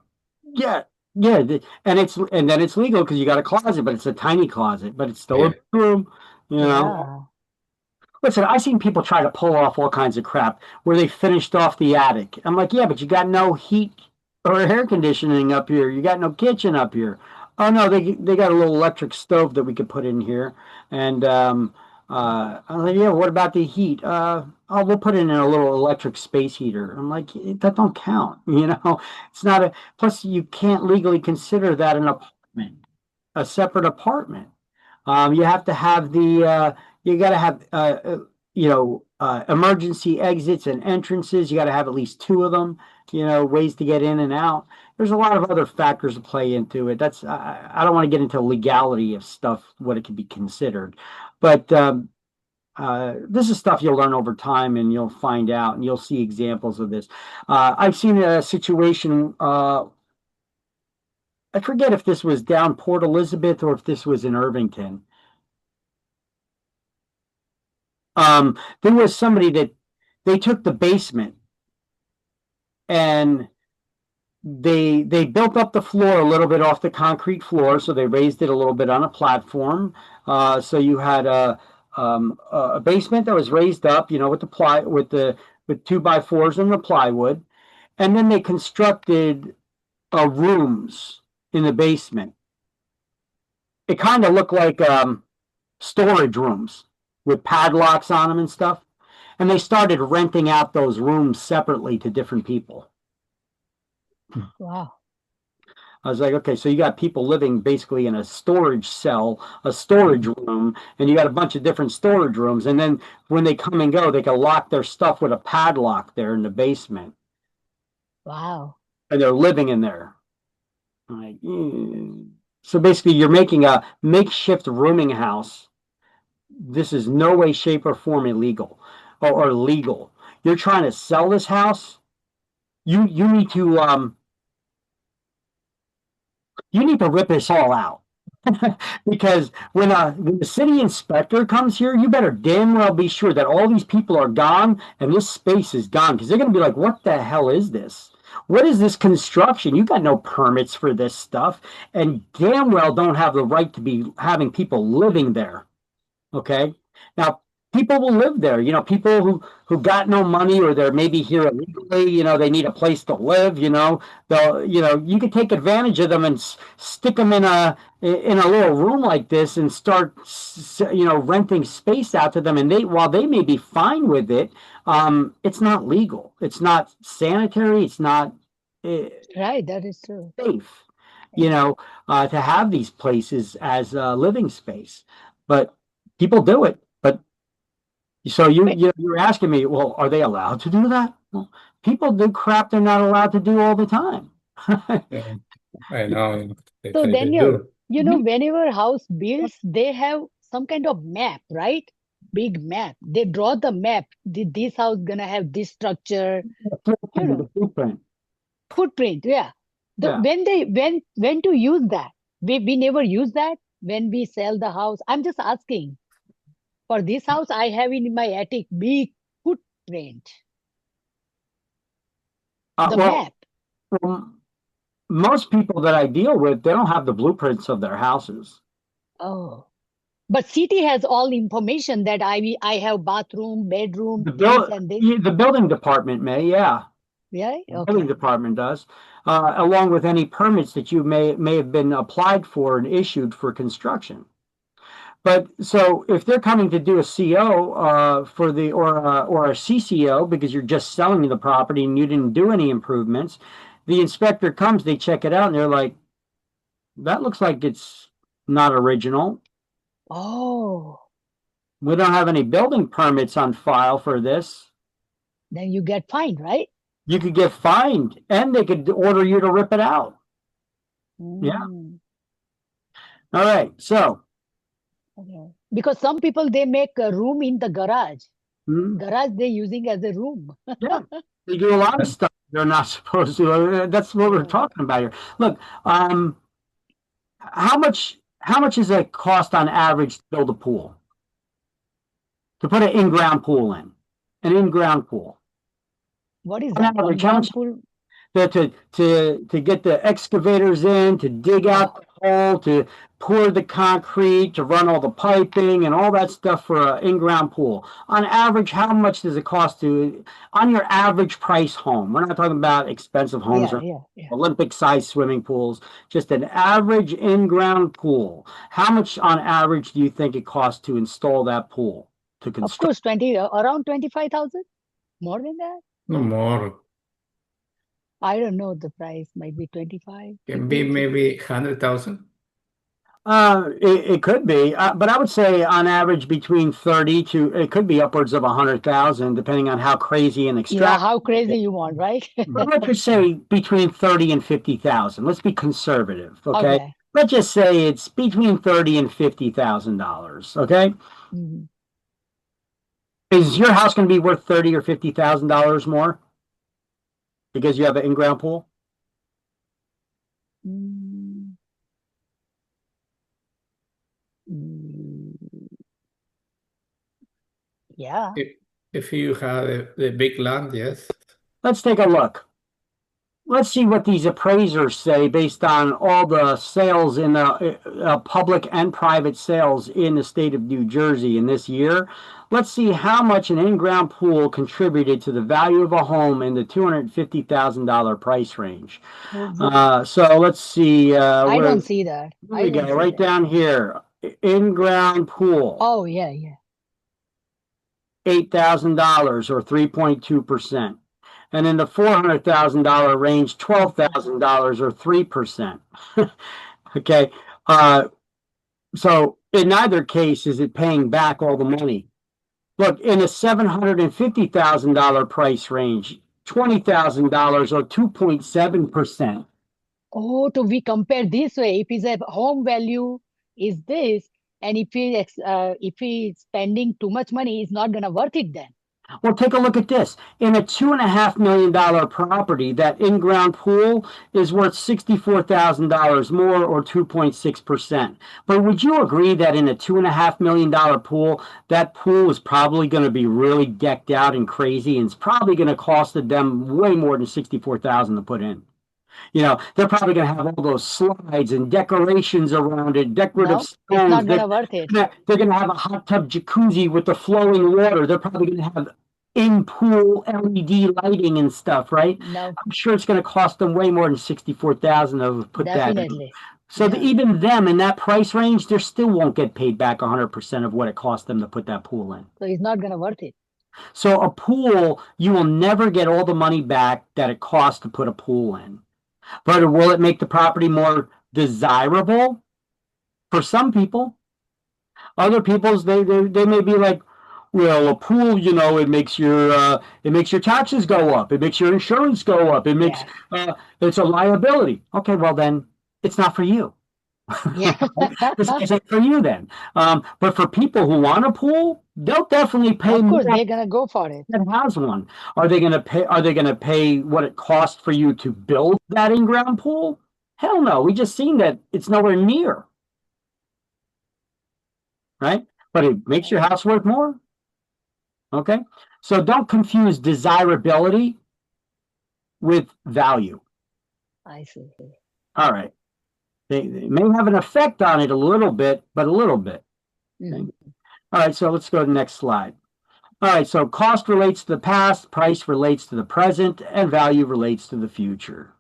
A: yeah, and then it's legal because you got a closet, but it's a tiny closet, but it's still a
D: Yeah,
A: bedroom, you know.
B: Yeah.
A: Listen, I've seen people try to pull off all kinds of crap where they finished off the attic. I'm like, yeah, but you got no heat or air conditioning up here. You got no kitchen up here. Oh no, they got a little electric stove that we could put in here. And I'm like, yeah, what about the heat? Oh, we'll put it in a little electric space heater. I'm like, that don't count. You know, it's not a. Plus, you can't legally consider that an apartment, a separate apartment. You have to have you got to have, emergency exits and entrances. You got to have at least two of them, you know, ways to get in and out. There's a lot of other factors to play into it. I don't want to get into legality of stuff, what it can be considered. But this is stuff you'll learn over time and you'll find out and you'll see examples of this. I've seen a situation, I forget if this was down Port Elizabeth or if this was in Irvington. There was somebody that they took the basement and they built up the floor a little bit off the concrete floor, so they raised it a little bit on a platform. So you had a basement that was raised up, you know, with the ply with 2x4s and the plywood, and then they constructed rooms in the basement. It kind of looked like storage rooms with padlocks on them and stuff. And they started renting out those rooms separately to different people.
B: Wow.
A: I was like, okay, so you got people living basically in a storage cell, a storage room, and you got a bunch of different storage rooms. And then when they come and go, they can lock their stuff with a padlock there in the basement.
B: Wow.
A: And they're living in there. I'm like, So basically, you're making a makeshift rooming house. This is no way, shape, or form illegal or legal. You're trying to sell this house. You need to rip this all out. Because when the city inspector comes here, you better damn well be sure that all these people are gone and this space is gone because they're going to be like, what the hell is this? What is this construction? You got no permits for this stuff and damn well don't have the right to be having people living there. Okay. Now, people will live there. You know, people who got no money or they're maybe here illegally. You know, they need a place to live. You know, they'll. You know, you could take advantage of them and stick them in a little room like this and start renting space out to them. And while they may be fine with it, it's not legal. It's not sanitary. It's not
B: Right. That is true.
A: safe. You know, to have these places as living space, but people do it. But so
B: But
A: you're asking me, well, are they allowed to do that? Well, people do crap they're not allowed to do all the time.
D: yeah, I know.
B: so
D: They
B: Daniel,
D: do.
B: whenever house builds, they have some kind of map, right? Big map. They draw the map. This house gonna have this structure, you know,
A: The blueprint.
B: footprint. Yeah.
A: Yeah.
B: When to use that? We never use that when we sell the house. I'm just asking. For this house, I have in my attic big footprint, the
A: Well,
B: map.
A: most people that I deal with, they don't have the blueprints of their houses.
B: Oh, but city has all information that I have bathroom, bedroom,
A: The
B: this and this.
A: the building department may, yeah.
B: Yeah.
A: The building
B: Okay.
A: department does, along with any permits that you may have been applied for and issued for construction. But so if they're coming to do a CO for the or a CCO because you're just selling the property and you didn't do any improvements, the inspector comes, they check it out, and they're like, that looks like it's not original.
B: Oh,
A: We don't have any building permits on file for this.
B: then you get fined, right?
A: You could get fined and they could order you to rip it out. Yeah.
B: Mm,
A: All right. So,
B: okay. Because some people they make a room in the garage.
A: mm,
B: Garage they're using as a room.
A: yeah, they do a lot of stuff they're not supposed to. That's what we're
B: Yeah.
A: talking about here. Look, how much is it cost on average to build a pool? To put an in-ground pool in, an in-ground pool.
B: What is
A: On
B: that?
A: average, how much
B: Pool?
A: to get the excavators in, to dig out the hole, to pour the concrete, to run all the piping and all that stuff for an in-ground pool. On average, how much does it cost to on your average price home? We're not talking about expensive homes
B: Yeah,
A: or
B: yeah.
A: Olympic-sized swimming pools, just an average in-ground pool. How much on average do you think it costs to install that pool, to
B: Of
A: construct?
B: course, around 25,000. More than that?
D: No more.
B: I don't know the price. Might be 25.
D: Can be maybe 100,000.
A: It could be, but I would say on average between 30 to it could be upwards of 100,000, depending on how crazy and
B: Yeah,
A: extravagant.
B: how crazy you want, right?
A: But let's just say between 30 and 50,000. Let's be conservative, okay?
B: Okay.
A: Let's just say it's between 30 and $50,000, okay?
B: Mhm.
A: Is your house going to be worth 30 or $50,000 more because you have an in-ground pool?
B: Mm. Mm. Yeah.
D: If you have the big land, yes.
A: Let's take a look. Let's see what these appraisers say based on all the sales in the public and private sales in the state of New Jersey in this year. Let's see how much an in-ground pool contributed to the value of a home in the $250,000 price range. So let's see.
B: I don't see that.
A: Here
B: I
A: we
B: don't
A: go,
B: see
A: right
B: that.
A: down here. In-ground pool,
B: Oh, yeah, yeah.
A: $8,000 or 3.2%. And in the $400,000 range, $12,000 or 3%. Okay. So in neither case is it paying back all the money. Look, in a $750,000 price range, $20,000 or 2.7%.
B: Oh, to we compare this way, if his home value is this, and if he's spending too much money, it's not gonna worth it then.
A: Well, take a look at this. In a $2.5 million property, that in-ground pool is worth $64,000 more or 2.6%. But would you agree that in a $2.5 million pool, that pool is probably going to be really decked out and crazy, and it's probably going to cost them way more than $64,000 to put in? You know, they're probably going to have all those slides and decorations around it, decorative
B: No, it's
A: stones.
B: not gonna worth it.
A: They're going to have a hot tub jacuzzi with the flowing water. They're probably going to have in-pool LED lighting and stuff, right?
B: No,
A: I'm sure it's going to cost them way more than $64,000 to put that in.
B: definitely.
A: So
B: Yeah.
A: even them in that price range, they still won't get paid back 100% of what it cost them to put that pool in.
B: So it's not gonna worth it.
A: So a pool, you will never get all the money back that it costs to put a pool in. But will it make the property more desirable? For some people. Other people's they may be like, well, a pool, you know, it makes your taxes go up, it makes your insurance go up, it makes it's a liability. Okay, well then it's not for you.
B: Yeah.
A: This isn't for you then. But for people who want a pool, they'll definitely pay
B: Of course,
A: more
B: they're gonna go for it.
A: that has one. Are they going to pay what it costs for you to build that in-ground pool? Hell no. We just seen that it's nowhere near. Right? But it makes your house worth more. Okay? So don't confuse desirability with value.
B: I see.
A: All right. They may have an effect on it a little bit, but a little bit.
B: Mhm.
A: All right, so let's go to the next slide. All right, so cost relates to the past, price relates to the present, and value relates to the future.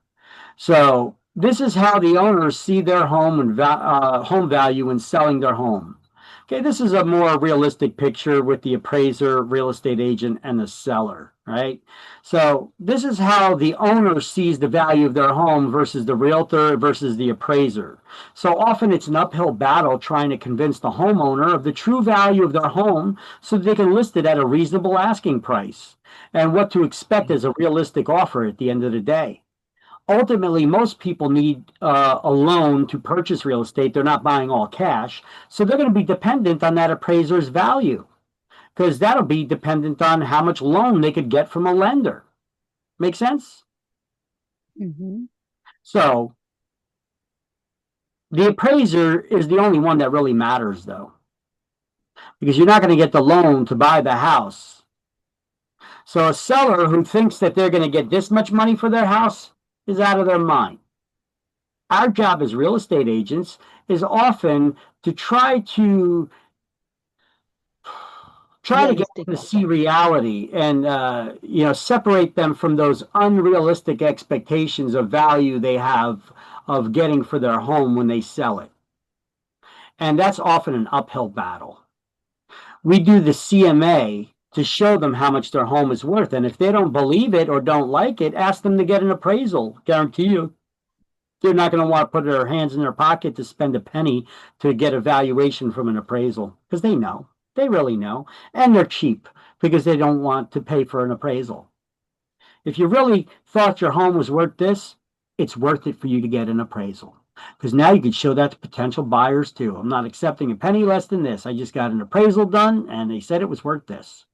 A: So this is how the owners see their home and home value when selling their home. Okay, this is a more realistic picture with the appraiser, real estate agent, and the seller, right? So this is how the owner sees the value of their home versus the realtor versus the appraiser. So often it's an uphill battle trying to convince the homeowner of the true value of their home so that they can list it at a reasonable asking price and what to expect as a realistic offer at the end of the day. Ultimately, most people need a loan to purchase real estate. They're not buying all cash. So they're going to be dependent on that appraiser's value because that'll be dependent on how much loan they could get from a lender. Make sense?
B: Mhm.
A: So the appraiser is the only one that really matters, though, because you're not going to get the loan to buy the house. So a seller who thinks that they're going to get this much money for their house is out of their mind. Our job as real estate agents is often to try to get
B: Realistic
A: them to
B: offer.
A: see reality and separate them from those unrealistic expectations of value they have of getting for their home when they sell it. And that's often an uphill battle. We do the CMA to show them how much their home is worth. And if they don't believe it or don't like it, ask them to get an appraisal. Guarantee you, they're not going to want to put their hands in their pocket to spend a penny to get a valuation from an appraisal because they know. They really know. And they're cheap because they don't want to pay for an appraisal. If you really thought your home was worth this, it's worth it for you to get an appraisal because now you can show that to potential buyers too. I'm not accepting a penny less than this. I just got an appraisal done and they said it was worth this.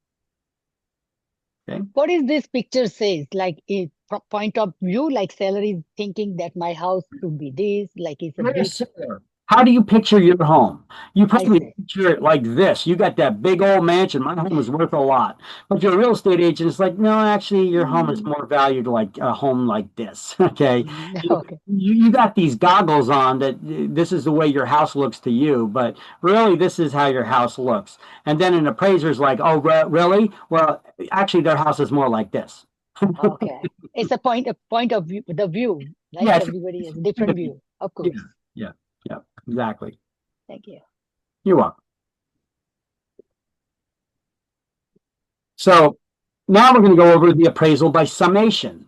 A: Okay.
B: What is this picture says? Like a point of view, like seller is thinking that my house should be this, like it's a
A: Very
B: big.
A: similar. How do you picture your home? You
B: I
A: probably
B: see.
A: picture it like this. You got that big old mansion. My home is worth a lot. But your real estate agent is like, no, actually, your home is more valued like a home like this. Okay.
B: Okay.
A: You got these goggles on that this is the way your house looks to you, but really, this is how your house looks. And then an appraiser's like, oh, really? Well, actually, their house is more like this.
B: Okay. It's a point of view, the view, right?
A: Yeah,
B: Everybody has a different view, of course.
A: yeah, exactly.
B: Thank you.
A: You're welcome. So now we're going to go over the appraisal by summation,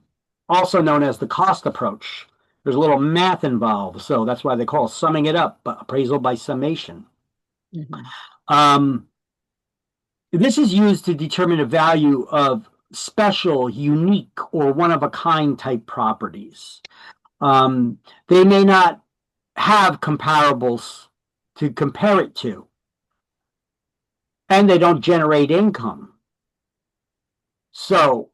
A: also known as the cost approach. There's a little math involved, so that's why they call summing it up, but appraisal by summation.
B: Mhm.
A: This is used to determine the value of special, unique, or one-of-a-kind type properties. They may not have comparables to compare it to, and they don't generate income. So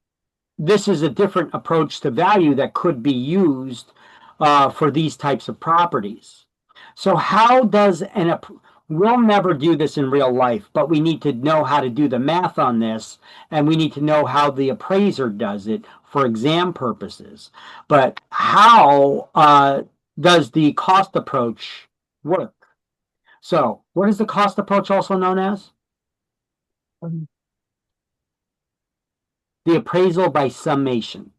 A: this is a different approach to value that could be used for these types of properties. So how does we'll never do this in real life, but we need to know how to do the math on this, and we need to know how the appraiser does it for exam purposes. But how does the cost approach work? So what is the cost approach also known as?
B: Um,
A: The appraisal by summation.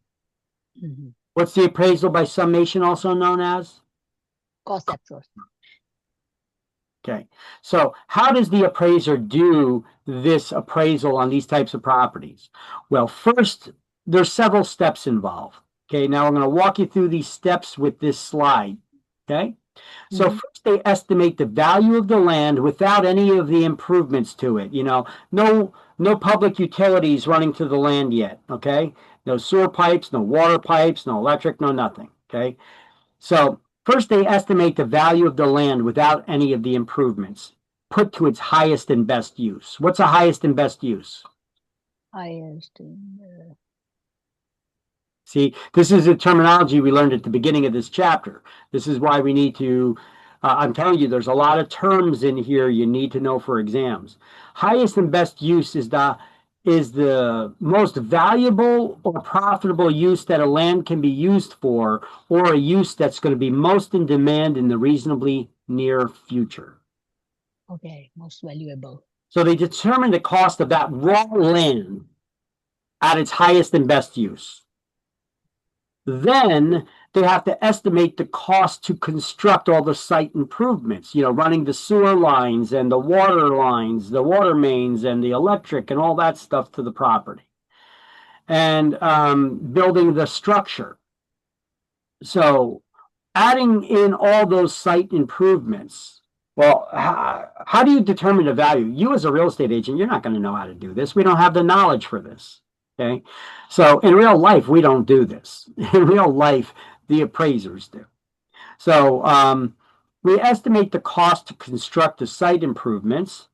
B: mhm.
A: What's the appraisal by summation also known as?
B: Cost approach.
A: Okay, so how does the appraiser do this appraisal on these types of properties? Well, first, there's several steps involved. Okay, now I'm going to walk you through these steps with this slide. Okay, so
B: Mhm.
A: first they estimate the value of the land without any of the improvements to it. You know, no public utilities running to the land yet. Okay, no sewer pipes, no water pipes, no electric, no nothing. Okay, so first they estimate the value of the land without any of the improvements, put to its highest and best use. What's a highest and best use?
B: Highest.
A: See, this is a terminology we learned at the beginning of this chapter. This is why we need to, I'm telling you, there's a lot of terms in here you need to know for exams. Highest and best use is the most valuable or profitable use that a land can be used for, or a use that's going to be most in demand in the reasonably near future.
B: Okay, most valuable.
A: So they determine the cost of that raw land at its highest and best use. Then they have to estimate the cost to construct all the site improvements, running the sewer lines and the water lines, the water mains and the electric and all that stuff to the property, and building the structure. So adding in all those site improvements, well, how do you determine the value? You as a real estate agent, you're not going to know how to do this. We don't have the knowledge for this. Okay. So in real life, we don't do this. In real life, the appraisers do. So we estimate the cost to construct the site improvements.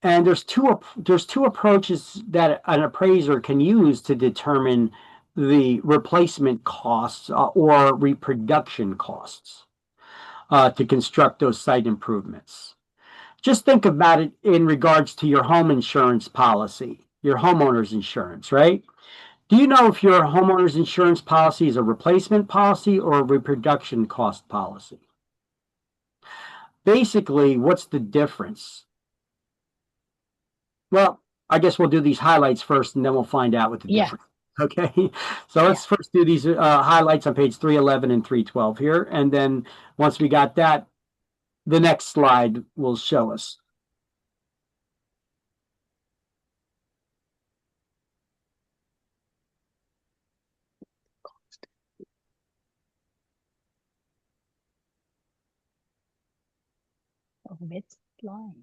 A: And there's two approaches that an appraiser can use to determine the replacement costs or reproduction costs to construct those site improvements. Just think about it in regards to your home insurance policy, your homeowner's insurance, right? Do you know if your homeowner's insurance policy is a replacement policy or a reproduction cost policy? Basically, what's the difference? Well, I guess we'll do these highlights first and then we'll find out what the difference is. Okay, so let's first do these highlights on page 311 and 312 here. And then once we got that, the next slide will show us.
B: Which line?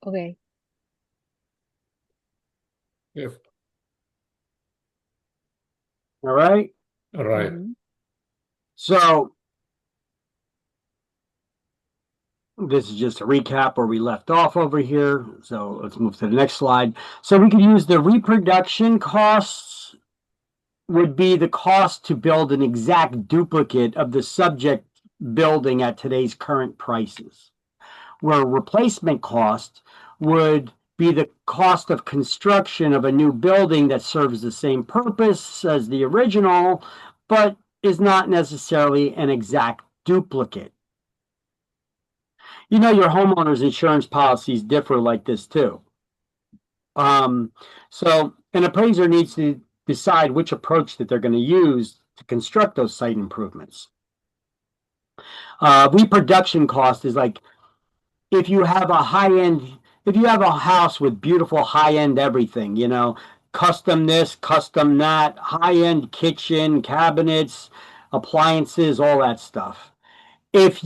B: Okay.
D: Yes.
A: All right.
D: All right.
A: So this is just a recap where we left off over here. So let's move to the next slide. So we could use the reproduction costs would be the cost to build an exact duplicate of the subject building at today's current prices, where replacement cost would be the cost of construction of a new building that serves the same purpose as the original, but is not necessarily an exact duplicate. Your homeowner's insurance policies differ like this too. So an appraiser needs to decide which approach that they're going to use to construct those site improvements. Reproduction cost is like if you have a house with beautiful high-end everything, custom this, custom that, high-end kitchen, cabinets, appliances, all that stuff. If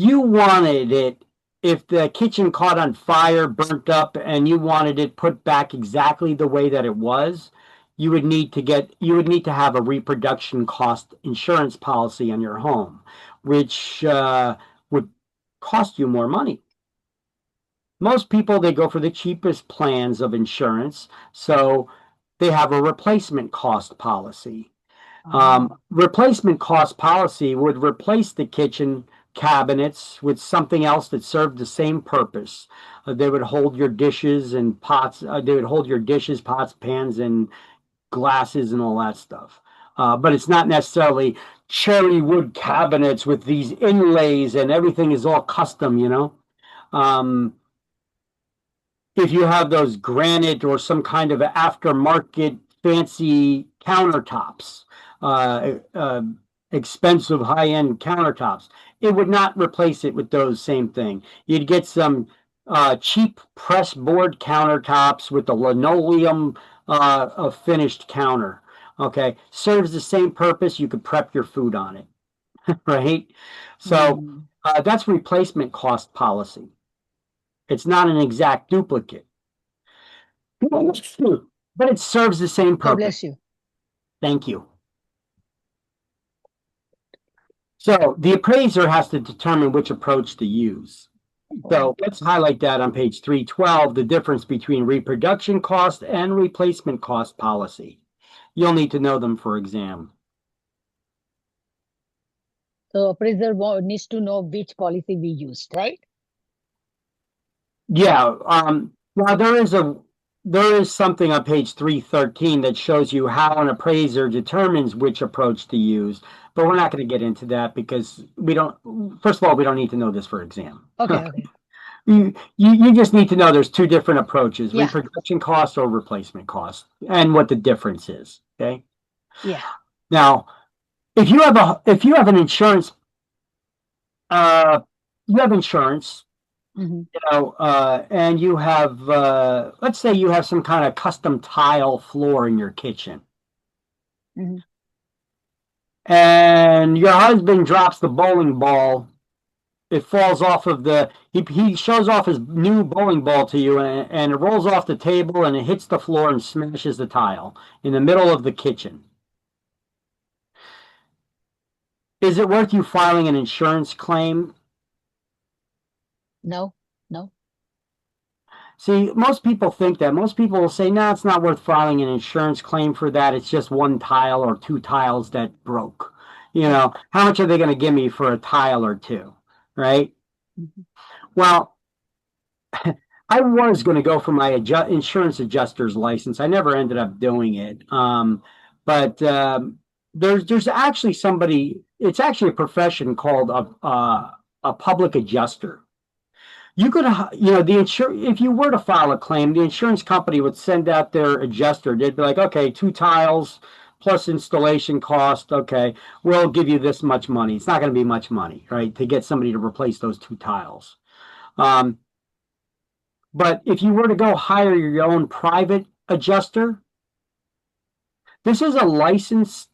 A: the kitchen caught on fire, burnt up, and you wanted it put back exactly the way that it was, you would need to have a reproduction cost insurance policy on your home, which would cost you more money. Most people, they go for the cheapest plans of insurance, so they have a replacement cost policy. Replacement cost policy would replace the kitchen cabinets with something else that served the same purpose. They would hold your dishes and pots. They would hold your dishes, pots, pans, and glasses and all that stuff. But it's not necessarily cherry wood cabinets with these inlays and everything is all custom, if you have those granite or some kind of aftermarket fancy countertops, expensive high-end countertops, it would not replace it with those same thing. You'd get some cheap press board countertops with the linoleum finished counter. Okay, serves the same purpose. You could prep your food on it, right? So that's replacement cost policy. It's not an exact duplicate, but it serves the same purpose.
B: God bless you.
A: Thank you. So the appraiser has to determine which approach to use. So let's highlight that on page 312, the difference between reproduction cost and replacement cost policy. You'll need to know them for exam.
B: So appraiser needs to know which policy we used, right?
A: Yeah, well, there is something on page 313 that shows you how an appraiser determines which approach to use, but we're not going to get into that because first of all, we don't need to know this for exam.
B: Okay, okay.
A: You just need to know there's two different approaches,
B: Yeah.
A: reproduction cost or replacement cost, and what the difference is. Okay.
B: Yeah.
A: Now, if you have an insurance, you have insurance,
B: Mhm.
A: and you have, let's say you have some kind of custom tile floor in your kitchen.
B: Mhm.
A: And your husband drops the bowling ball. It falls off of he shows off his new bowling ball to you, and it rolls off the table and it hits the floor and smashes the tile in the middle of the kitchen. Is it worth you filing an insurance claim?
B: No, no.
A: See, most people think that. Most people will say, no, it's not worth filing an insurance claim for that. It's just one tile or two tiles that broke. How much are they going to give me for a tile or two? Right?
B: Mhm.
A: Well, I was going to go for my insurance adjuster's license. I never ended up doing it. But there's actually somebody, it's actually a profession called a public adjuster. You could, if you were to file a claim, the insurance company would send out their adjuster. They'd be like, okay, two tiles plus installation cost. Okay, we'll give you this much money. It's not going to be much money, right, to get somebody to replace those two tiles. But if you were to go hire your own private adjuster, this is a licensed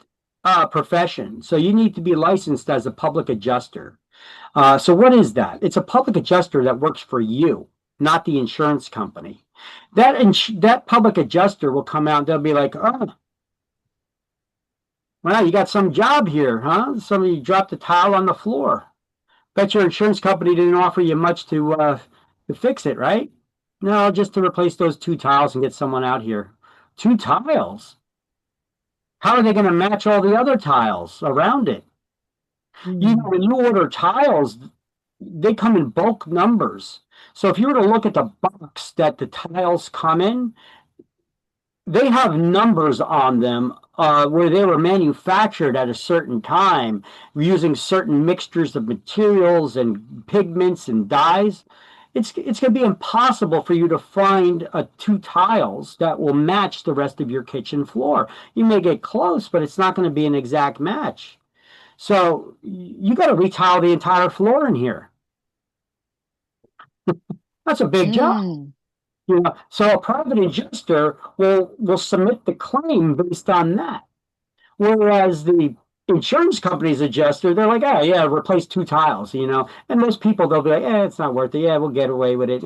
A: profession. So you need to be licensed as a public adjuster. So what is that? It's a public adjuster that works for you, not the insurance company. That public adjuster will come out and they'll be like, oh, well, you got some job here, huh? Somebody dropped a tile on the floor. Bet your insurance company didn't offer you much to fix it, right? No, just to replace those two tiles and get someone out here. Two tiles? How are they going to match all the other tiles around it? When you order tiles, they come in bulk numbers. So if you were to look at the box that the tiles come in, they have numbers on them where they were manufactured at a certain time using certain mixtures of materials and pigments and dyes. It's going to be impossible for you to find two tiles that will match the rest of your kitchen floor. You may get close, but it's not going to be an exact match. So you got to retile the entire floor in here. That's a big job. So a private adjuster will submit the claim based on that. Whereas the insurance company's adjuster, they're like, oh yeah, replace two tiles, and most people they'll be like, it's not worth it. Yeah, we'll get away with it.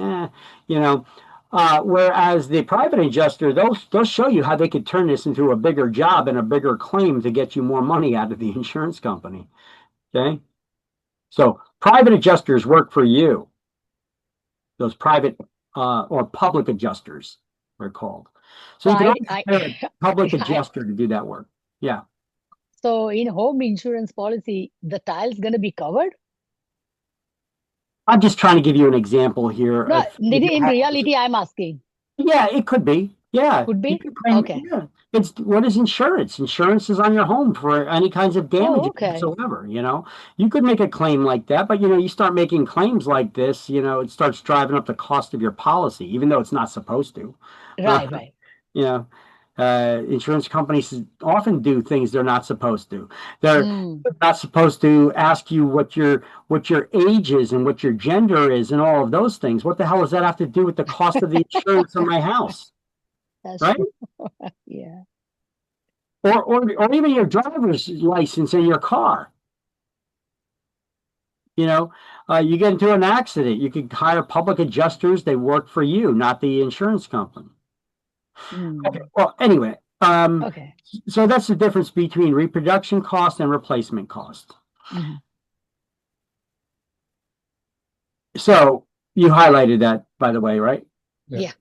A: Whereas the private adjuster, they'll show you how they could turn this into a bigger job and a bigger claim to get you more money out of the insurance company. Okay. So private adjusters work for you. Those private or public adjusters are called. So you can always hire a public adjuster to do that work. Yeah.
B: So in home insurance policy, the tile's going to be covered?
A: I'm just trying to give you an example here.
B: No, in reality, I'm asking.
A: Yeah, it could be. Yeah.
B: Could be? Okay.
A: Yeah. What is insurance? Insurance is on your home for any kinds of damage whatsoever, You could make a claim like that, but you start making claims like this, it starts driving up the cost of your policy, even though it's not supposed to.
B: Right.
A: Insurance companies often do things they're not supposed to. They're not supposed to ask you what your age is and what your gender is and all of those things. What the hell does that have to do with the cost of the insurance on my house?
B: That's
A: right?
B: Yeah.
A: Or even your driver's license in your car. You get into an accident, you could hire public adjusters. They work for you, not the insurance company. Okay. Well, anyway,
B: Okay.
A: So that's the difference between reproduction cost and replacement cost. So you highlighted that, by the way, right?
B: Yeah.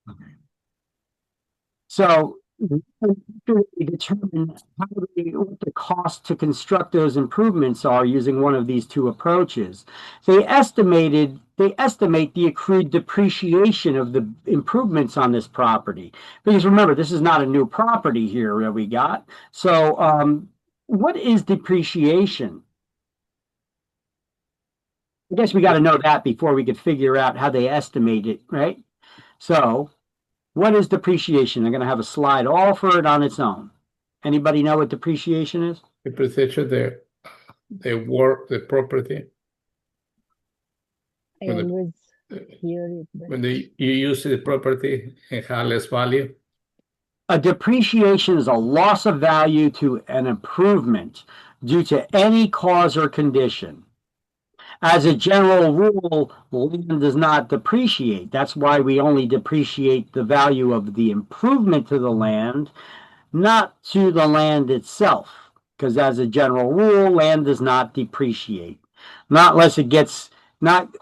A: Okay. So After they determine what the cost to construct those improvements are using one of these two approaches, they estimate the accrued depreciation of the improvements on this property. Because remember, this is not a new property here that we got. So what is depreciation? I guess we got to know that before we could figure out how they estimate it, right? So what is depreciation? I'm going to have a slide all for it on its own. Anybody know what depreciation is?
D: Depreciation, the work, the property.
B: I
D: When the-
B: always hear it. But
D: When you use the property and have less value.
A: A depreciation is a loss of value to an improvement due to any cause or condition. As a general rule, land does not depreciate. That's why we only depreciate the value of the improvement to the land, not to the land itself. Because as a general rule, land does not depreciate. Not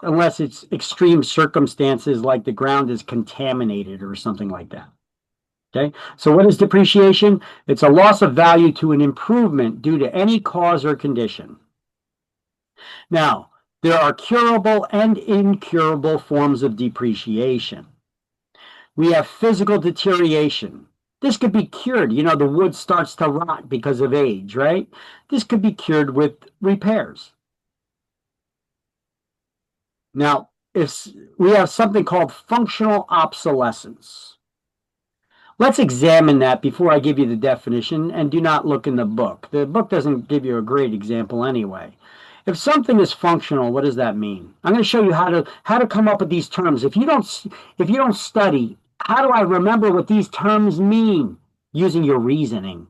A: unless it's extreme circumstances like the ground is contaminated or something like that. Okay, so what is depreciation? It's a loss of value to an improvement due to any cause or condition. Now, there are curable and incurable forms of depreciation. We have physical deterioration. This could be cured. You know, the wood starts to rot because of age, right? This could be cured with repairs. Now, we have something called functional obsolescence. Let's examine that before I give you the definition, and do not look in the book. The book doesn't give you a great example anyway. If something is functional, what does that mean? I'm going to show you how to come up with these terms. If you don't study, how do I remember what these terms mean? Using your reasoning.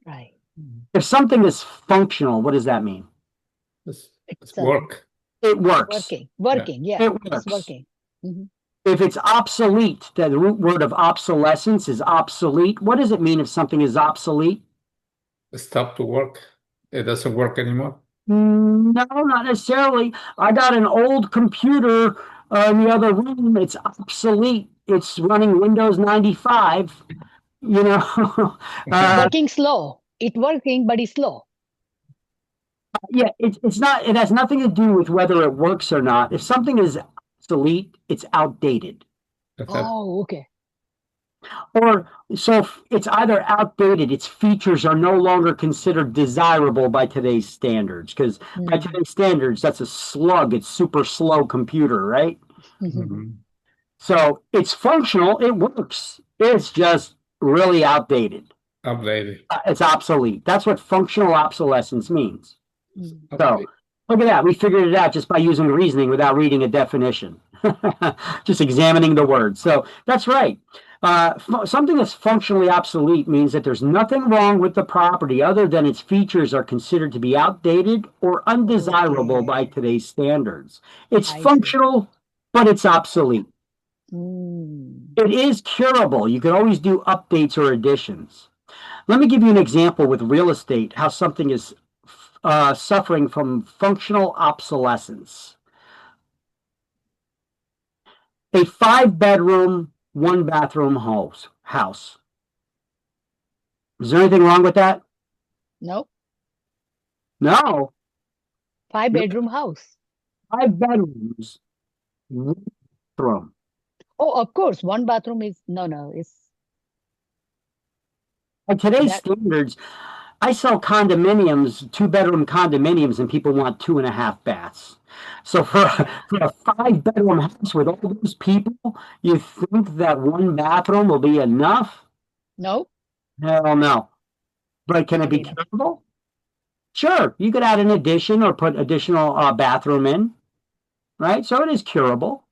B: right.
A: If something is functional, what does that mean?
D: It's
B: It's
D: work.
A: It works.
B: working. Yeah,
A: It
B: it's
A: works.
B: working. Mhm.
A: If it's obsolete, the root word of obsolescence is obsolete. What does it mean if something is obsolete?
D: Stop to work. It doesn't work anymore.
A: No, not necessarily. I got an old computer in the other room. It's obsolete. It's running Windows 95. You know,
B: Working slow. It's working, but it's slow.
A: yeah, it's not. It has nothing to do with whether it works or not. If something is obsolete, it's outdated.
B: Oh, okay.
A: Or so it's either outdated, its features are no longer considered desirable by today's standards. Because by
B: Mhm.
A: today's standards, that's a slug. It's super slow computer, right?
D: Mhm.
A: So it's functional, it works. It's just really outdated.
D: Updated.
A: It's obsolete. That's what functional obsolescence means.
B: Mm.
A: So
D: Updated.
A: look at that. We figured it out just by using reasoning without reading a definition. Just examining the words. So that's right. Something that's functionally obsolete means that there's nothing wrong with the property other than its features are considered to be outdated or undesirable by
B: Okay.
A: today's standards. It's
B: I see.
A: functional, but it's obsolete.
B: Mm.
A: It is curable. You can always do updates or additions. Let me give you an example with real estate, how something is suffering from functional obsolescence. A 5-bedroom, 1-bathroom house. Is there anything wrong with that?
B: No,
A: No.
B: 5-bedroom house.
A: 5 bedrooms, 1 bathroom.
B: Oh, of course, 1 bathroom is no. It's
A: By today's
B: that.
A: standards, I sell condominiums, 2-bedroom condominiums, and people want 2.5 baths. So for a 5-bedroom house with all those people, you think that 1 bathroom will be enough?
B: No,
A: Hell no. But can it
B: not
A: be
B: enough.
A: curable? Sure, you could add an addition or put additional bathroom in, right? So it is curable.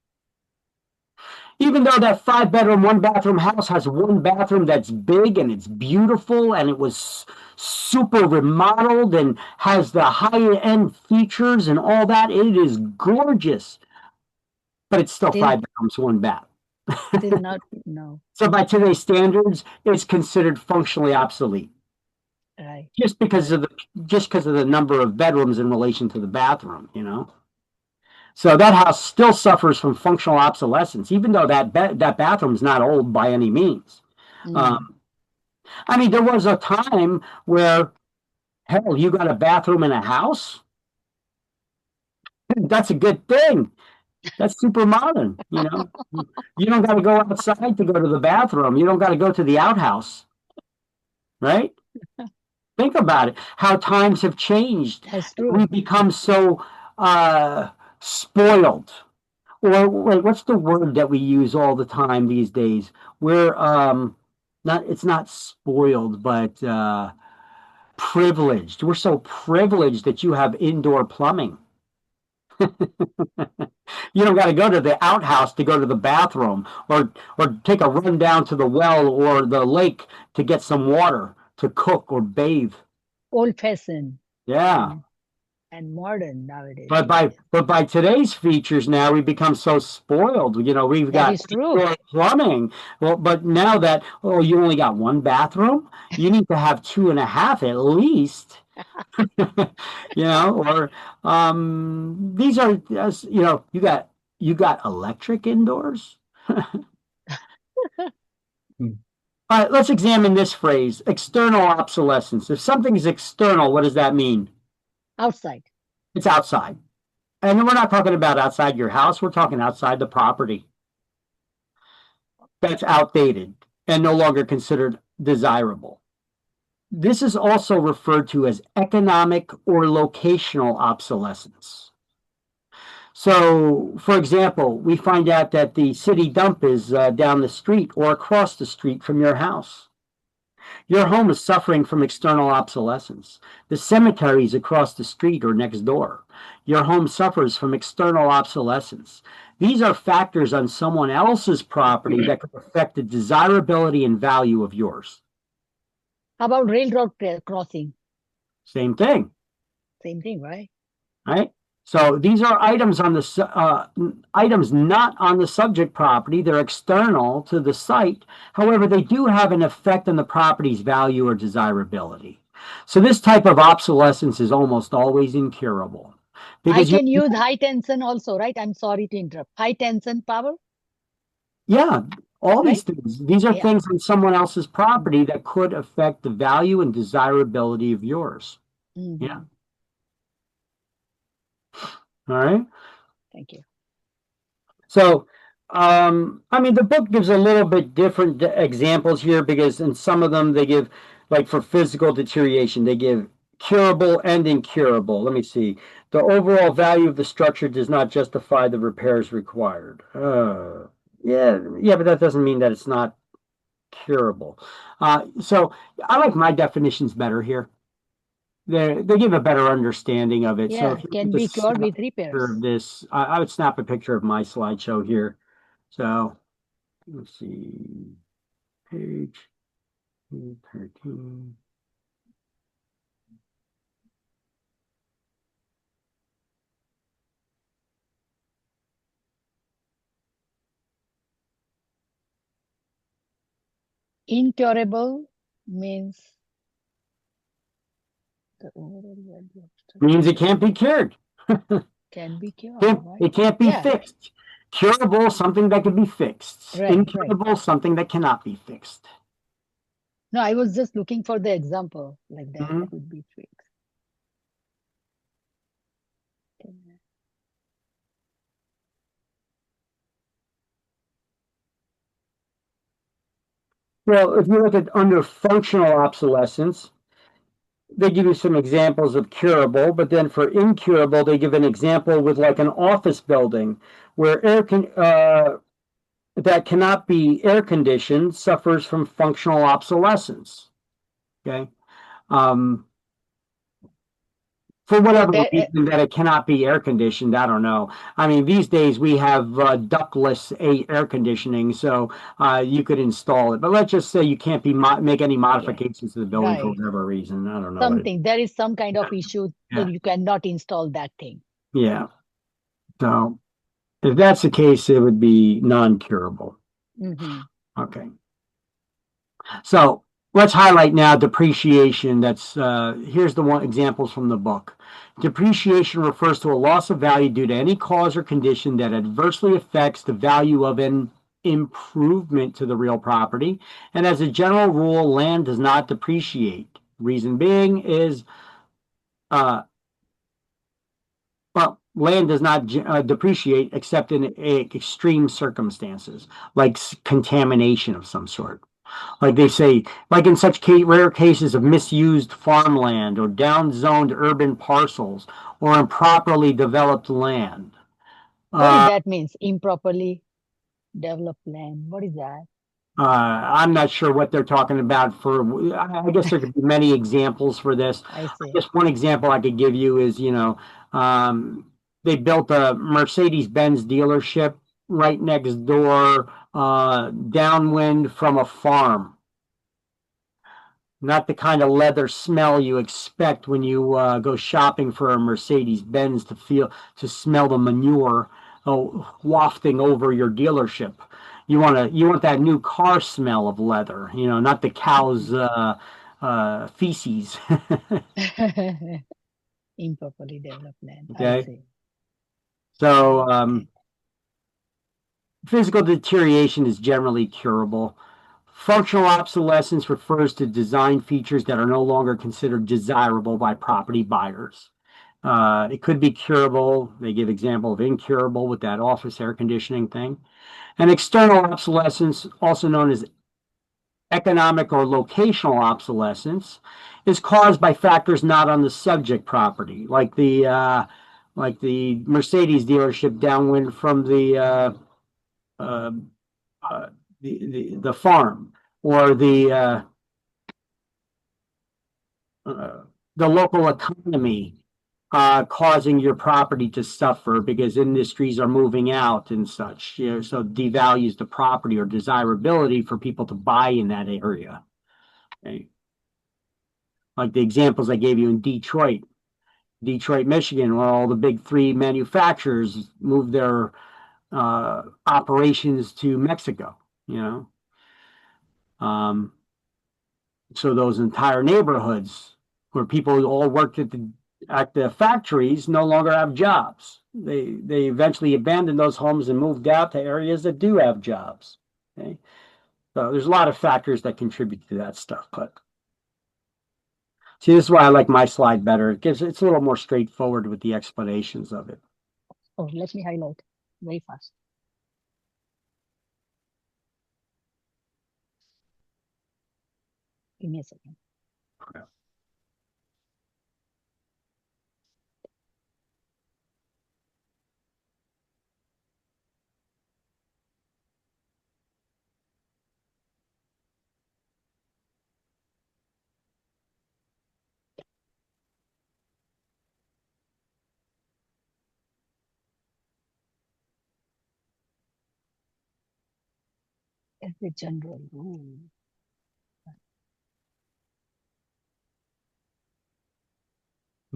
A: Even though that 5-bedroom, 1-bathroom house has 1 bathroom that's big and it's beautiful and it was super remodeled and has the higher end features and all that, it is gorgeous. But it's still
B: Still,
A: 5 bedrooms, 1 bath.
B: still not. No,
A: So by today's standards, it's considered functionally obsolete.
B: right.
A: Just because of the number of bedrooms in relation to the bathroom, you know. So that house still suffers from functional obsolescence, even though that bathroom's not old by any means.
B: Mm.
A: I mean, there was a time where, hell, you got a bathroom in a house? That's a good thing. That's super modern, you know. You don't got to go outside to go to the bathroom. You don't got to go to the outhouse, right? Think about it, how times have changed.
B: That's true.
A: We've become so spoiled. Or wait, what's the word that we use all the time these days? We're not, it's not spoiled, but privileged. We're so privileged that you have indoor plumbing. You don't got to go to the outhouse to go to the bathroom, or take a run down to the well or the lake to get some water to cook or bathe.
B: Old-fashioned
A: Yeah.
B: and modern nowadays.
A: But by today's features now, we've become so spoiled. You know, we've
B: That
A: got
B: is true.
A: indoor plumbing. Well, but now that, oh, you only got one bathroom, you need to have 2.5 at least. You know, or these are, you know, you got electric indoors. All right, let's examine this phrase, external obsolescence. If something is external, what does that mean?
B: Outside.
A: It's outside. And we're not talking about outside your house, we're talking outside the property. That's outdated and no longer considered desirable. This is also referred to as economic or locational obsolescence. So, for example, we find out that the city dump is down the street or across the street from your house. Your home is suffering from external obsolescence. The cemetery is across the street or next door. Your home suffers from external obsolescence. These are factors on someone else's property that could affect the desirability and value of yours.
B: How about railroad crossing?
A: Same thing,
B: Same thing, right?
A: right? So these are items on the items not on the subject property. They're external to the site. However, they do have an effect on the property's value or desirability. So this type of obsolescence is almost always incurable.
B: I
A: Because
B: can use high tension also, right? I'm sorry to interrupt. High tension power?
A: yeah, all these
B: Right?
A: things. These are
B: Yeah.
A: things on someone else's property that could affect the value and desirability of yours.
B: Mhm.
A: Yeah. All right.
B: Thank you.
A: So, I mean, the book gives a little bit different examples here because in some of them they give, like for physical deterioration, they give curable and incurable. Let me see. The overall value of the structure does not justify the repairs required. Yeah, but that doesn't mean that it's not curable. So I like my definitions better here. They give a better understanding of it. So
B: Yeah,
A: if you
B: can
A: could
B: be
A: just
B: cured
A: snap
B: with
A: a picture
B: repairs.
A: of this, I would snap a picture of my slideshow here. So let's see, page 13.
B: Incurable means the overall value of structure
A: Means it can't be cured.
B: can be cured,
A: It
B: right?
A: can't be
B: Yeah.
A: fixed. Curable, something that can be fixed.
B: Right,
A: Incurable, something that cannot be fixed.
B: No, I was just looking for the example like that
A: Mhm.
B: could be fixed.
A: Well, if you look at under functional obsolescence, they give you some examples of curable, but then for incurable, they give an example with like an office building where that cannot be air conditioned suffers from functional obsolescence. Okay. For whatever
B: there,
A: reason that it cannot be air conditioned, I don't know. I mean, these days we have ductless air conditioning, so you could install it. But let's just say you can't make any modifications to the building for
B: Right.
A: whatever reason. I don't know. What it
B: something, there is some kind of issue
A: Yeah.
B: that you cannot install that thing.
A: Yeah. So if that's the case, it would be non-curable.
B: Mhm.
A: Okay. So let's highlight now depreciation. That's here's the one examples from the book. Depreciation refers to a loss of value due to any cause or condition that adversely affects the value of an improvement to the real property. And as a general rule, land does not depreciate. Reason being is, well, land does not depreciate except in extreme circumstances, like contamination of some sort. Like they say, like in such rare cases of misused farmland or downzoned urban parcels or improperly developed land.
B: What does that means? Improperly developed land. What is that?
A: I'm not sure what they're talking about I guess there could be many examples for this.
B: I see.
A: Just one example I could give you is, they built a Mercedes-Benz dealership right next door, downwind from a farm. Not the kind of leather smell you expect when you go shopping for a Mercedes-Benz to smell the manure wafting over your dealership. You want that new car smell of leather, not the cow's feces.
B: Improperly developed land. I
A: Okay.
B: see.
A: So physical deterioration is generally curable. Functional obsolescence refers to design features that are no longer considered desirable by property buyers. It could be curable. They give example of incurable with that office air conditioning thing. And external obsolescence, also known as economic or locational obsolescence, is caused by factors not on the subject property, like the Mercedes dealership downwind from the farm, or the local economy causing your property to suffer because industries are moving out and such. So devalues the property or desirability for people to buy in that area. Okay. Like the examples I gave you in Detroit, Michigan, where all the big three manufacturers moved their operations to Mexico. So those entire neighborhoods where people all worked at the factories no longer have jobs. They eventually abandoned those homes and moved out to areas that do have jobs. Okay, so there's a lot of factors that contribute to that stuff. But see, this is why I like my slide better. It's a little more straightforward with the explanations of it.
B: Oh, let me highlight very fast. Give me a second.
A: Yeah.
B: As the general rule.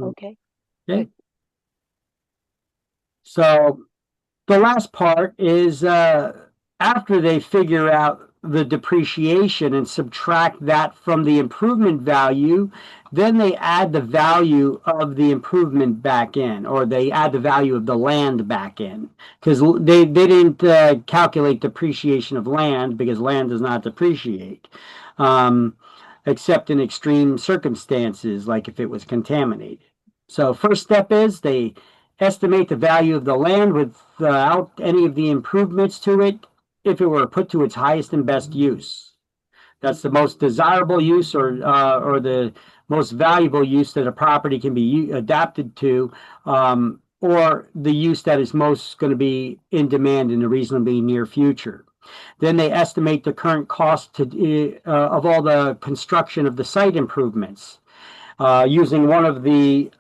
B: Okay.
A: Okay. So the last part is after they figure out the depreciation and subtract that from the improvement value, then they add the value of the improvement back in, or they add the value of the land back in, because they didn't calculate depreciation of land because land does not depreciate, except in extreme circumstances, like if it was contaminated. So first step is they estimate the value of the land without any of the improvements to it if it were put to its highest and best use. That's the most desirable use or the most valuable use that a property can be adapted to, or the use that is most going to be in demand in the reasonably near future. Then they estimate the current cost of all the construction of the site improvements using one of the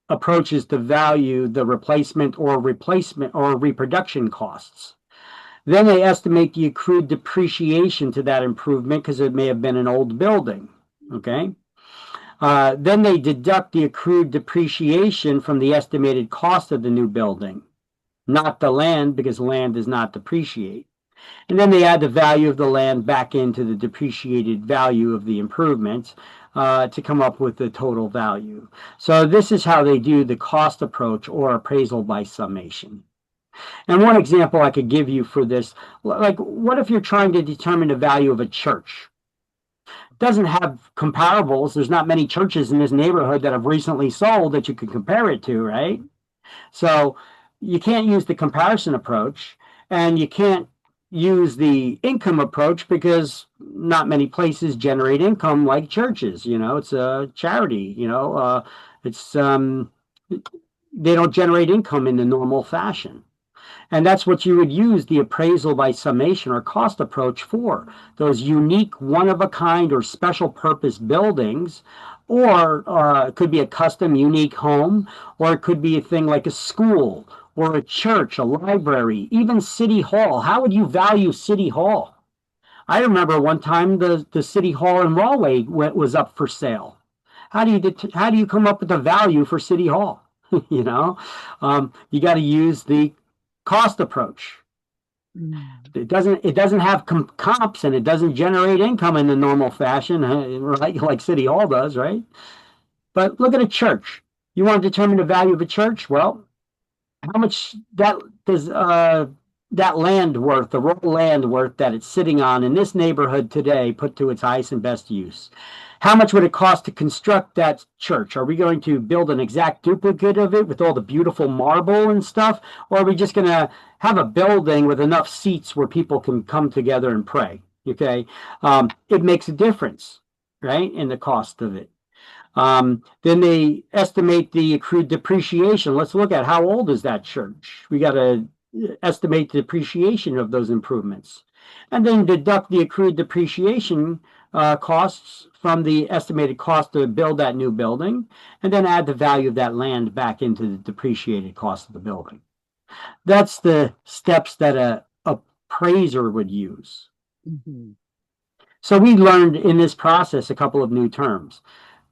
A: approaches to value the replacement or reproduction costs. Then they estimate the accrued depreciation to that improvement because it may have been an old building. Okay. Then they deduct the accrued depreciation from the estimated cost of the new building, not the land, because land does not depreciate. And then they add the value of the land back into the depreciated value of the improvements to come up with the total value. So this is how they do the cost approach or appraisal by summation. And one example I could give you for this, like what if you're trying to determine the value of a church? Doesn't have comparables. There's not many churches in this neighborhood that have recently sold that you could compare it to, right? So you can't use the comparison approach, and you can't use the income approach because not many places generate income like churches. It's a charity. It's they don't generate income in the normal fashion. And that's what you would use the appraisal by summation or cost approach for. Those unique, one-of-a-kind or special purpose buildings, or it could be a custom, unique home, or it could be a thing like a school or a church, a library, even City Hall. How would you value City Hall? I remember one time the City Hall in Rahway was up for sale. How do you come up with a value for City Hall? You got to use the cost approach. It doesn't have comps, and it doesn't generate income in the normal fashion, right? Like City Hall does, right? But look at a church. You want to determine the value of a church? Well, how much that does that land worth, the raw land worth that it's sitting on in this neighborhood today, put to its highest and best use? How much would it cost to construct that church? Are we going to build an exact duplicate of it with all the beautiful marble and stuff? Or are we just going to have a building with enough seats where people can come together and pray? Okay. It makes a difference, right, in the cost of it. Then they estimate the accrued depreciation. Let's look at how old is that church. We got to estimate the depreciation of those improvements, and then deduct the accrued depreciation costs from the estimated cost to build that new building, and then add the value of that land back into the depreciated cost of the building. That's the steps that a appraiser would use. So we learned in this process a couple of new terms.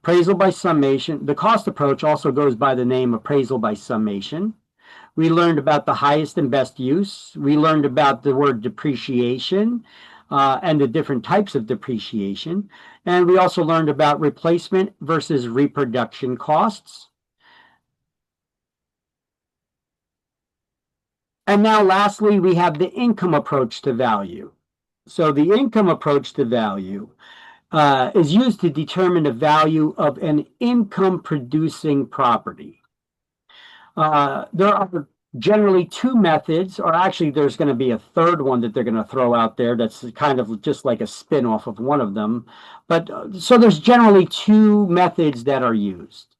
A: Appraisal by summation. The cost approach also goes by the name appraisal by summation. We learned about the highest and best use. We learned about the word depreciation and the different types of depreciation. And we also learned about replacement versus reproduction costs. And now lastly, we have the income approach to value. So the income approach to value is used to determine the value of an income-producing property. There are generally two methods, or actually there's going to be a third one that they're going to throw out there that's kind of just like a spin-off of one of them. But so there's generally two methods that are used.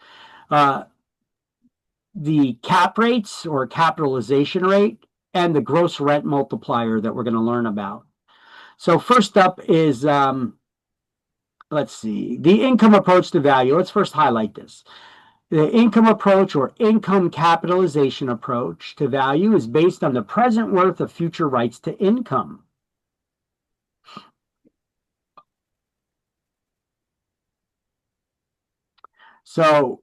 A: The cap rates or capitalization rate and the gross rent multiplier that we're going to learn about. So first up is, let's see, the income approach to value. Let's first highlight this. The income approach or income capitalization approach to value is based on the present worth of future rights to income. So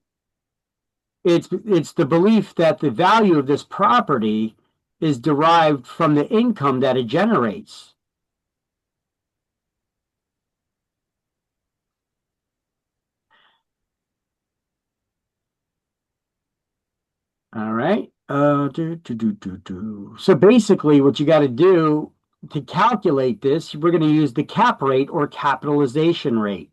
A: it's the belief that the value of this property is derived from the income that it generates. All right. So basically what you got to do to calculate this, we're going to use the cap rate or capitalization rate,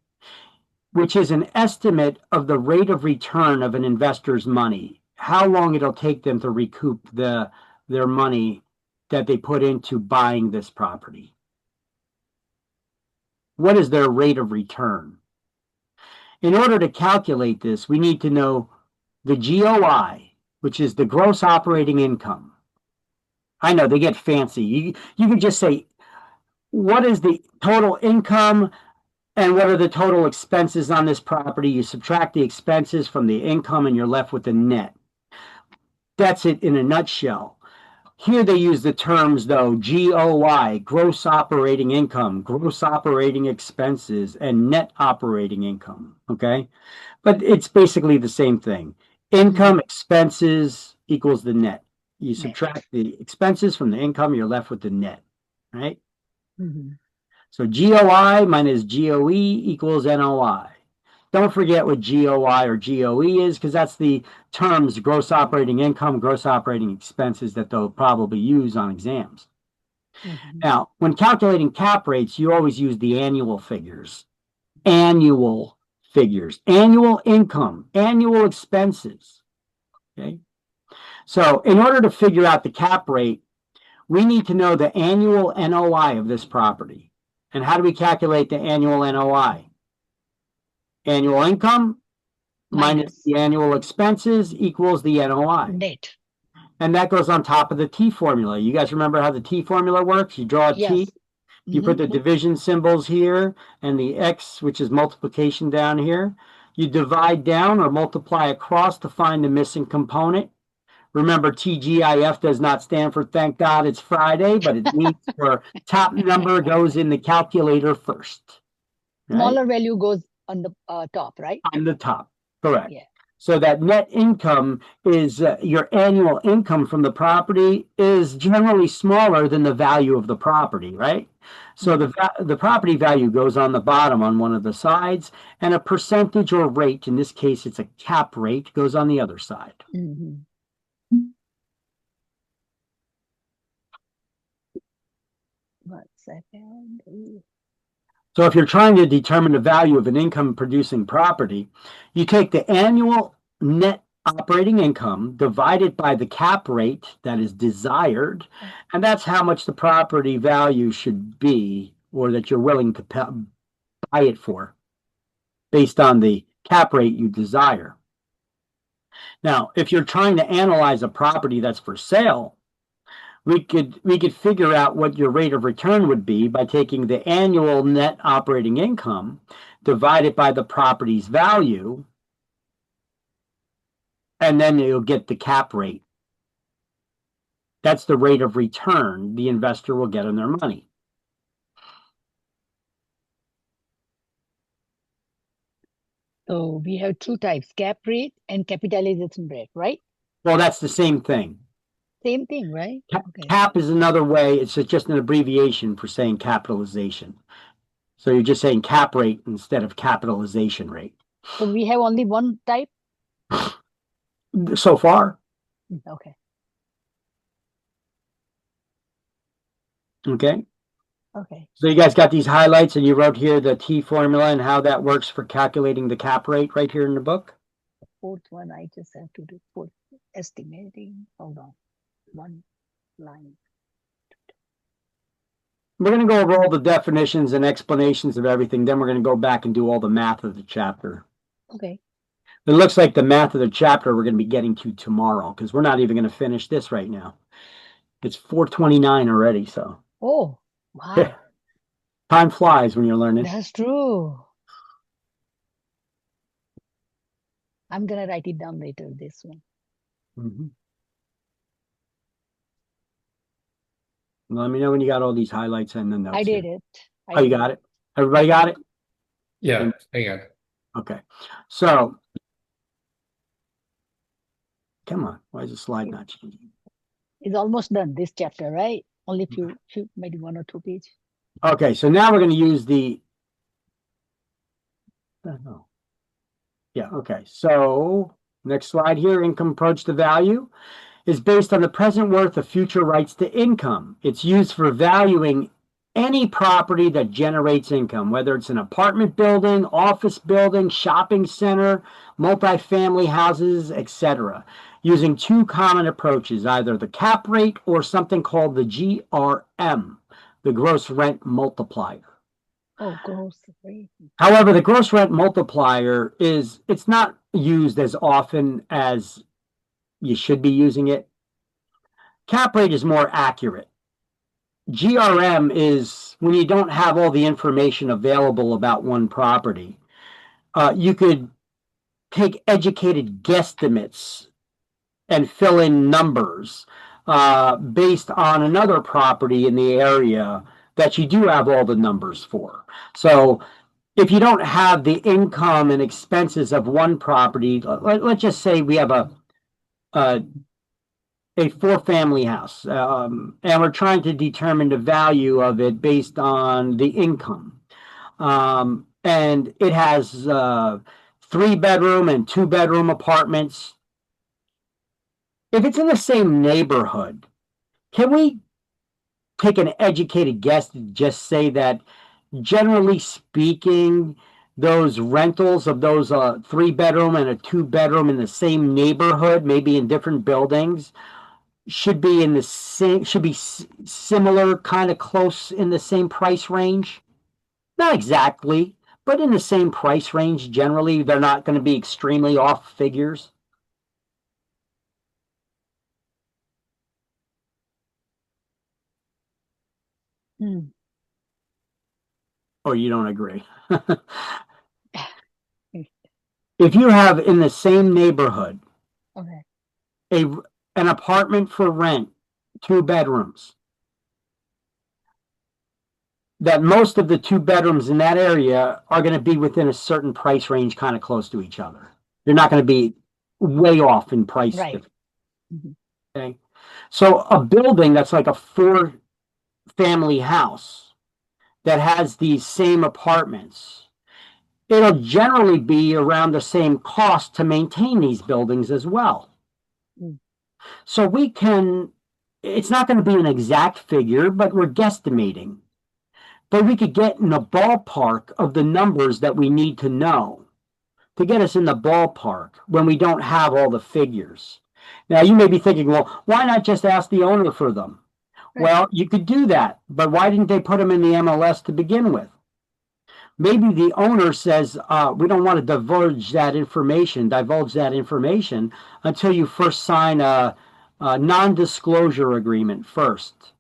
A: which is an estimate of the rate of return of an investor's money, how long it'll take them to recoup their money that they put into buying this property. What is their rate of return? In order to calculate this, we need to know the GOI, which is the gross operating income. I know they get fancy. You can just say, what is the total income and what are the total expenses on this property? You subtract the expenses from the income and you're left with the net. That's it in a nutshell. Here they use the terms, though, GOI, gross operating income, gross operating expenses, and net operating income, okay? But it's basically the same thing. Income expenses equals the net. You subtract the expenses from the income, you're left with the net, right? So GOI minus GOE equals NOI. Don't forget what GOI or GOE is, because that's the terms gross operating income, gross operating expenses that they'll probably use on exams. Now, when calculating cap rates, you always use the annual figures. Annual figures, annual income, annual expenses. Okay. So in order to figure out the cap rate, we need to know the annual NOI of this property. And how do we calculate the annual NOI? Annual income minus the annual expenses equals the NOI.
B: Net.
A: And that goes on top of the T formula. You guys remember how the T formula works? You draw a
B: Yes.
A: T, you put the division symbols here and the X, which is multiplication down here. You divide down or multiply across to find the missing component. Remember, TGIF does not stand for thank God it's Friday, but it means for top number goes in the calculator first. Right?
B: Smaller value goes on the top, right?
A: On the top, correct.
B: Yeah.
A: So that net income is your annual income from the property is generally smaller than the value of the property, right? So the property value goes on the bottom on one of the sides, and a percentage or rate, in this case it's a cap rate, goes on the other side.
B: Mm-hmm. One second.
A: So if you're trying to determine the value of an income producing property, you take the annual net operating income divided by the cap rate that is desired, and that's how much the property value should be, or that you're willing to buy it for, based on the cap rate you desire. Now, if you're trying to analyze a property that's for sale, we could figure out what your rate of return would be by taking the annual net operating income divided by the property's value, and then you'll get the cap rate. That's the rate of return the investor will get on their money.
B: So we have two types, cap rate and capitalization rate, right?
A: Well, that's the same thing.
B: Same thing, right? Okay.
A: Cap is another way. It's just an abbreviation for saying capitalization. So you're just saying cap rate instead of capitalization rate.
B: So we have only one type?
A: So far.
B: Okay.
A: Okay.
B: Okay.
A: So you guys got these highlights, and you wrote here the T formula and how that works for calculating the cap rate right here in the book?
B: Fourth one, I just have to do for estimating. Hold on. One line.
A: We're going to go over all the definitions and explanations of everything. Then we're going to go back and do all the math of the chapter.
B: Okay.
A: It looks like the math of the chapter we're going to be getting to tomorrow, because we're not even going to finish this right now. It's 4:29 already, so.
B: Oh, wow.
A: Time flies when you're learning.
B: That's true. I'm gonna write it down later, this one.
A: Let me know when you got all these highlights and the notes.
B: I did it.
A: Oh, you got it? Everybody got it?
D: Yeah, I got it.
A: Okay. So, come on. Why is the slide not changing?
B: It's almost done, this chapter, right? Only few, maybe 1 or 2 pages.
A: Okay, so now we're going to use the. Yeah, okay. So, next slide here, income approach to value is based on the present worth of future rights to income. It's used for valuing any property that generates income, whether it's an apartment building, office building, shopping center, multifamily houses, etc., using two common approaches, either the cap rate or something called the GRM, the gross rent multiplier.
B: Oh, gross rate.
A: However, the gross rent multiplier it's not used as often as you should be using it. Cap rate is more accurate. GRM is when you don't have all the information available about one property. You could take educated guesstimates and fill in numbers based on another property in the area that you do have all the numbers for. So if you don't have the income and expenses of one property, let's just say we have a 4-family house, and we're trying to determine the value of it based on the income. And it has 3-bedroom and 2-bedroom apartments, if it's in the same neighborhood, can we take an educated guess to just say that, generally speaking, those rentals of those 3-bedroom and a 2-bedroom in the same neighborhood, maybe in different buildings, should be similar, kind of close in the same price range? Not exactly, but in the same price range. Generally, they're not going to be extremely off figures.
B: Hmm.
A: Or you don't agree? If you have in the same neighborhood
B: Okay.
A: an apartment for rent, 2 bedrooms, that most of the 2 bedrooms in that area are going to be within a certain price range, kind of close to each other. They're not going to be way off in price.
B: Right. Mhm.
A: Okay. So a building that's like a 4-family house that has these same apartments, it'll generally be around the same cost to maintain these buildings as well.
B: Mm.
A: So it's not going to be an exact figure, but we're guesstimating. But we could get in the ballpark of the numbers that we need to know to get us in the ballpark when we don't have all the figures. Now, you may be thinking, well, why not just ask the owner for them?
B: Right.
A: Well, you could do that, but why didn't they put them in the MLS to begin with? Maybe the owner says, we don't want to divulge that information until you first sign a non-disclosure agreement first.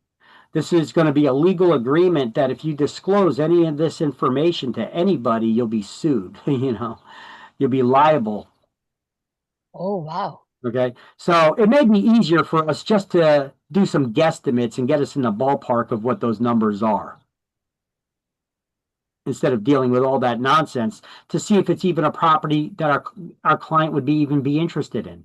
A: This is going to be a legal agreement that if you disclose any of this information to anybody, you'll be sued. You'll be liable.
B: Oh, wow.
A: Okay. So it may be easier for us just to do some guesstimates and get us in the ballpark of what those numbers are, instead of dealing with all that nonsense, to see if it's even a property that our client would even be interested in.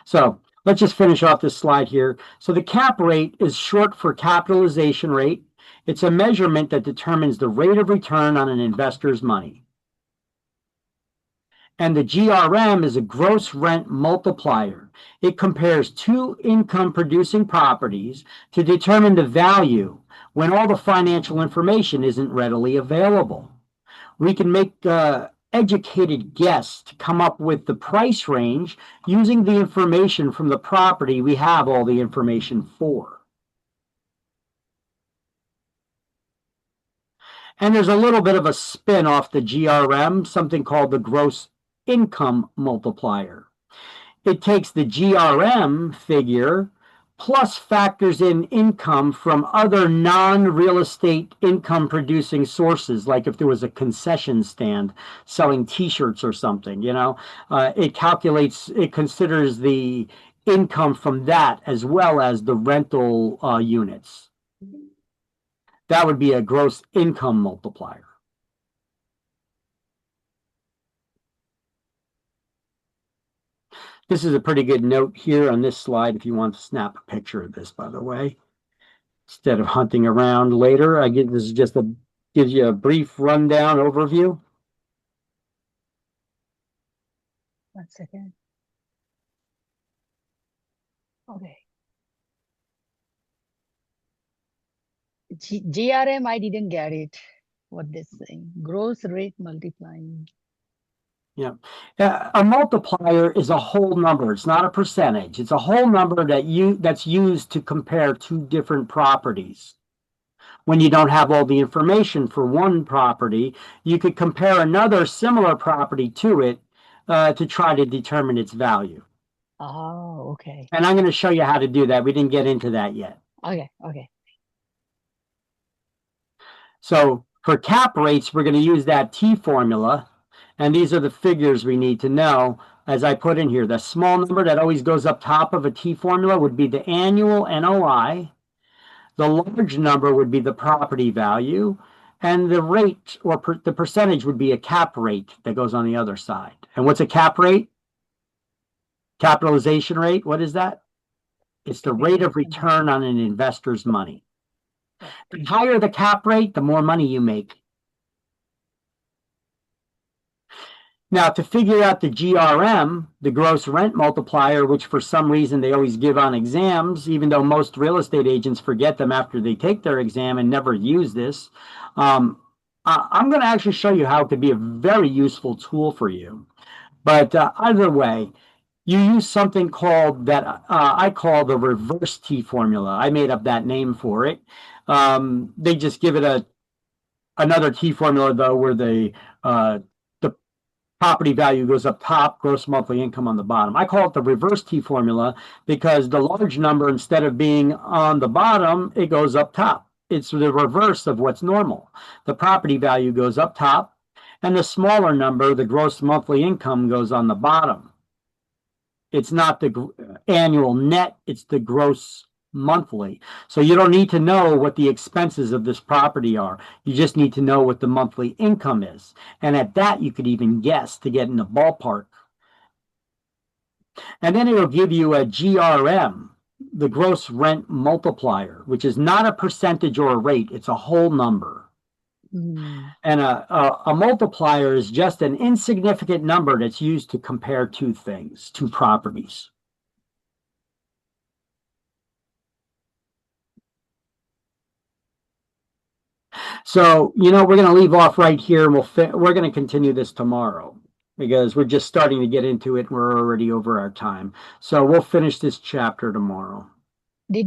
A: So let's just finish off this slide here. So the cap rate is short for capitalization rate. It's a measurement that determines the rate of return on an investor's money. And the GRM is a gross rent multiplier. It compares 2 income-producing properties to determine the value when all the financial information isn't readily available. We can make educated guess to come up with the price range using the information from the property we have all the information for. And there's a little bit of a spin off the GRM, something called the gross income multiplier. It takes the GRM figure plus factors in income from other non-real estate income producing sources, like if there was a concession stand selling t-shirts or something, it considers the income from that as well as the rental units. That would be a gross income multiplier. This is a pretty good note here on this slide if you want to snap a picture of this, by the way. Instead of hunting around later, this is just gives you a brief rundown overview.
B: 1 second. Okay. GRM, I didn't get it. What this saying? Gross rate multiplying.
A: Yeah. A multiplier is a whole number. It's not a percentage. It's a whole number that's used to compare 2 different properties. When you don't have all the information for one property, you could compare another similar property to it to try to determine its value.
B: Oh, okay.
A: And I'm going to show you how to do that. We didn't get into that yet.
B: Okay, okay.
A: So for cap rates, we're going to use that T formula. And these are the figures we need to know. As I put in here, the small number that always goes up top of a T formula would be the annual NOI. The large number would be the property value. And the rate or the percentage would be a cap rate that goes on the other side. And what's a cap rate? Capitalization rate, what is that? It's the rate of return on an investor's money. The higher the cap rate, the more money you make. Now, to figure out the GRM, the gross rent multiplier, which for some reason they always give on exams, even though most real estate agents forget them after they take their exam and never use this, I'm going to actually show you how it could be a very useful tool for you. But either way, you use something called that I call the reverse T formula. I made up that name for it. They just give it another T formula though, where the property value goes up top, gross monthly income on the bottom. I call it the reverse T formula because the large number, instead of being on the bottom, it goes up top. It's the reverse of what's normal. The property value goes up top, and the smaller number, the gross monthly income, goes on the bottom. It's not the annual net, it's the gross monthly. So you don't need to know what the expenses of this property are. You just need to know what the monthly income is. And at that, you could even guess to get in the ballpark. And then it'll give you a GRM, the gross rent multiplier, which is not a percentage or a rate. It's a whole number. And a multiplier is just an insignificant number that's used to compare two things, two properties. So, we're going to leave off right here. We're going to continue this tomorrow because we're just starting to get into it. And we're already over our time. So we'll finish this chapter tomorrow.